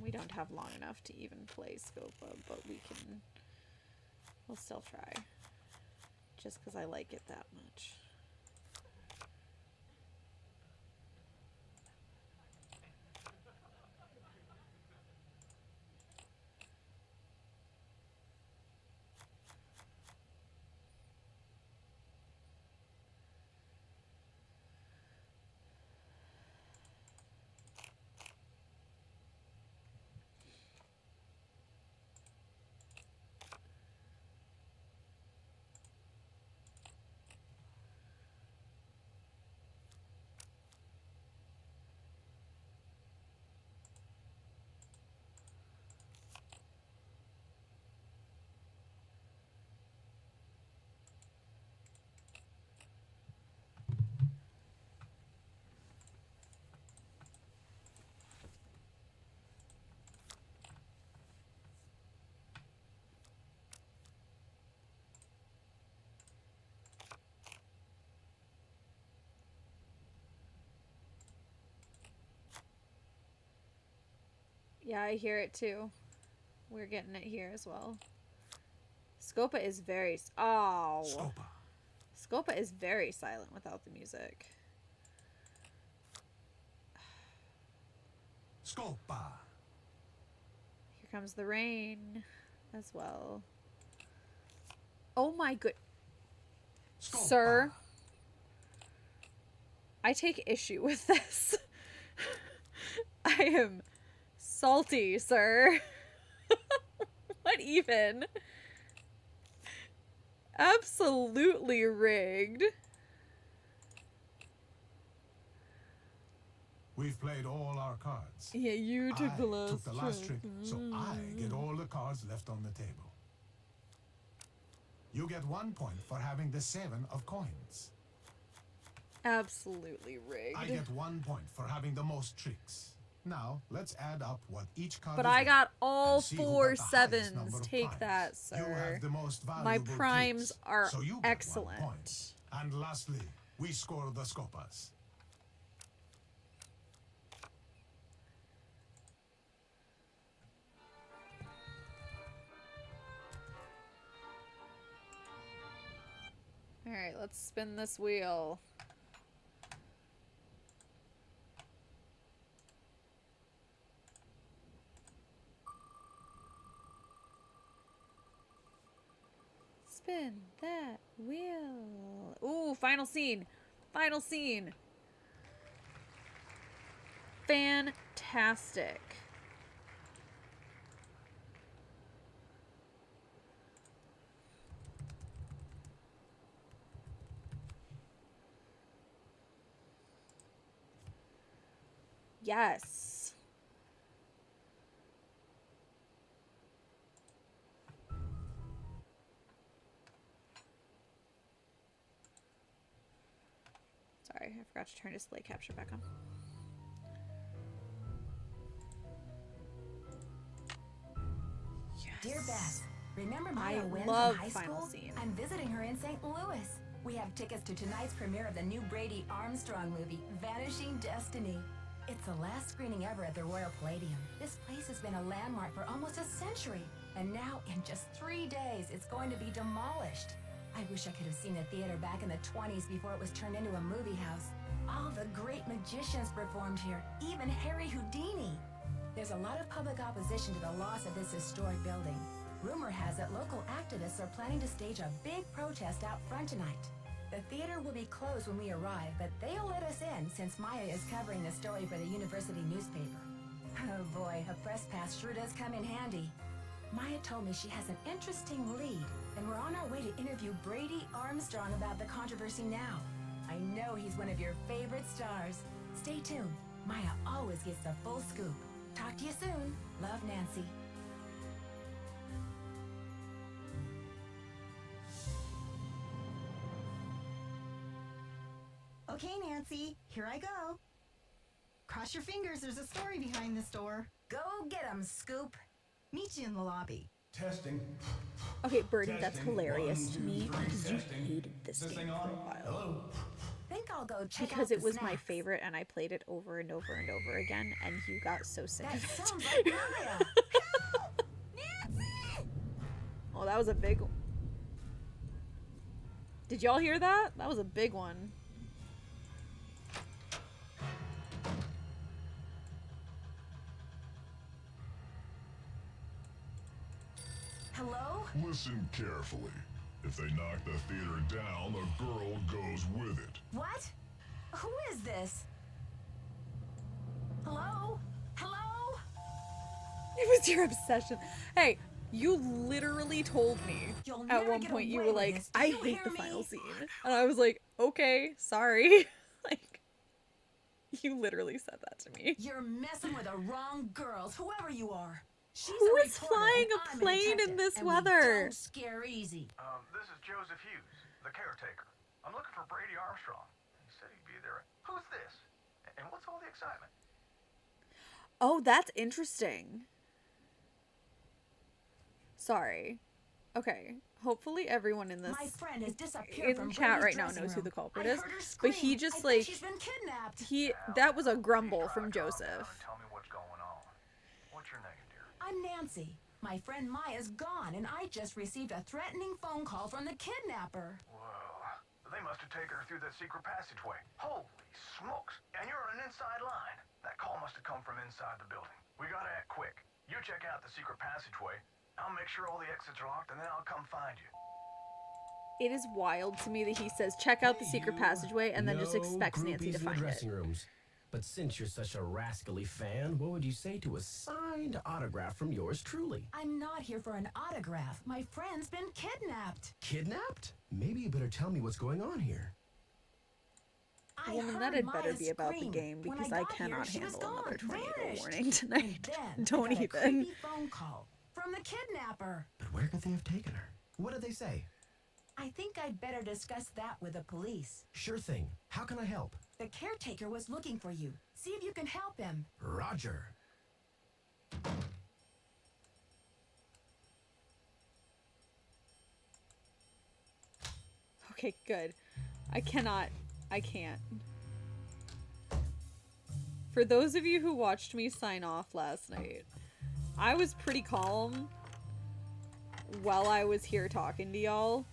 We don't have long enough to even play Scopa, but we'll still try. Just because I like it that much. Yeah, I hear it too. We're getting it here as well. Scopa is very... Oh. Scopa. Scopa is very silent without the music. Scopa. Here comes the rain as well. Oh my good... Scopa. Sir. I take issue with this. I am salty, sir. What even? Absolutely rigged. We've played all our cards. Yeah, you took the last trick, so I get all the cards left on the table. You get 1 point for having the 7 of coins. Absolutely rigged. I get 1 point for having the most tricks. Now, let's add up what each card But is I worth got all and see who 4 got the highest 7s. number of Take primes. that, You sir. have the most My valuable primes tricks, are so you get 1 excellent. point. And lastly, we score the Scopas. Alright, let's spin this wheel. Spin that wheel. Ooh, final scene. Final scene. Fantastic. Yes. Sorry, I forgot to turn display capture back on. Dear Beth, remember I Maya Wynn love from high final school? scene. I'm visiting her in St. Louis. We have tickets to tonight's premiere of the new Brady Armstrong movie, Vanishing Destiny. It's the last screening ever at the Royal Palladium. This place has been a landmark for almost a century. And now, in just 3 days, it's going to be demolished. I wish I could have seen the theater back in the 20s before it was turned into a movie house. All the great magicians performed here, even Harry Houdini. There's a lot of public opposition to the loss of this historic building. Rumor has it local activists are planning to stage a big protest out front tonight. The theater will be closed when we arrive, but they'll let us in since Maya is covering the story for the university newspaper. Oh boy, a press pass sure does come in handy. Maya told me she has an interesting lead, and we're on our way to interview Brady Armstrong about the controversy now. I know he's one of your favorite stars. Stay tuned. Maya always gets the full scoop. Talk to you soon. Love, Nancy. Okay, Nancy, here I go. Cross your fingers, there's a story behind this door. Go get 'em, Scoop. Meet you in the lobby. Testing. Okay, Birdie, that's Testing. hilarious 1, to 2, me 3, because you testing. hated this Is game thing for on? a while. Hello? Think I'll go check Because out it was the my snacks. favorite and I played it over and over and over again, and you got so sick That of it. sounds like Maya. Oh, that was a big one. Did y'all hear that? That was a big one. Hello? Listen carefully. If they knock the theater down, the girl goes with it. What? Who is this? Hello? Hello? It was your obsession. Hey, you literally told me You'll at never one get point you away were with like, this. Do I you hate hear the me?" final scene. And I was like, okay, sorry. Like, you literally said that to me. You're messing with the wrong girls, whoever you are. She's Who a is reporter, flying and a I'm plane in detective, this and we weather? don't scare easy. This is Joseph Hughes, the caretaker. I'm looking for Brady Armstrong. He said he'd be there. Who's this? And what's all the excitement? Oh, that's interesting. Sorry. Okay. Hopefully everyone in this My friend has disappeared in from chat Brady's right now dressing knows who room. the culprit I is. heard her But he scream. just I think like she's been kidnapped. that was a grumble from Joseph. Tell me what's going on. What's your name, dear? I'm Nancy. My friend Maya's gone, and I just received a threatening phone call from the kidnapper. Whoa. They must have taken her through that secret passageway. Holy smokes. And you're on an inside line. That call must have come from inside the building. We gotta act quick. You check out the secret passageway. I'll make sure all the exits are locked, and then I'll come find you. It is wild to me that he says check out the secret passageway and then just expects Nancy to groupies in the find it. dressing rooms. But since you're such a rascally fan, what would you say to a signed autograph from yours truly? I'm not here for an autograph. My friend's been kidnapped. Kidnapped? Maybe you better tell me what's going on here. I Well, then heard that'd better Maya be about the scream. game When because I I got here, cannot she was handle another gone, tornado vanished. warning tonight. And then Don't I got a even. creepy phone call from the kidnapper. But where could they have taken her? What did they say? I think I'd better discuss that with the police. Sure thing. How can I help? The caretaker was looking for you. See if you can help him. Roger. Okay, good. I can't. For those of you who watched me sign off last night, I was pretty calm while I was here talking to y'all,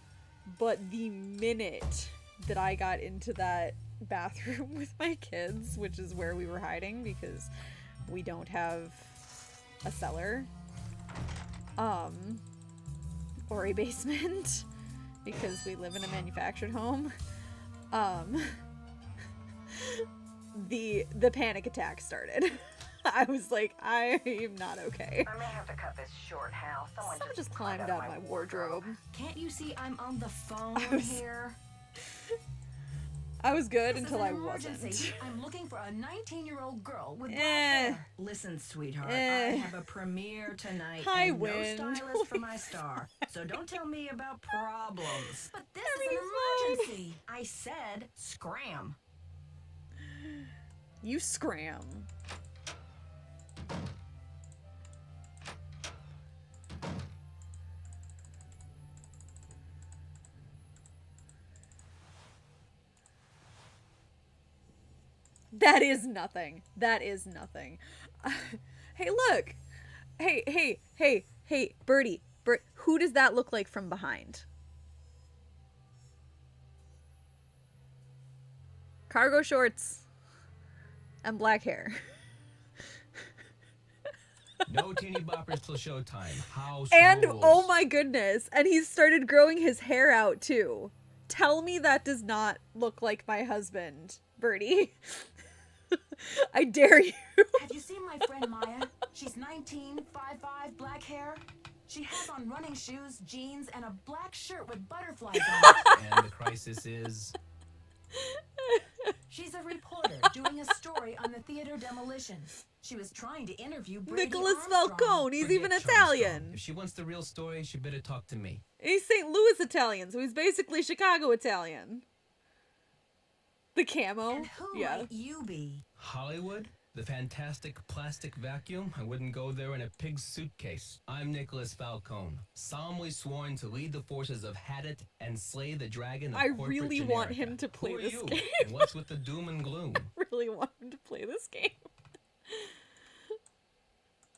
but the minute that I got into that bathroom with my kids, which is where we were hiding because we don't have a cellar, or a basement, because we live in a manufactured home, the panic attack started. I was like, I am not okay. I may have to cut this short, Hal. Someone just climbed out my wardrobe. Can't you see I'm on the phone here? I was good This is until an I emergency. wasn't. I'm looking for a 19-year-old girl with black Eh. hair. Listen, sweetheart, Eh. I have a premiere tonight Hi, and Win. no stylist for my star. So don't tell me about problems. But this is an emergency. I said scram. You scram. That is nothing. That is nothing. Hey, look. Hey, Birdie. Who does that look like from behind? Cargo shorts and black hair. No teeny boppers till showtime. House And rules. oh my goodness, and he's started growing his hair out too. Tell me that does not look like my husband, Birdie. I dare you. Have you seen my friend Maya? She's 19, 5'5", black hair. She has on running shoes, jeans, and a black shirt with butterflies on it. And the crisis is... She's a reporter doing a story on the theater demolition. She was trying to interview Brady Nicholas Armstrong. Falcone, he's Forget even Armstrong. Italian. If she wants the real story, she better talk to me. He's St. Louis Italian, so he's basically Chicago Italian. The camo. And who Yeah. might you be? Hollywood? The fantastic plastic vacuum? I wouldn't go there in a pig's suitcase. I'm Nicholas Falcone, solemnly sworn to lead the forces of Hadit and slay the dragon of I corporate really want Generica. him to play Who are this you? game. And what's with the doom and gloom? Really want him to play this game.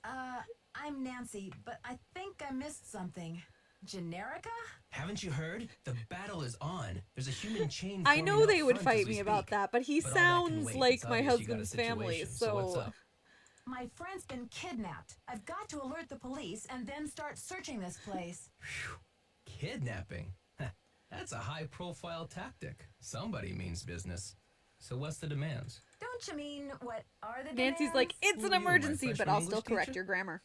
I'm Nancy, but I think I missed something. Generica? Haven't you heard? The battle is on. There's a human chain. I forming know out they would front fight as we me about speak. that, but he But all that can sounds wait. like It's my obvious you got a husband's family, situation, so what's so... up? My friend's been kidnapped. I've got to alert the police and then start searching this place. Kidnapping? That's a high-profile tactic. Somebody means business. So what's the demands? Don't you mean, what are the Nancy's demands? like, it's Who an are you, my emergency, but freshman I'll English still correct teacher? your grammar.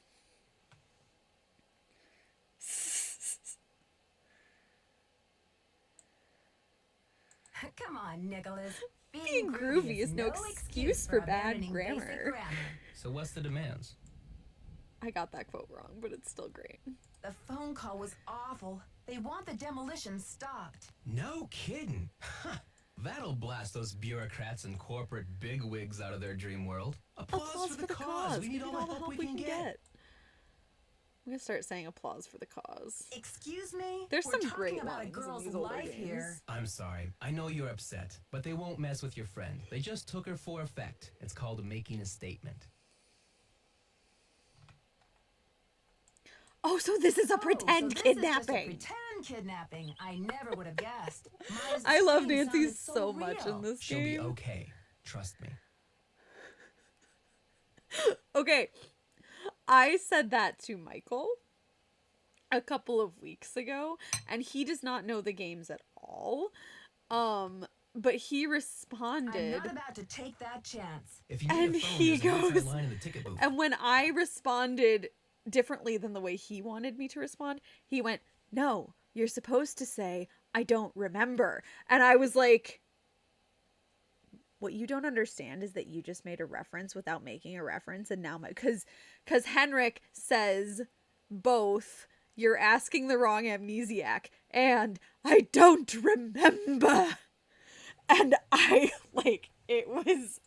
Come on, Nicholas. Being groovy is no excuse for bad abandoning grammar. basic grammar. So what's the demands? I got that quote wrong, but it's still great. The phone call was awful. They want the demolition stopped. No kidding. That'll blast those bureaucrats and corporate bigwigs out of their dream world. Applause for the cause. We need all the help we can get. I'm gonna start saying applause for the cause. Excuse me? There's We're some talking great about a lines in girl's these older life games. here. I'm sorry. I know you're upset, but they won't mess with your friend. They just took her for effect. It's called making a statement. Oh, so this is a pretend so this kidnapping. Is just a pretend kidnapping. I never would have guessed. Maya's I love scream Nancy sounded so much real. in this She'll game. be okay. Trust me. Okay, I said that to Michael a couple of weeks ago, and he does not know the games at all. But he I'm responded, not about to take that chance. If you need and a phone, he there's a Wi-Fi goes, line in the ticket booth. and when I responded differently than the way he wanted me to respond, he went, "No, you're supposed to say, I don't remember." And I was like, what you don't understand is that you just made a reference without making a reference, and now because Henrik says both, you're asking the wrong amnesiac, and I don't remember. And I, like, it was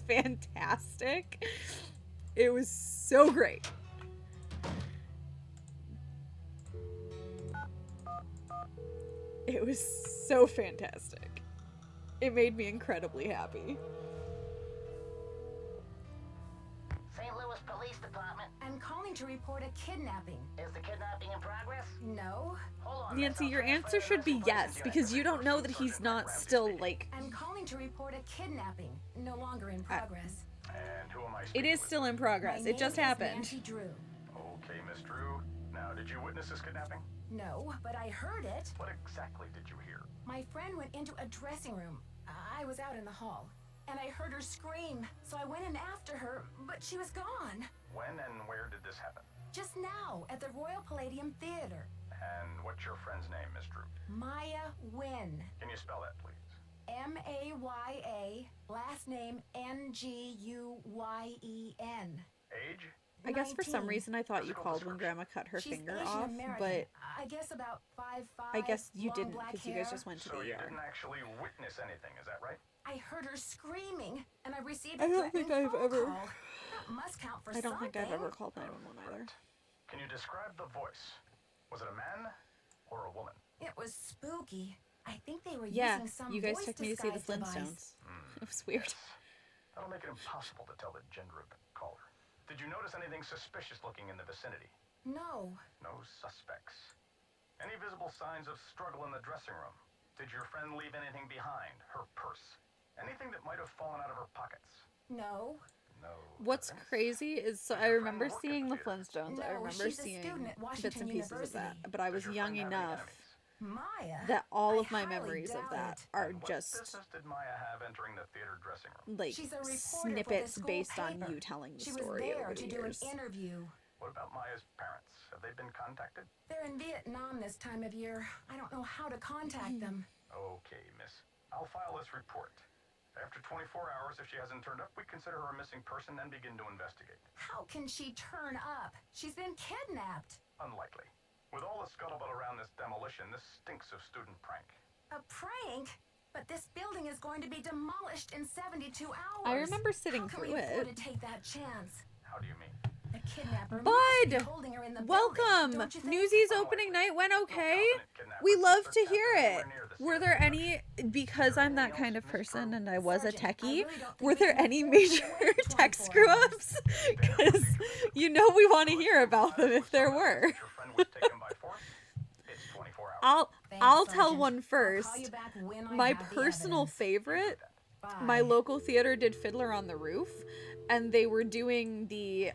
fantastic. It was so great. It was so fantastic. It made me incredibly happy. St. Louis Police Department. I'm calling to report a kidnapping. Is the kidnapping in progress? No. Hold on. Nancy, your answer should be yes, because you don't know that he's not still, like... I'm calling to report a kidnapping. No longer in progress. And who am I It speaking is with? still in progress. My It just name is happened. Nancy Drew. Okay, Miss Drew. Now, did you witness this kidnapping? No, but I heard it. What exactly did you hear? My friend went into a dressing room. I was out in the hall. And I heard her scream. So I went in after her, but she was gone. When and where did this happen? Just now, at the Royal Palladium Theater. And what's your friend's name, Miss Drew? Maya Wynn. Can you spell that, please? M-A-Y-A, last name N-G-U-Y-E-N. Age? I guess for some 19. reason I thought you called when Grandma cut her She's finger Asian off, American. but I guess about 5'5". I guess you long didn't black because you guys hair. just went to So the you ER. didn't actually witness anything, is that right? I heard her screaming, and I received I a don't think threatening I've phone ever- call. That must count for I don't think I've something. ever called 911 either. Can you describe the voice? Was it a man or a woman? It was spooky. I think they were Yeah, using some you guys voice took me to see the disguise Flintstones. device. It was weird. That'll make it impossible to tell the gender of the caller. Did you notice anything suspicious looking in the vicinity? No. No suspects. Any visible signs of struggle in the dressing room? Did your friend leave anything behind? Her purse? Anything that might have fallen out of her pockets? No. What's crazy is, so I remember seeing the Flintstones. I No, remember she's a seeing student at bits Washington and pieces of University. that, but I was young enough Maya? that all I of my highly memories of doubt that it. are What just business did Maya have entering the theater dressing room? like She's a reporter for the snippets school based on paper. you telling the She was story there over to the do years. an interview. What about Maya's parents? Have they been contacted? They're in Vietnam this time of year. I don't know how to contact them. Okay, miss. I'll file this report. After 24 hours, if she hasn't turned up, we consider her a missing person and begin to investigate. How can she turn up? She's been kidnapped. Unlikely. With all the scuttlebutt around this demolition, this stinks of student prank. A prank? But this building is going to be demolished in 72 hours. I remember sitting How can through we afford it. to take that chance? How do you mean? The kidnapper must be Bud, holding her in the welcome. building, don't you think? Newsies opening night went okay. We love to hear it. Were there any, because I'm that kind of person and I was a techie, were there any major tech screw ups? Because you know we want to hear about them if there were. I'll tell one first. My personal favorite, my local theater did Fiddler on the Roof, and they were doing the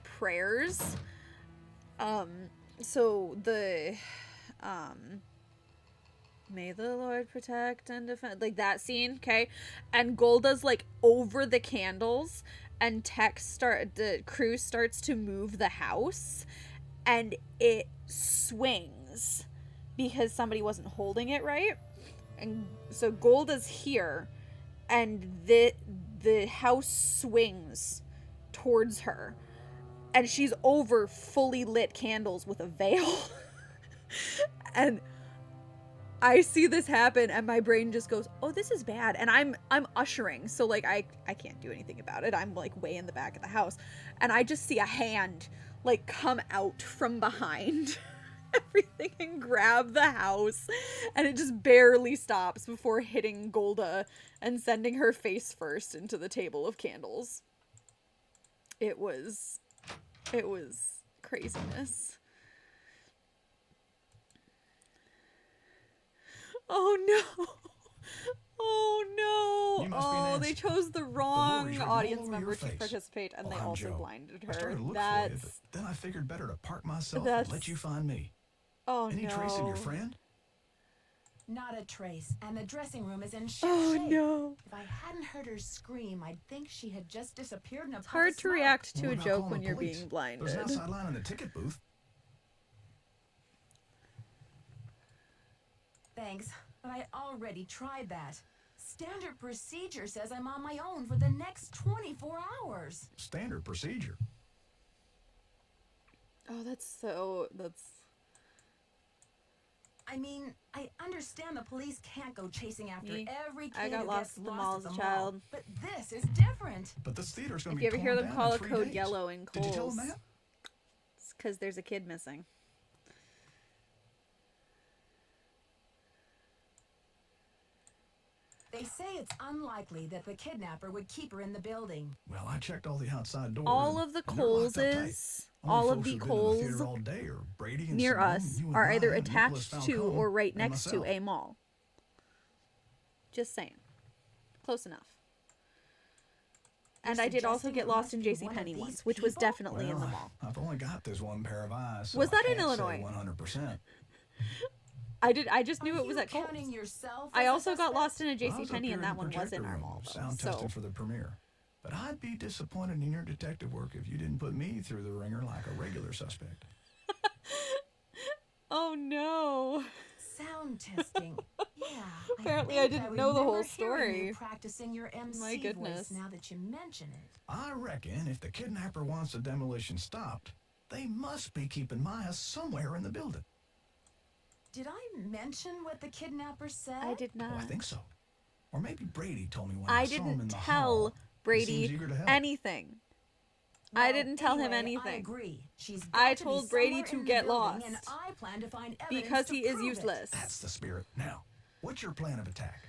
prayers. So the may the Lord protect and defend, like that scene, okay? And Golda's like over the candles, and the crew starts to move the house, and it swings because somebody wasn't holding it right. And so Golda's here, and the house swings towards her, and she's over fully lit candles with a veil. And I see this happen, and my brain just goes, oh, this is bad. And I'm ushering, so like I can't do anything about it. I'm like way in the back of the house, and I just see a hand like come out from behind everything and grab the house, and it just barely stops before hitting Golda and sending her face first into the table of candles. It was craziness. Oh no. Oh no. Oh, they chose the wrong audience member to participate, and they I'm also Joe. blinded I started her. to look for you, but then I figured better to park myself and let you find me. Oh Any trace of your friend? Not a trace, and the dressing room is in shit Oh shape. no. If I hadn't heard her scream, I'd think she had just disappeared in a It's puff of hard to smoke. react to What a about joke calling when the you're police? being blinded. There's an outside line in the ticket booth. Thanks, but I already tried that. Standard procedure says I'm on my own for the next 24 hours. Standard procedure. Oh, that's I mean, I understand the police can't go chasing after Me. every kid I got who lost gets at the lost mall at as a the child. mall, but this is different. But this theater's going If to you be ever hear torn them down call in a 3 code days. yellow in Did you tell Kohl's, them that? it's because there's a kid missing. They say it's unlikely that the kidnapper would keep her in the building. Well, I checked all the outside doors. All of the and they're locked up tight. Kohl's, Only all of folks the who've been to the theater Kohl's all day are Brady and near Simone, us you and are I, either and Nicholas attached to Falcone, or right and next to myself. a mall. Just saying. Close enough. And I did also get lost in JCPenney once, which was definitely in the Well, mall. I've only got this one pair of eyes. So Was that I in can't say Illinois? 100%. I just knew it was at Kohl's. Yourself I as a also got lost in a Well, I was up JCPenney, here and that the one was projector in our room, mall. Though, sound so testing for the premiere. But I'd be disappointed in your detective work if you didn't put me through the ringer like a regular suspect. oh no. Sound testing. Yeah. Apparently I didn't know the whole story. Practicing your MC My goodness. voice now that you mention it. I reckon if the kidnapper wants the demolition stopped, they must be keeping Maya somewhere in the building. Did I mention what the kidnapper said? I did not. Oh, I think so. Or maybe Brady told me when I saw him in didn't the tell hall. He seems Brady eager to help. anything. I Well, didn't tell him anyway, anything. I agree. She's I got to be told Brady somewhere to in the get building, lost and I plan to find evidence because to he is prove it. useless. That's the spirit. Now, what's your plan of attack?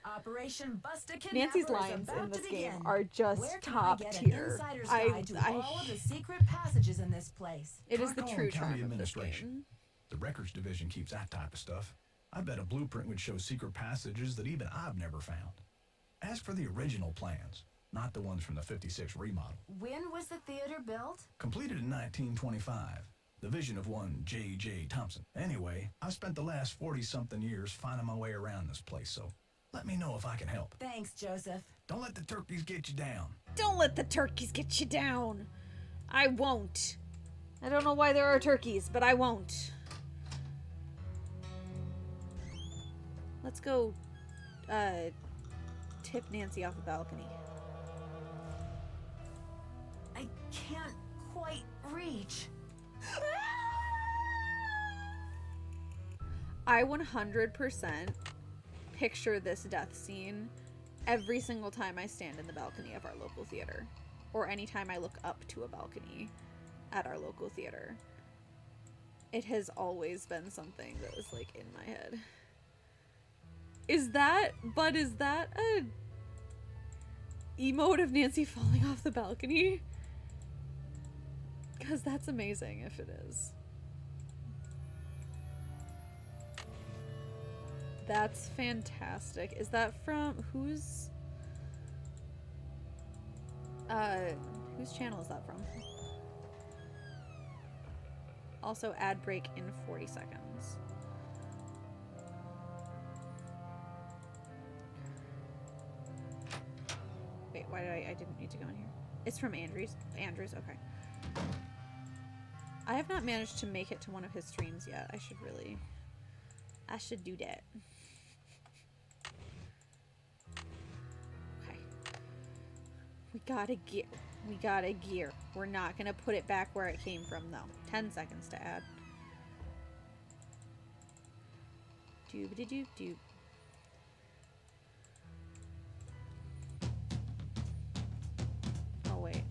Operation Bust a Kidnapper Nancy's is lines about in this to game begin. are just Where can top I get tier. An insider's guide to all of the secret passages in this place. It is the Try true calling county charm of this administration. game. The records division keeps that type of stuff. I bet a blueprint would show secret passages that even I've never found. As for the original plans, not the ones from the 56 remodel, When was the theater built? completed in 1925, the vision of one J.J. Thompson. Anyway, I've spent the last 40-something years finding my way around this place, so let me know if I can help. Thanks, Joseph. Don't let the turkeys get you down. Don't let the turkeys get you down. I won't. I don't know why there are turkeys, but I won't. Let's go tip Nancy off the balcony. I can't quite reach. I 100% picture this death scene every single time I stand in the balcony of our local theater, or anytime I look up to a balcony at our local theater. It has always been something that was like in my head. Is that a emote of Nancy falling off the balcony? Because that's amazing if it is. That's fantastic. Is that from whose channel is that from? Also, ad break in 40 seconds. Wait, why did I didn't need to go in here. It's from Andrews, okay. I have not managed to make it to one of his streams yet. I should do that. Okay. We gotta gear. We're not gonna put it back where it came from though. 10 seconds to add. Doobity-doop-doop. Oh wait.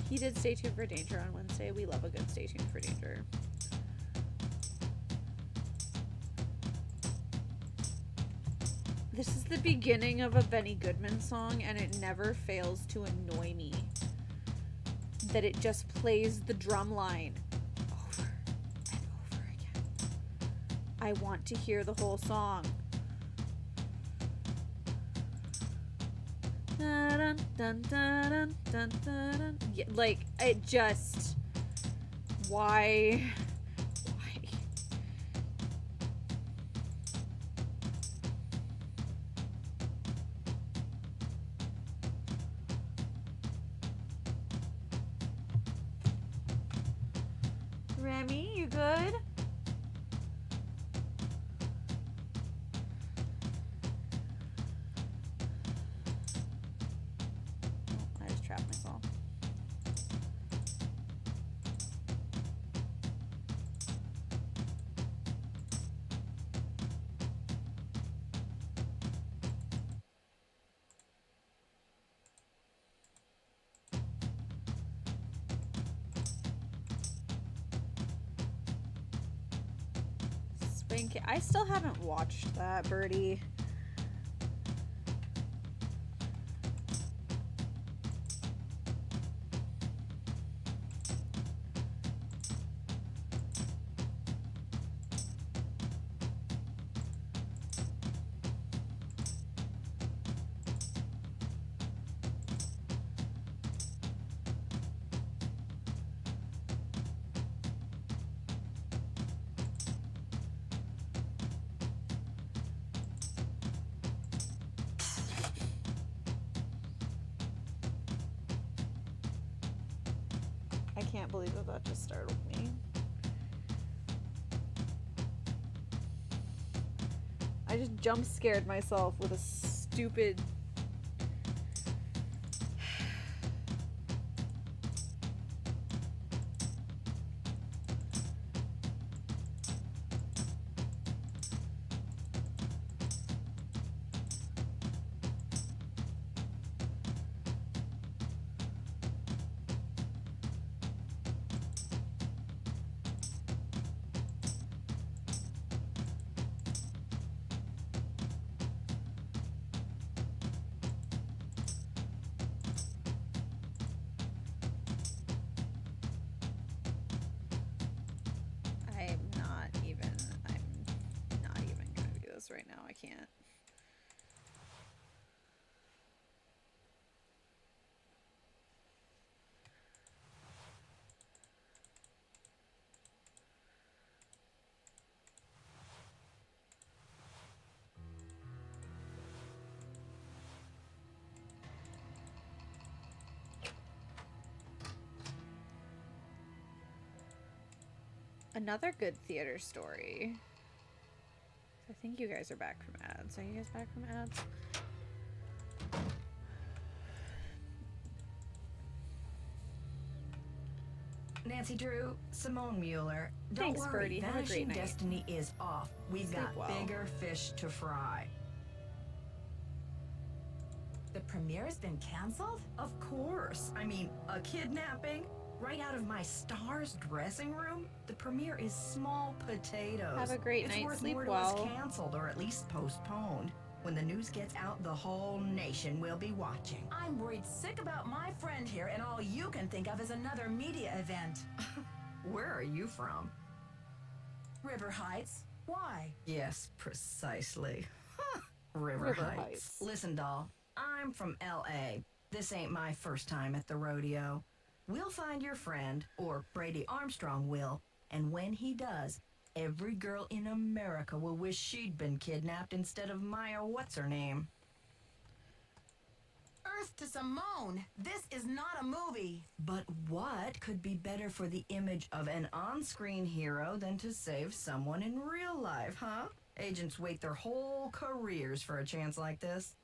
He did stay tuned for danger on Wednesday. We love a good stay tuned for danger. This is the beginning of a Benny Goodman song, and it never fails to annoy me that it just plays the drum line over and over again. I want to hear the whole song. Dun, dun, dun, dun, dun, dun. Yeah, like, it just... Why? Remy, you good? Oh, I just trapped myself. Spink. I still haven't watched that, Birdie. I can't believe that that just startled me. I just jump scared myself with a stupid... this right now. I can't. Another good theater story. I think you guys are back from ads. Are you guys back from ads? Nancy Drew, Simone Mueller. Don't Thanks, worry, Birdie. Have a great Vanishing night. Destiny is off. We've Sleep got well. bigger fish to fry. The premiere's been canceled? Of course. I mean, a kidnapping? Right out of my star's dressing room? The premiere is small potatoes. Have a great it's night. worth Sleep more to well. us canceled or at least postponed. When the news gets out, the whole nation will be watching. I'm worried sick about my friend here, and all you can think of is another media event. Where are you from? River Heights. Why? Yes, precisely. River Heights. Listen, doll, I'm from L.A. This ain't my first time at the rodeo. We'll find your friend, or Brady Armstrong will, and when he does, every girl in America will wish she'd been kidnapped instead of Maya what's-her-name. Earth to Simone. This is not a movie. But what could be better for the image of an on-screen hero than to save someone in real life, huh? Agents wait their whole careers for a chance like this.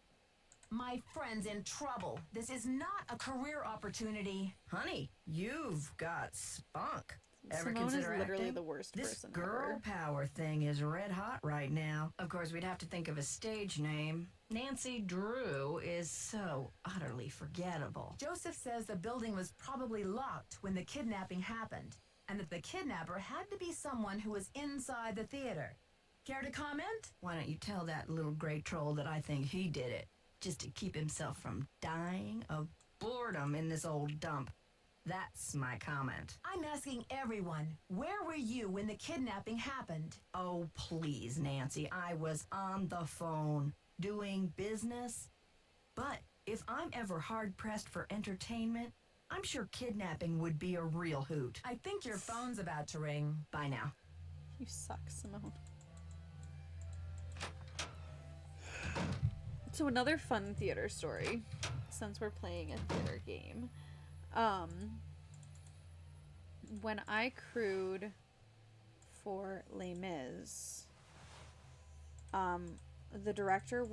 My friend's in trouble. This is not a career opportunity. Honey, you've got spunk. Ever Simone is consider literally acting? the worst This person girl ever. power thing is red hot right now. Of course, we'd have to think of a stage name. Nancy Drew is so utterly forgettable. Joseph says the building was probably locked when the kidnapping happened, and that the kidnapper had to be someone who was inside the theater. Care to comment? Why don't you tell that little gray troll that I think he did it, just to keep himself from dying of boredom in this old dump. That's my comment. I'm asking everyone, where were you when the kidnapping happened? Oh, please, Nancy, I was on the phone, doing business. But if I'm ever hard-pressed for entertainment, I'm sure kidnapping would be a real hoot. I think your phone's about to ring. Bye now. You suck, Simone. So another fun theater story, since we're playing a theater game. When I crewed for Les Mis, the directors,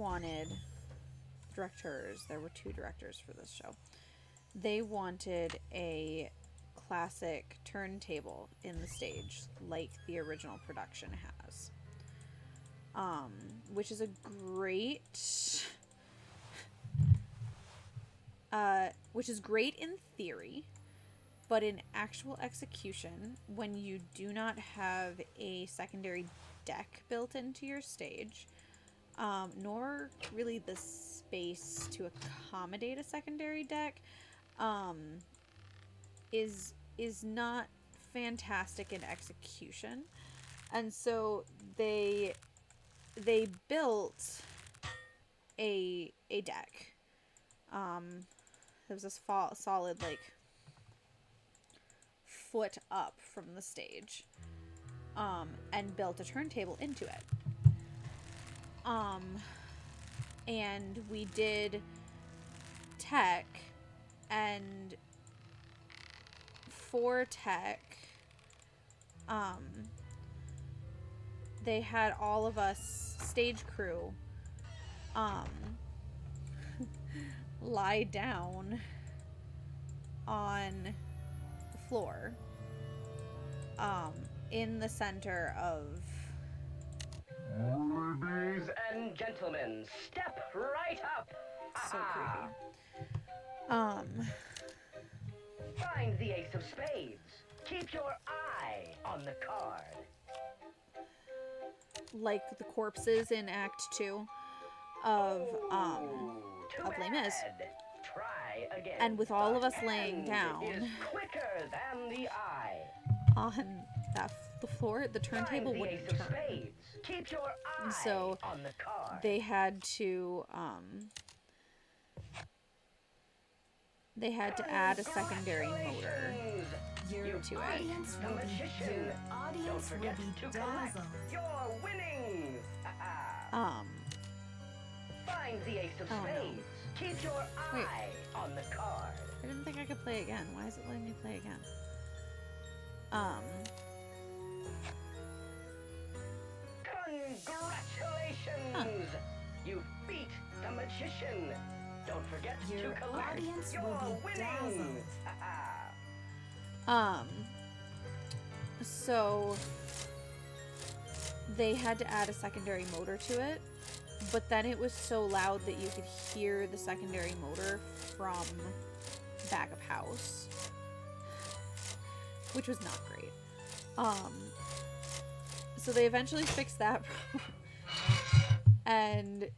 there were 2 directors for this show. They wanted a classic turntable in the stage, like the original production has. Which is a great in theory, but in actual execution, when you do not have a secondary deck built into your stage, nor really the space to accommodate a secondary deck, is not fantastic in execution. And so they built a deck. It was this solid, like, foot up from the stage, and built a turntable into it. And we did tech, and for tech, they had all of us stage crew lie down on the floor in the center of... Ladies and gentlemen, step right up. So creepy. Find the ace of spades. Keep your eye on the card. Like the corpses in Act 2 of Les Mis. Try again. And with all of us The laying hand down is quicker than the eye. on that the floor, the turntable Find the wouldn't ace of turn. spades. Keep your And eye so on the card. they had to add a secondary motor to it. Audience will be dazzled. You're winning. Find the ace of Oh, no. spades. Keep your Wait. eye on the card. I didn't think I could play again. Why is it letting me play again? Congratulations! You beat the magician. Don't forget Your to collect. audience You're will be winning. So they had to add a secondary motor to it, but then it was so loud that you could hear the secondary motor from back of house, which was not great. So they eventually fixed that and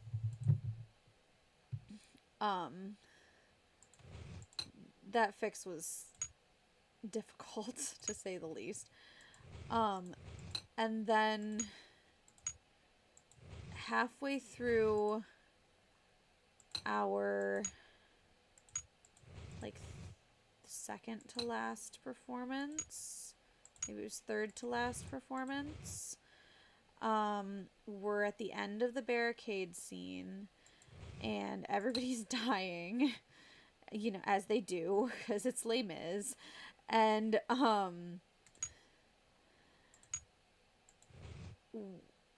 that fix was difficult to say the least. And then halfway through our like second to last performance, maybe it was third to last performance, we're at the end of the barricade scene and everybody's dying, you know, as they do, because it's Les Mis. And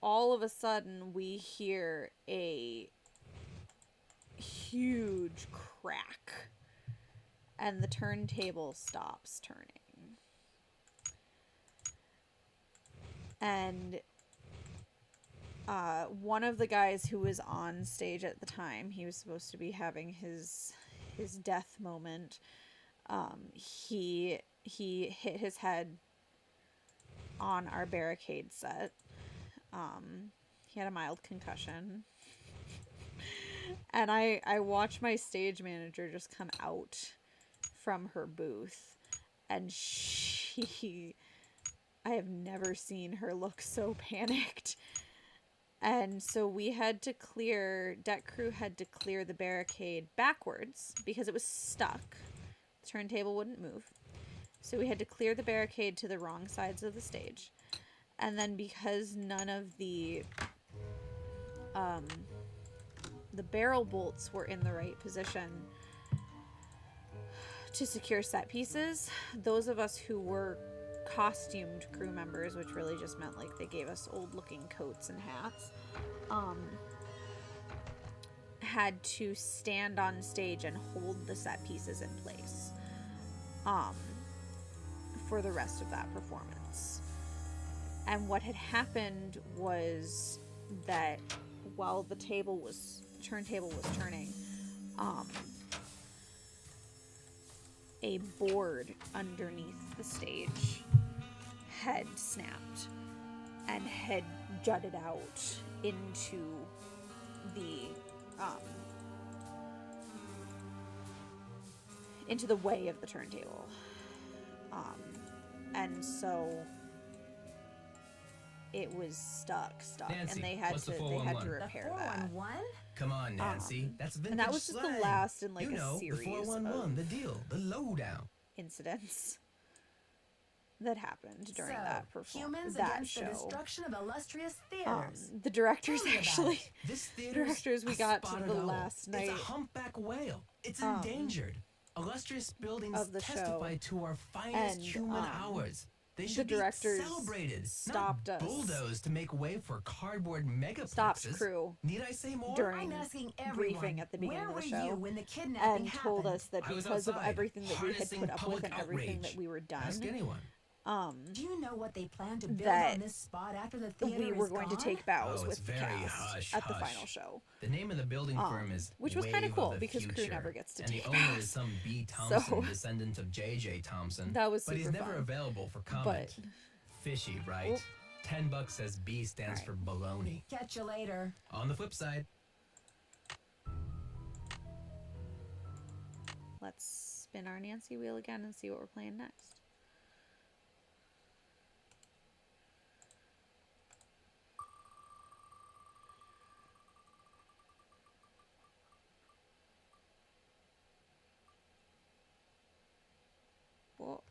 all of a sudden we hear a huge crack and the turntable stops turning. And one of the guys who was on stage at the time, he was supposed to be having his death moment. He hit his head on our barricade set. He had a mild concussion. And I watched my stage manager just come out from her booth, and I have never seen her look so panicked. And so we had to deck crew had to clear the barricade backwards because it was stuck. The turntable wouldn't move. So we had to clear the barricade to the wrong sides of the stage. And then because none of the barrel bolts were in the right position to secure set pieces, those of us who were costumed crew members, which really just meant like they gave us old looking coats and hats, had to stand on stage and hold the set pieces in place for the rest of that performance. And what had happened was that while the turntable was turning, a board underneath the stage had snapped and had jutted out into the way of the turntable. And so it was stuck, Nancy, and they had what's to the repair that. Come on, Nancy. That's vintage And that was just slang. the last in like you know, a series the 411, of the deal, the lowdown. incidents that happened during that humans that against show. the destruction of illustrious theaters. The directors Tell me about actually, it. this directors we a got to spotted the owl. last night. It's a humpback whale. It's endangered. Illustrious buildings of the testify show. to our finest And, human hours. They should the directors be celebrated, stopped not us. bulldozed to make way for cardboard megaplexes. Stopped crew Need I say more? during I'm asking briefing everyone, at the beginning where of the were show you when the kidnapping and told happened? us that I was because of outside, everything that we had harnessing put up with public and everything outrage. that we were done, Ask anyone. Do you know what they plan to build that on this spot after the theater we were going to gone? take bows Oh, it's with the very cast hush, at the hush. final show. The name of the building firm is which was kind Wave of cool the because crew Future. never gets to and take the owner bows. is some B. Thompson, So, descendant of J.J. Thompson. that was But he's super never fun. available for comment. Fishy, right? Oop. $10 says B stands for baloney. Catch you later. On the flip side, Let's spin our Nancy wheel again and see what we're playing next. cool.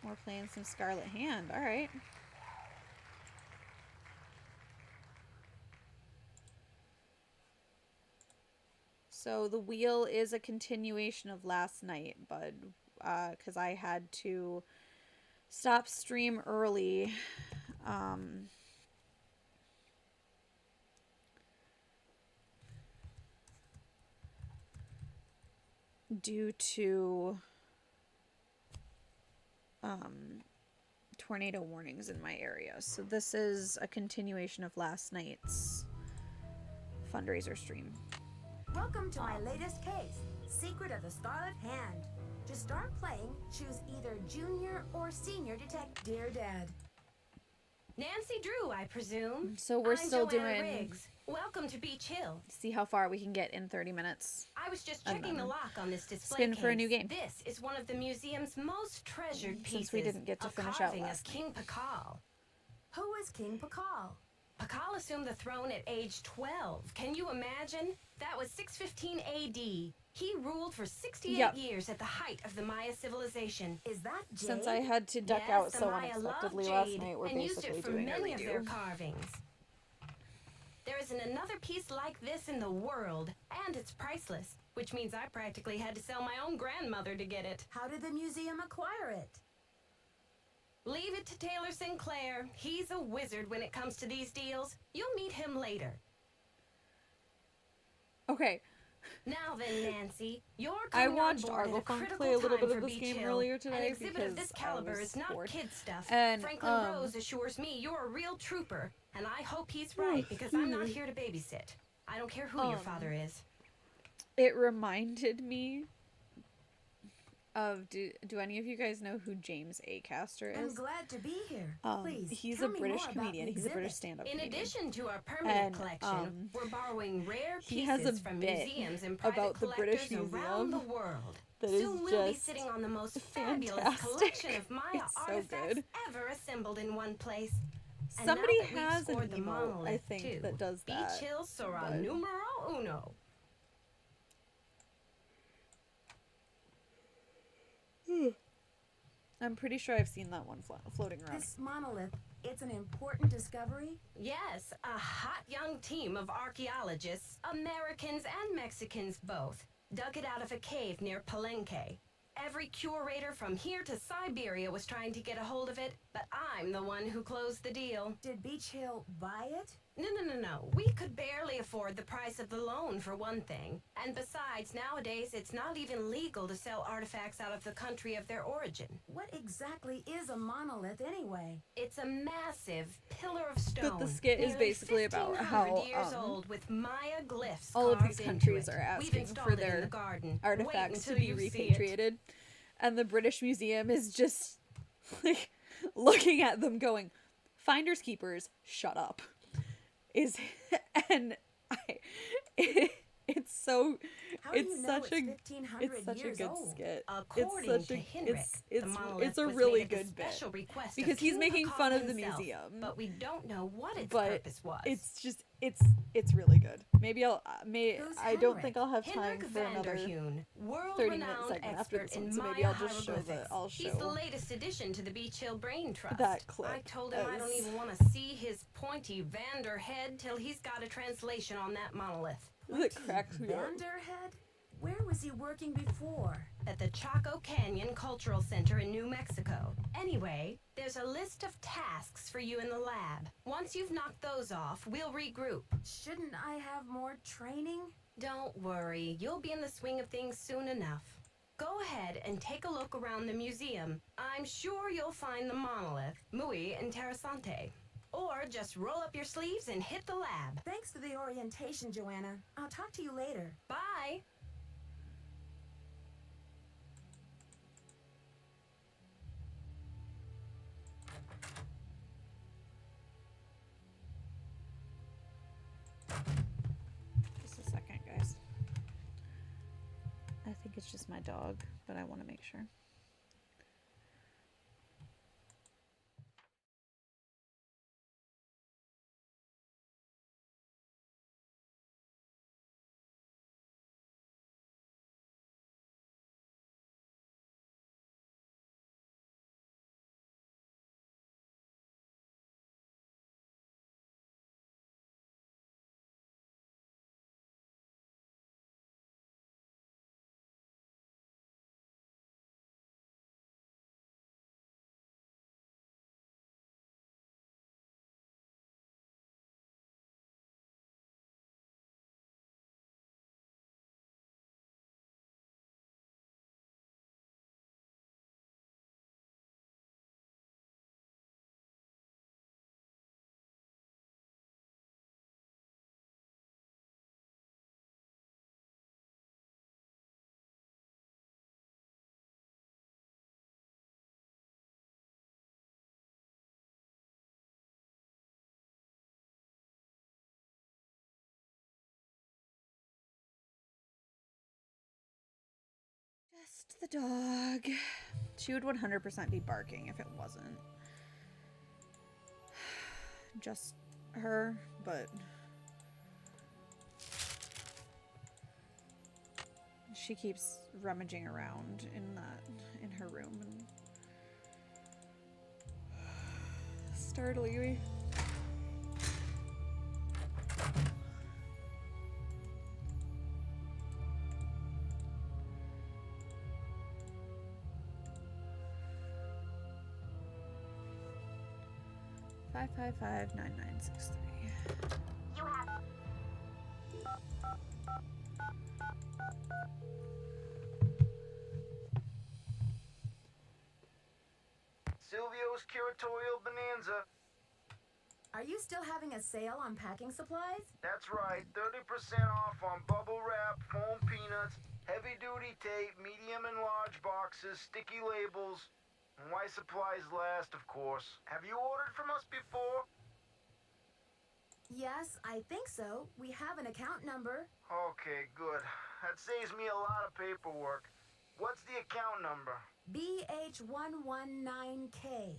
We're playing some Scarlet Hand. All right. So the wheel is a continuation of last night, bud, because I had to stop stream early. Due to tornado warnings in my area. So this is a continuation of last night's fundraiser stream. Welcome to my latest case, Secret of the Scarlet Hand. To start playing, choose either junior or senior detective. Dear Dad. Nancy Drew, I presume. So we're still Joanna doing... Riggs. Welcome to Beach Hill. See how far we can get in 30 minutes. I was just checking the lock on this display spin case. for a new game. This is one of the museum's most treasured pieces. Since we didn't get to finish out carving last of King Pakal. Who is King Pakal? Pakal assumed the throne at age 12. Can you imagine? That was 615 AD. He ruled for 68 years at the height of the Maya civilization. Is that jade? Since I had to duck Yes, out the so Maya unexpectedly loved last jade night, we're and used basically it for doing a many of their redo. carvings. There isn't another piece like this in the world, and it's priceless, which means I practically had to sell my own grandmother to get it. How did the museum acquire it? Leave it to Taylor Sinclair. He's a wizard when it comes to these deals. You'll meet him later. Okay. Now then, Nancy, you're I coming watched on board at a Arglefunk critical play a little time bit of for this Beach game Hill. earlier today An exhibit of because this caliber I was is not bored. kid stuff. And, Franklin Rose assures me you're a real trooper, and I hope he's right because I'm not here to babysit. I don't care who your father is. It reminded me of... Do any of you guys know who James Acaster I'm is? glad to be here. Please, he's tell a me British more about comedian. the He's a British exhibit. stand-up In comedian. addition to our permanent And, collection, we're borrowing rare he has a pieces from bit museums and private about the British collectors around the Museum world. that is Soon we'll be just sitting on the most fabulous fantastic. collection of Maya It's so artifacts good. ever assembled in one place. And Somebody now that we've has an scored the emote, I monolith, think, too, that does that. Beach Hill Sora but- numero uno. I'm pretty sure I've seen that one floating around. This monolith, it's an important discovery? Yes, a hot young team of archaeologists, Americans and Mexicans both, dug it out of a cave near Palenque. Every curator from here to Siberia was trying to get a hold of it, but I'm the one who closed the deal. Did Beach Hill buy it? No. We could barely afford the price of the loan, for one thing. And besides, nowadays, it's not even legal to sell artifacts out of the country of their origin. What exactly is a monolith anyway? It's a massive pillar of stone. But the skit is nearly basically about 1,500 how years old with Maya glyphs all of carved these into countries it. are We've asking installed for it in their the garden. artifacts to Wait be until you see it. repatriated. And the British Museum is just like looking at them going, finders keepers, shut up. It's so How do it's you know such it's a 1,500 it's such a years good old? skit. According It's such to a Henrik, it's the monolith it's a was really made at the good bit special request because of he's King making Pakal fun of the himself, museum, but we don't know what its but purpose was. it's just it's really good. Maybe Who's I don't Henrik? think I'll have time Henrik for another Vanderheun, 30-minute world-renowned segment after expert this one, in so maybe Maya I'll just show hieroglyphics. He's the latest addition to the Beach Hill Brain Trust. that clip I told him I don't as- even want to see his pointy Vander head till he's got a translation on that monolith. that cracks me up. Vanderhead? Where was he working before? At the Chaco Canyon Cultural Center in New Mexico. Anyway, there's a list of tasks for you in the lab. Once you've knocked those off, we'll regroup. Shouldn't I have more training? Don't worry, you'll be in the swing of things soon enough. Go ahead and take a look around the museum. I'm sure you'll find the monolith, muy interesante. Or just roll up your sleeves and hit the lab. Thanks for the orientation, Joanna. I'll talk to you later. Bye! Just a second, guys. I think it's just my dog, but I want to make sure. the dog. She would 100% be barking if it wasn't just her, but she keeps rummaging around in her room and startling me. Five 9963. You have. Silvio's Curatorial Bonanza. Are you still having a sale on packing supplies? That's right, 30% off on bubble wrap, foam peanuts, heavy-duty tape, medium and large boxes, sticky labels, and why supplies last, of course. Have you ordered from us before? Yes, I think so. We have an account number. Okay, good. That saves me a lot of paperwork. What's the account number? BH119K.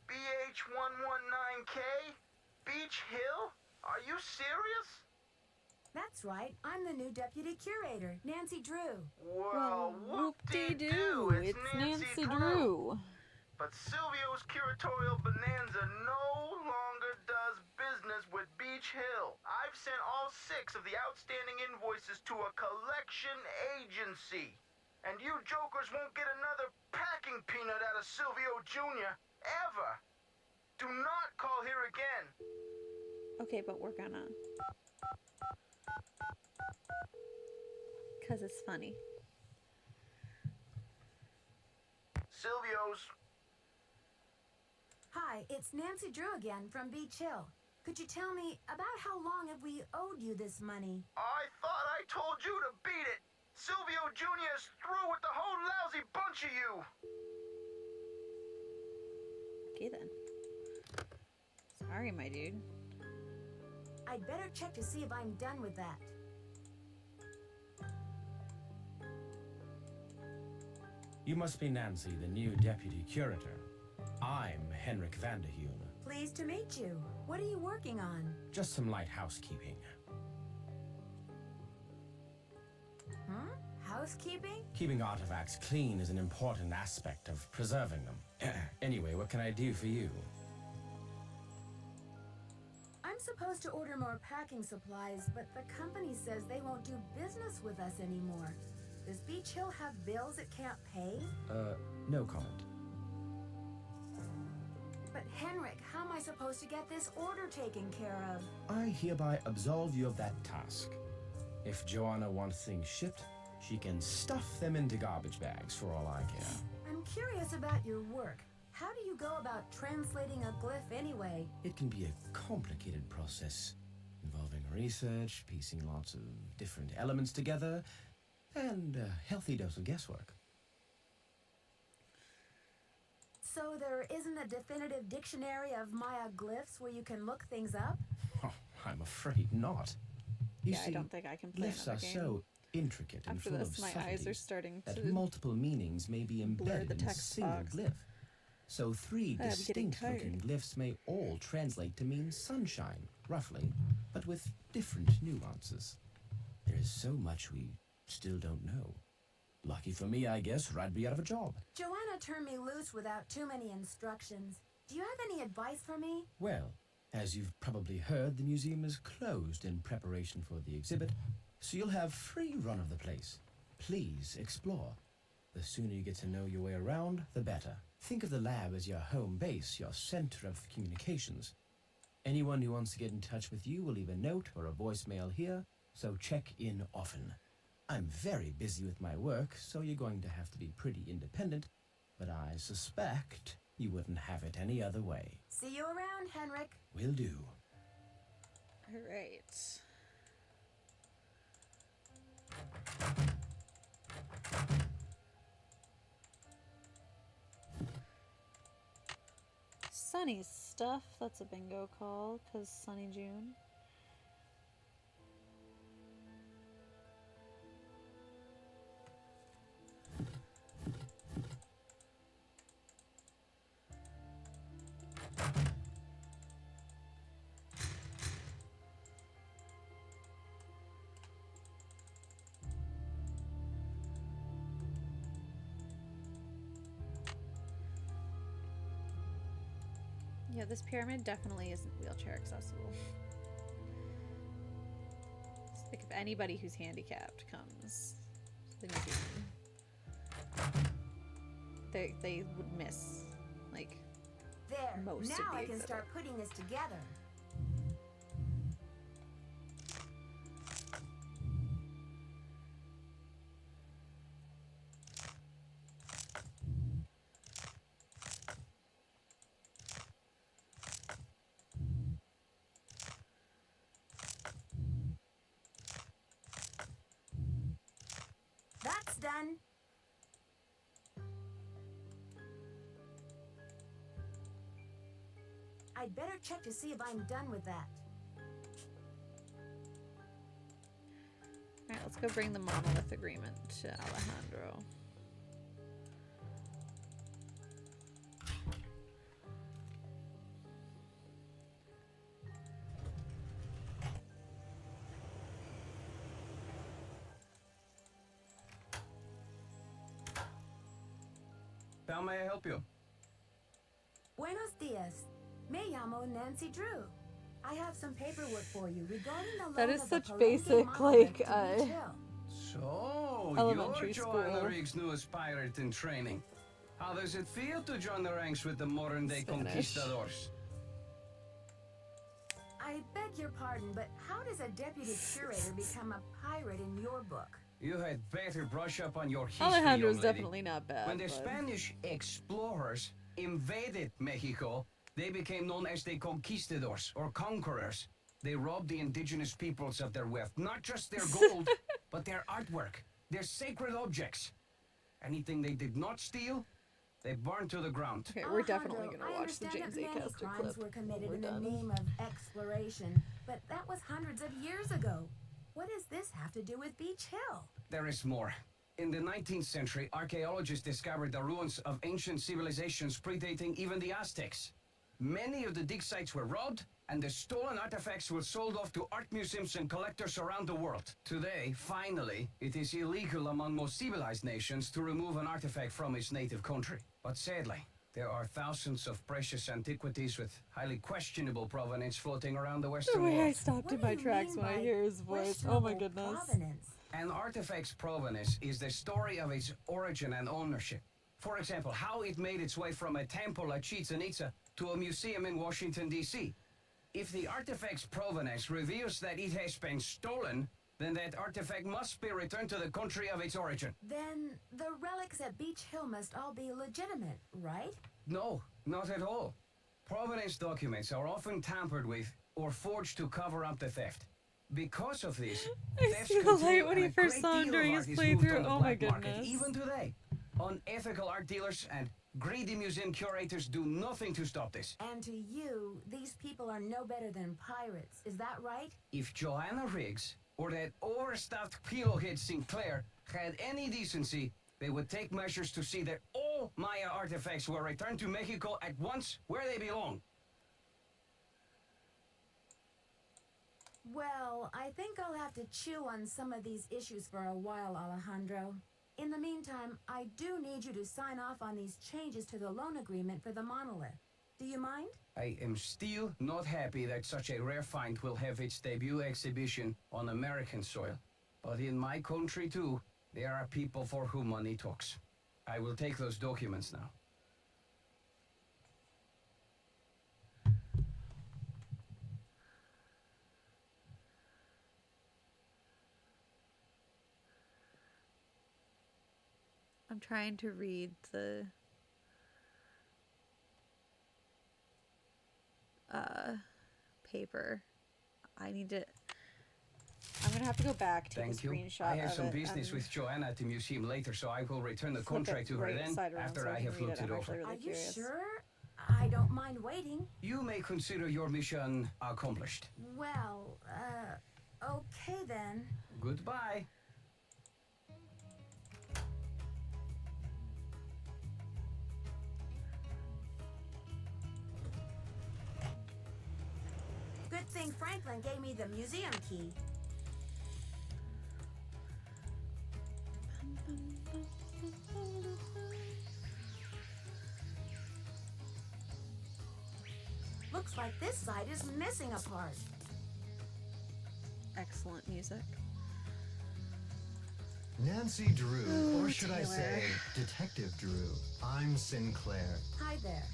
BH119K? Beach Hill? Are you serious? That's right. I'm the new deputy curator, Nancy Drew. Well, whoop-de-doo. It's Nancy Drew. But Silvio's Curatorial Bonanza no longer does business with Beach Hill. I've sent all 6 of the outstanding invoices to a collection agency. And you jokers won't get another packing peanut out of Silvio Jr. ever. Do not call here again. Okay, but we're gonna. 'Cause it's funny. Silvio's. Hi, it's Nancy Drew again from Beach Hill. Could you tell me, about how long have we owed you this money? I thought I told you to beat it. Silvio Jr. is through with the whole lousy bunch of you. Okay then. Sorry, my dude. I'd better check to see if I'm done with that. You must be Nancy, the new deputy curator. I'm Henrik Vanderheun. Pleased to meet you. What are you working on? Just some light housekeeping. Housekeeping? Keeping artifacts clean is an important aspect of preserving them. Anyway, what can I do for you? I'm supposed to order more packing supplies, but the company says they won't do business with us anymore. Does Beach Hill have bills it can't pay? No comment. But Henrik, how am I supposed to get this order taken care of? I hereby absolve you of that task. If Joanna wants things shipped, she can stuff them into garbage bags for all I care. I'm curious about your work. How do you go about translating a glyph anyway? It can be a complicated process involving research, piecing lots of different elements together, and a healthy dose of guesswork. So there isn't a definitive dictionary of Maya glyphs where you can look things up? Oh, I'm afraid not. You see, I don't think I can play glyphs another are game. so intricate and After full this, of my eyes are subtleties starting that to multiple meanings may be blur embedded the in a text single box. glyph. So 3 I'm getting distinct-looking glyphs may all translate to mean sunshine, roughly, but with different nuances. There is so much we still don't know. Lucky for me, I guess, or I'd be out of a job. Joanna turned me loose without too many instructions. Do you have any advice for me? Well, as you've probably heard, the museum is closed in preparation for the exhibit, so you'll have free run of the place. Please explore. The sooner you get to know your way around, the better. Think of the lab as your home base, your center of communications. Anyone who wants to get in touch with you will leave a note or a voicemail here, so check in often. I'm very busy with my work, so you're going to have to be pretty independent, but I suspect you wouldn't have it any other way. See you around, Henrik. Will do. All right. Sunny stuff. That's a bingo call, because Sunny June. Yeah, this pyramid definitely isn't wheelchair accessible. It's like if anybody who's handicapped comes to the museum, they would miss like There. most Now of the I can exhibit. start putting this together. That's done. I'd better check to see if I'm done with that. Alright, let's go bring the monolith agreement to Alejandro. How may I help you? Buenos dias. Me llamo Nancy Drew. I have some paperwork for you regarding the That loan is of the such Palenque basic, monolith like, to Beach Hill. So, Elementary you're Joanna school. Riggs' newest pirate in training. How does it feel to join the ranks with the modern-day Spanish. conquistadors? I beg your pardon, but how does a deputy curator become a pirate in your book? You had better brush up on your history, Alejandro's young lady. definitely not bad. When the but- Spanish explorers invaded Mexico, they became known as the conquistadors, or conquerors. They robbed the indigenous peoples of their wealth, not just their gold, but their artwork, their sacred objects. Anything they did not steal, they burned to the ground. Okay, we're definitely gonna I watch the understand James that A. many Castor crimes clip were when committed we're in the done. name of exploration, but that was hundreds of years ago. What does this have to do with Beach Hill? There is more. In the 19th century, archaeologists discovered the ruins of ancient civilizations predating even the Aztecs. Many of the dig sites were robbed, and the stolen artifacts were sold off to art museums and collectors around the world. Today, finally, it is illegal among most civilized nations to remove an artifact from its native country. But sadly, there are thousands of precious antiquities with highly questionable provenance floating around the The Western way world. I stopped in my tracks when I hear his voice. Oh my goodness. An artifact's provenance is the story of its origin and ownership. For example, how it made its way from a temple at Chichen Itza to a museum in Washington, D.C. If the artifact's provenance reveals that it has been stolen, then that artifact must be returned to the country of its origin. Then the relics at Beach Hill must all be legitimate, right? No, not at all. Provenance documents are often tampered with or forged to cover up the theft. Because of this, I thefts see the continue light when and he a first great saw him deal during of his art is moved on playthrough. the Oh my black market, goodness. even today. Unethical art dealers and greedy museum curators do nothing to stop this. And to you, these people are no better than pirates. Is that right? If Joanna Riggs or that overstuffed pillowhead Sinclair had any decency, they would take measures to see that all Maya artifacts were returned to Mexico at once where they belong. Well, I think I'll have to chew on some of these issues for a while, Alejandro. In the meantime, I do need you to sign off on these changes to the loan agreement for the monolith. Do you mind? I am still not happy that such a rare find will have its debut exhibition on American soil. But in my country too, there are people for whom money talks. I will take those documents now. I'm trying to read the paper. I'm gonna have to go back, take Thank a you. screenshot I have of some it, business and with Joanna at the museum later, so I will return the flip it contract to her right then, side around after so I I can have read looked it. it I'm over. actually really Are you curious. sure? I don't mind waiting. You may consider your mission accomplished. Well, okay then. Goodbye. Good thing Franklin gave me the museum key. Looks like this side is missing a part. Excellent music. Nancy Drew, Oh, or should I Taylor. say, Detective Drew. I'm Sinclair. Hi there.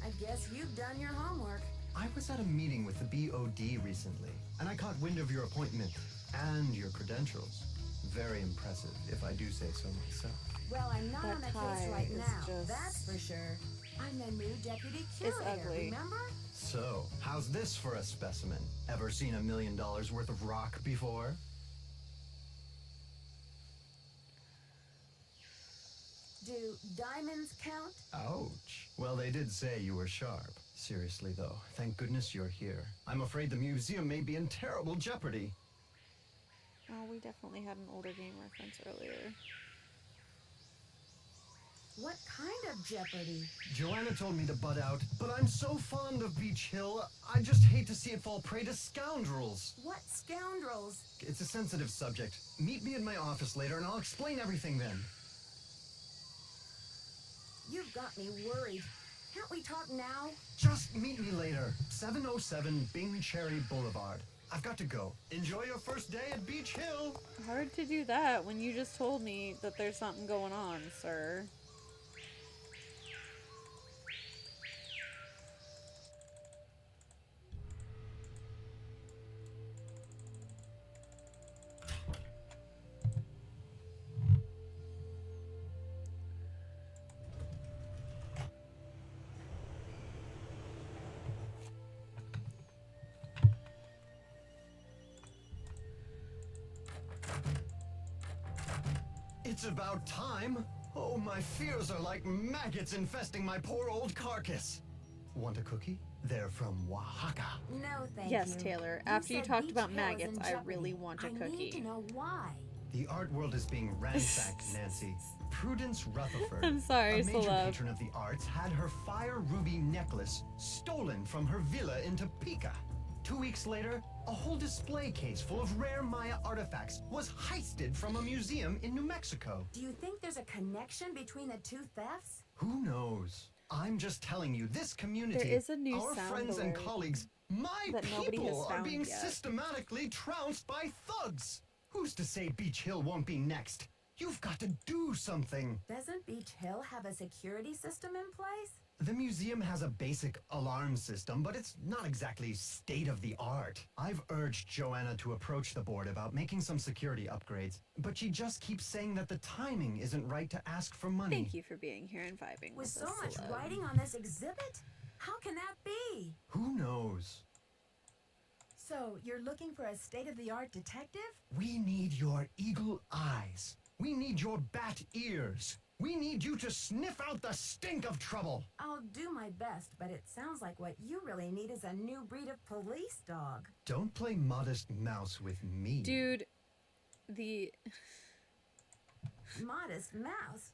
I guess you've done your homework. I was at a meeting with the BOD recently, and I caught wind of your appointment and your credentials. Very impressive, if I do say so myself. Well, I'm not That on the tie case right is now, just- that's for sure. I'm the new deputy It's curator, ugly. remember? So, how's this for a specimen? Ever seen $1 million worth of rock before? Do diamonds count? Ouch. Well, they did say you were sharp. Seriously, though, thank goodness you're here. I'm afraid the museum may be in terrible jeopardy. Oh, we definitely had an older game reference earlier. What kind of jeopardy? Joanna told me to butt out, but I'm so fond of Beach Hill, I just hate to see it fall prey to scoundrels. What scoundrels? It's a sensitive subject. Meet me in my office later and I'll explain everything then. You've got me worried. Can't we talk now? Just meet me later. 707 Bing Cherry Boulevard. I've got to go. Enjoy your first day at Beach Hill. Hard to do that when you just told me that there's something going on, sir. It's about time. Oh, my fears are like maggots infesting my poor old carcass. Want a cookie? They're from Oaxaca. No, thank Yes, you. Taylor. After you said talked Beach about Hill is in maggots, I jeopardy. really want a I need cookie. to know why. The art world is being ransacked, Nancy. Prudence Rutherford, I'm sorry, a major Celeb. patron of the arts, had her fire ruby necklace stolen from her villa in Topeka. 2 weeks later, a whole display case full of rare Maya artifacts was heisted from a museum in New Mexico. Do you think there's a connection between the two thefts? Who knows? I'm just telling you, this community, There is a new our sound friends and alert colleagues, my that nobody has people are found being yet. systematically trounced by thugs. Who's to say Beach Hill won't be next? You've got to do something. Doesn't Beach Hill have a security system in place? The museum has a basic alarm system, but it's not exactly state-of-the-art. I've urged Joanna to approach the board about making some security upgrades, but she just keeps saying that the timing isn't right to ask for money. Thank you for being here and vibing With with so us, much Celeb. writing on this exhibit? How can that be? Who knows? So, you're looking for a state-of-the-art detective? We need your eagle eyes. We need your bat ears. We need you to sniff out the stink of trouble. I'll do my best, but it sounds like what you really need is a new breed of police dog. Don't play modest mouse with me. Dude, the Modest mouse.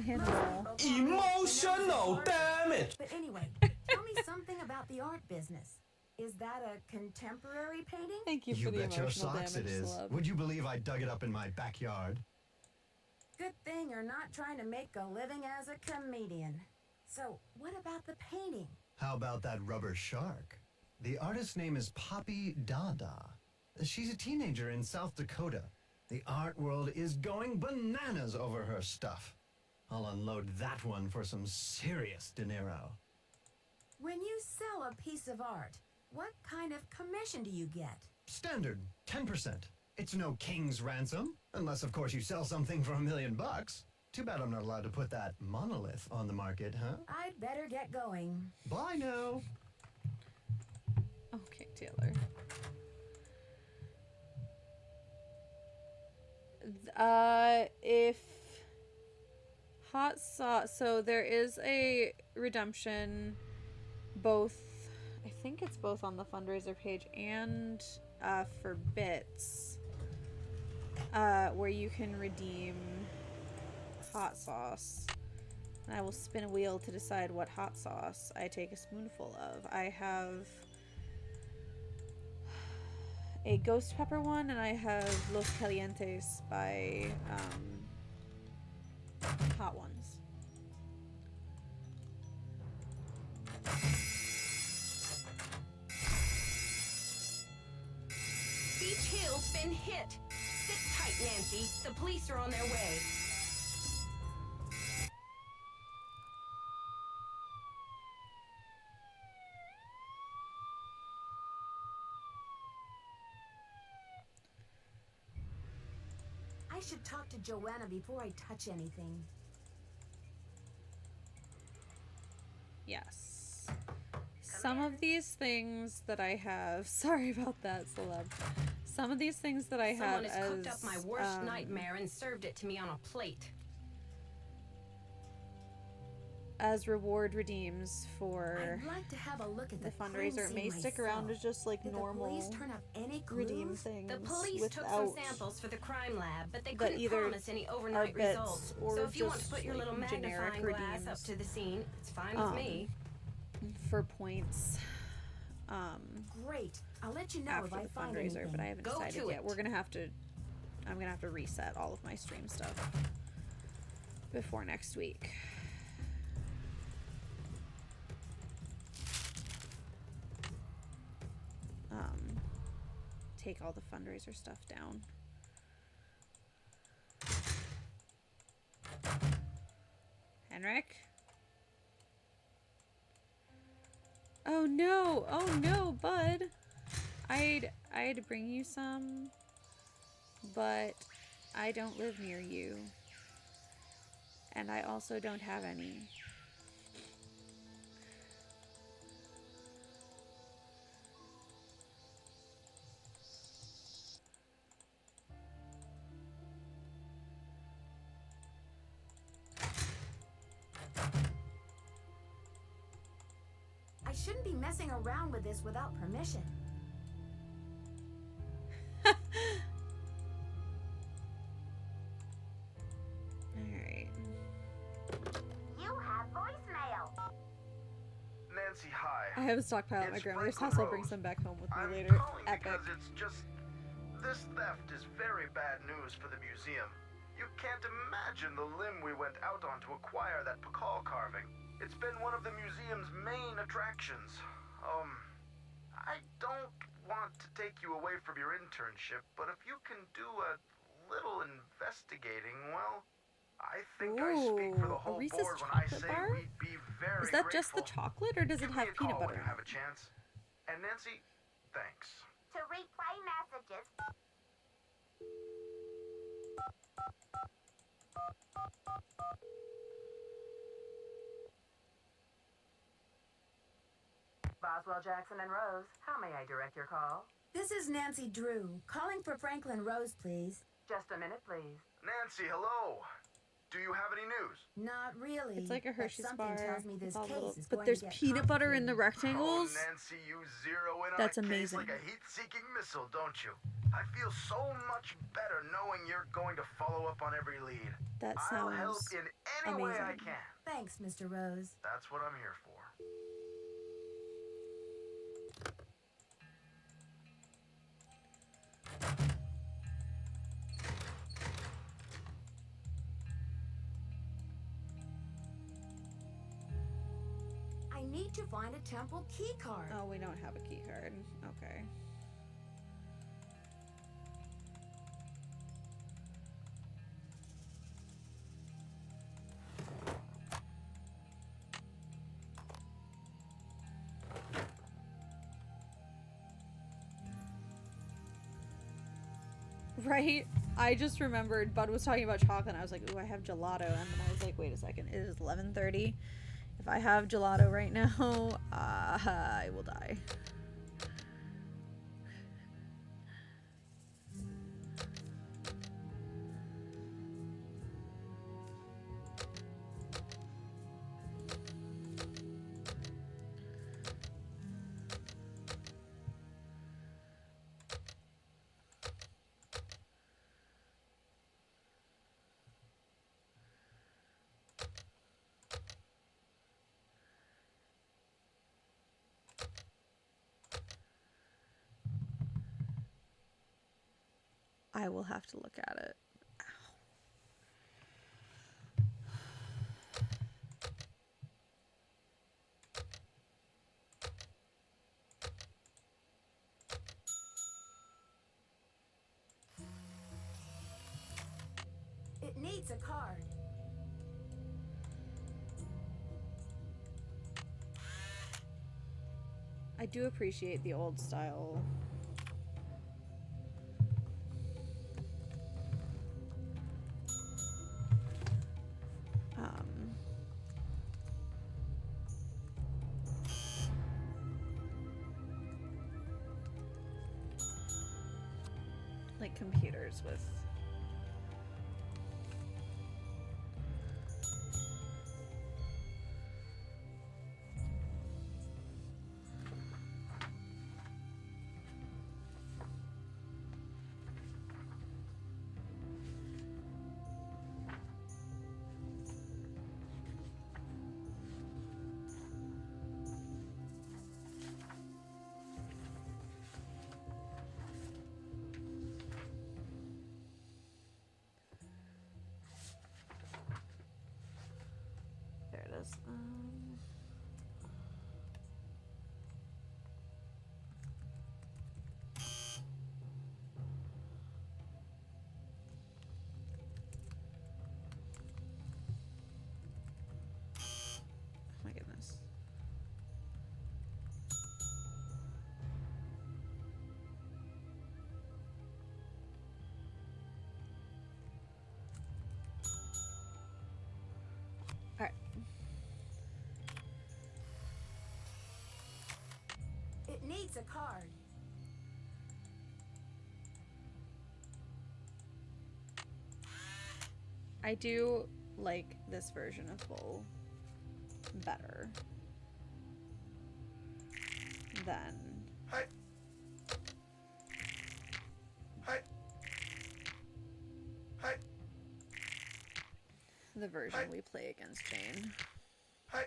animal. Emotional damage! But anyway, tell me something about the art business. Is that a contemporary painting? Thank you You for the bet your emotional socks damage, it is. Celeb. Would you believe I dug it up in my backyard? Good thing you're not trying to make a living as a comedian. So, what about the painting? How about that rubber shark? The artist's name is Poppy Dada. She's a teenager in South Dakota. The art world is going bananas over her stuff. I'll unload that one for some serious dinero. When you sell a piece of art, what kind of commission do you get? Standard, 10%. It's no king's ransom, unless of course you sell something for $1 million. Too bad I'm not allowed to put that monolith on the market, huh? I'd better get going. Bye now. Okay, Taylor. If hot sauce, so there is a redemption, both, I think it's both on the fundraiser page and for bits, where you can redeem hot sauce. And I will spin a wheel to decide what hot sauce I take a spoonful of. I have a ghost pepper one, and I have Los Calientes by Hot Ones. hit. Sit tight, Nancy. The police are on their way. I should talk to Joanna before I touch anything. Yes. Some of these things that I have... Sorry about that, Celeb. Some of these things that I have Someone has cooked up my as... worst nightmare and served it to me on a plate. as reward redeems for I'd like to have a look at the the fundraiser. It may stick around as just like Did normal the police turn up any redeem clues? things The police took without some samples for the crime lab, but they but couldn't either promise any our overnight bits results. or So if you want to just, put your like, little generic magnifying glass up redeems, to the scene, it's fine with me. for points. Great. I'll let you know After if I the find fundraiser, anything. but I haven't Go decided to yet. it. We're gonna have to. I'm gonna have to reset all of my stream stuff before next week. Take all the fundraiser stuff down. Henrik? Oh no, bud. I'd bring you some, but I don't live near you. And I also don't have any. I shouldn't be messing around with this without permission. Alright. You have voicemail. Nancy, hi. I have a stockpile at my It's grandmother's Franklin house. I'll bring Rose. some back home with me I'm later. calling Epic. because it's just... This theft is very bad news for the museum. You can't imagine the limb we went out on to acquire that Pakal carving. It's been one of the museum's main attractions. I don't want to take you away from your internship, but if you can do a little investigating, well, I think I speak for the Ooh, a whole Reese's board when I chocolate say bar? we'd be very Is that just the grateful. chocolate, or does it Give me have a call peanut when butter you in have it? a chance. And Nancy, thanks. To replay messages, Boswell, Jackson, and Rose, how may I direct your call? This is Nancy Drew, calling for Franklin Rose, please. Just a minute, please. Nancy, hello. Do you have any news? Not really. It's like a but Hershey's something bar. tells me It's this all case little, is but going there's to get peanut butter in the complicated. rectangles. Oh, Nancy, you zero in That's on a case amazing. like a heat-seeking missile, don't you? I feel so much better knowing you're going to follow up on every lead. That I'll help sounds in any way I amazing. can. Thanks, Mr. Rose. That's what I'm here for. I need to find a temple key card. Oh, we don't have a key card. Okay. Right? I just remembered Bud was talking about chocolate and I was like, ooh, I have gelato. And then I was like, wait a second, it is 11:30. If I have gelato right now, I will die. I will have to look at it. needs a card. I do appreciate the old style. Like computers with there it is. Oh my goodness. All right. It needs a card. I do like this version of Bull better than the version we play against Jane. Darn.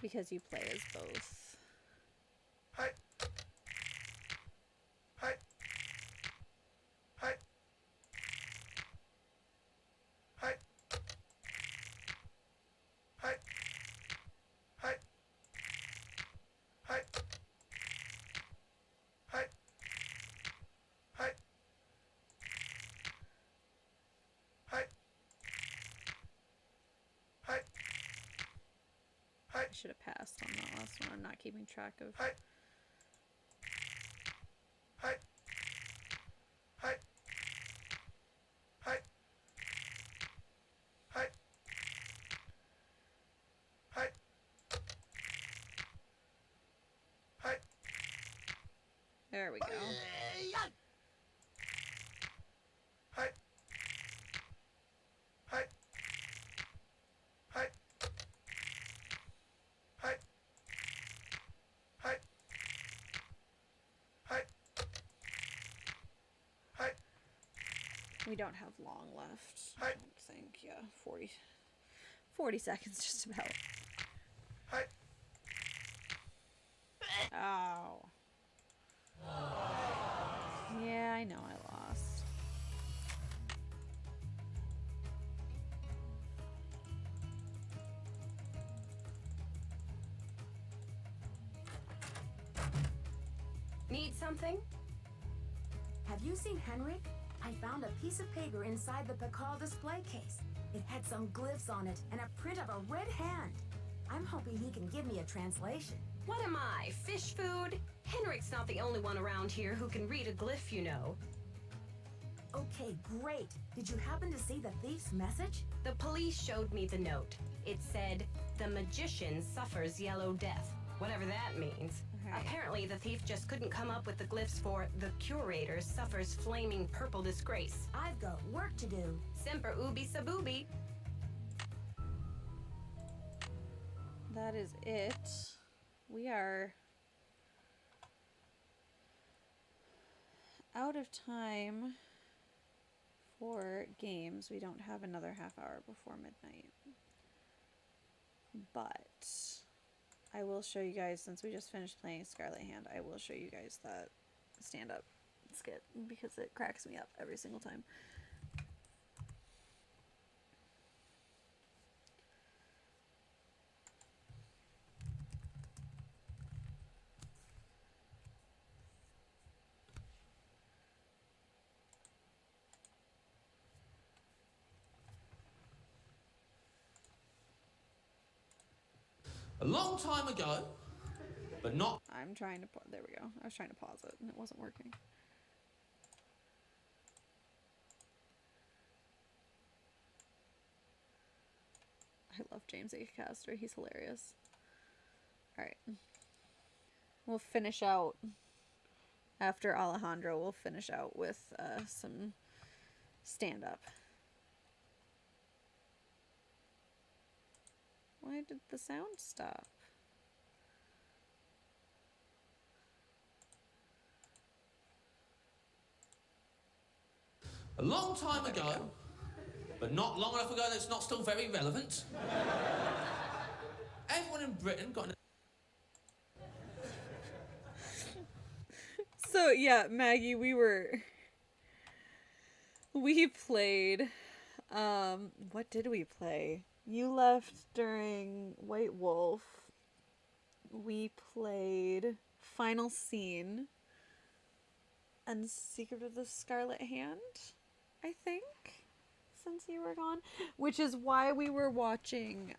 Because you play as both. I should have passed on that last one. I'm not keeping track of. There we go. We don't have long left, I don't think. Yeah, 40 seconds just about. Ow. Yeah, I know I lost. Need something? Have you seen Henrik? I found a piece of paper inside the Pakal display case. It had some glyphs on it and a print of a red hand. I'm hoping he can give me a translation. What am I, fish food? Henrik's not the only one around here who can read a glyph, you know. Okay, great. Did you happen to see the thief's message? The police showed me the note. It said, "The magician suffers yellow death," whatever that means. Apparently, the thief just couldn't come up with the glyphs for "the curator suffers flaming purple disgrace." I've got work to do. Semper ubi saboobi. That is it. We are out of time for games. We don't have another half hour before midnight. But I will show you guys, since we just finished playing Scarlet Hand, I will show you guys that stand-up skit because it cracks me up every single time. A long time ago, but not... I'm trying to... There we go. I was trying to pause it, and it wasn't working. I love James Acaster. He's hilarious. Alright. We'll finish out... After Alejandro, we'll finish out with some stand-up. Why did the sound stop? A long time ago, but not long enough ago that it's not still very relevant. Everyone in Britain got an... So, yeah, Maggie, we played, what did we play? You left during White Wolf. We played Final Scene and Secret of the Scarlet Hand, I think, since you were gone. Which is why we were watching,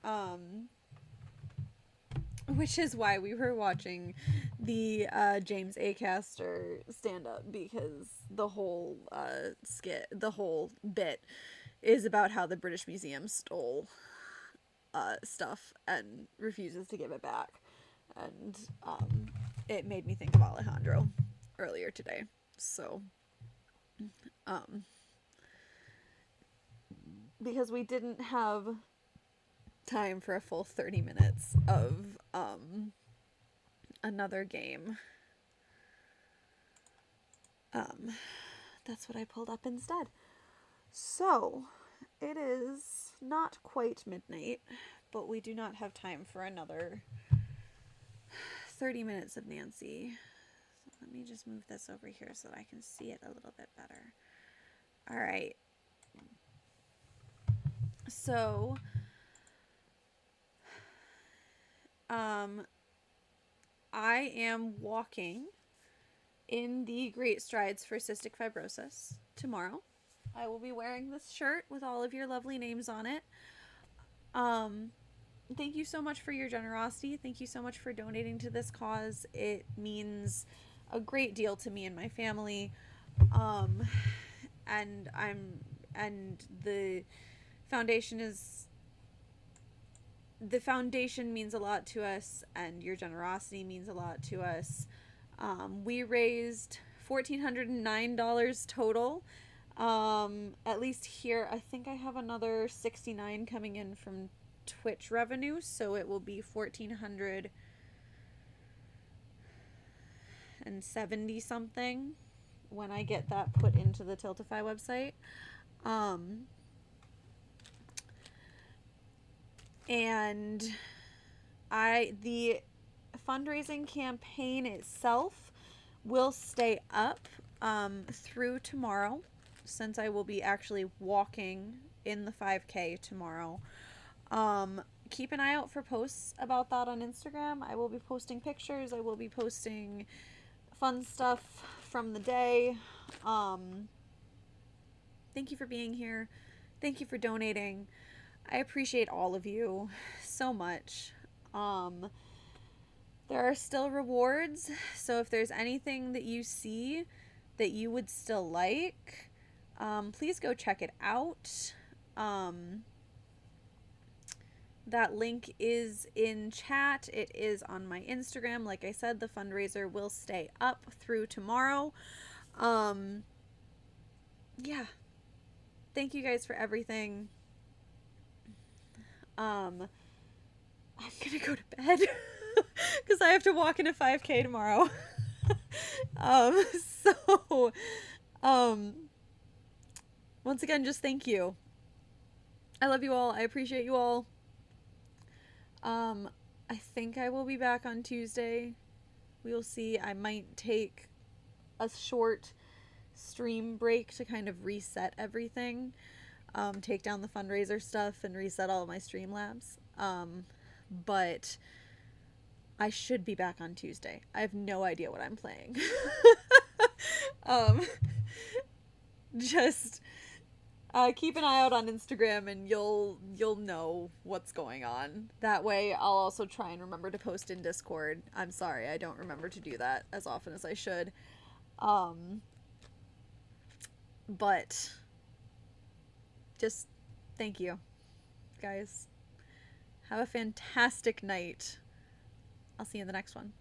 the James Acaster stand-up, because the whole skit, the whole bit is about how the British Museum stole stuff and refuses to give it back. And it made me think of Alejandro earlier today. So, because we didn't have time for a full 30 minutes of another game. That's what I pulled up instead. So, it is not quite midnight, but we do not have time for another 30 minutes of Nancy. So let me just move this over here so that I can see it a little bit better. Alright. So, I am walking in the Great Strides for Cystic Fibrosis tomorrow. I will be wearing this shirt with all of your lovely names on it. Thank you so much for your generosity. Thank you so much for donating to this cause. It means a great deal to me and my family. And the foundation means a lot to us, and your generosity means a lot to us. We raised $1,409 total. At least here, I think I have another 69 coming in from Twitch revenue, so it will be 1,470 something when I get that put into the Tiltify website. And the fundraising campaign itself will stay up through tomorrow, since I will be actually walking in the 5K tomorrow. Keep an eye out for posts about that on Instagram. I will be posting pictures. I will be posting fun stuff from the day. Thank you for being here. Thank you for donating. I appreciate all of you so much. There are still rewards, so if there's anything that you see that you would still like, please go check it out. That link is in chat. It is on my Instagram. Like I said, the fundraiser will stay up through tomorrow. Yeah. Thank you guys for everything. I'm gonna go to bed because I have to walk in a 5K tomorrow. Once again, just thank you. I love you all. I appreciate you all. I think I will be back on Tuesday. We will see. I might take a short stream break to kind of reset everything. Take down the fundraiser stuff and reset all of my Streamlabs. But I should be back on Tuesday. I have no idea what I'm playing. Keep an eye out on Instagram and you'll know what's going on. That way I'll also try and remember to post in Discord. I'm sorry, I don't remember to do that as often as I should. But just thank you, guys. Have a fantastic night. I'll see you in the next one.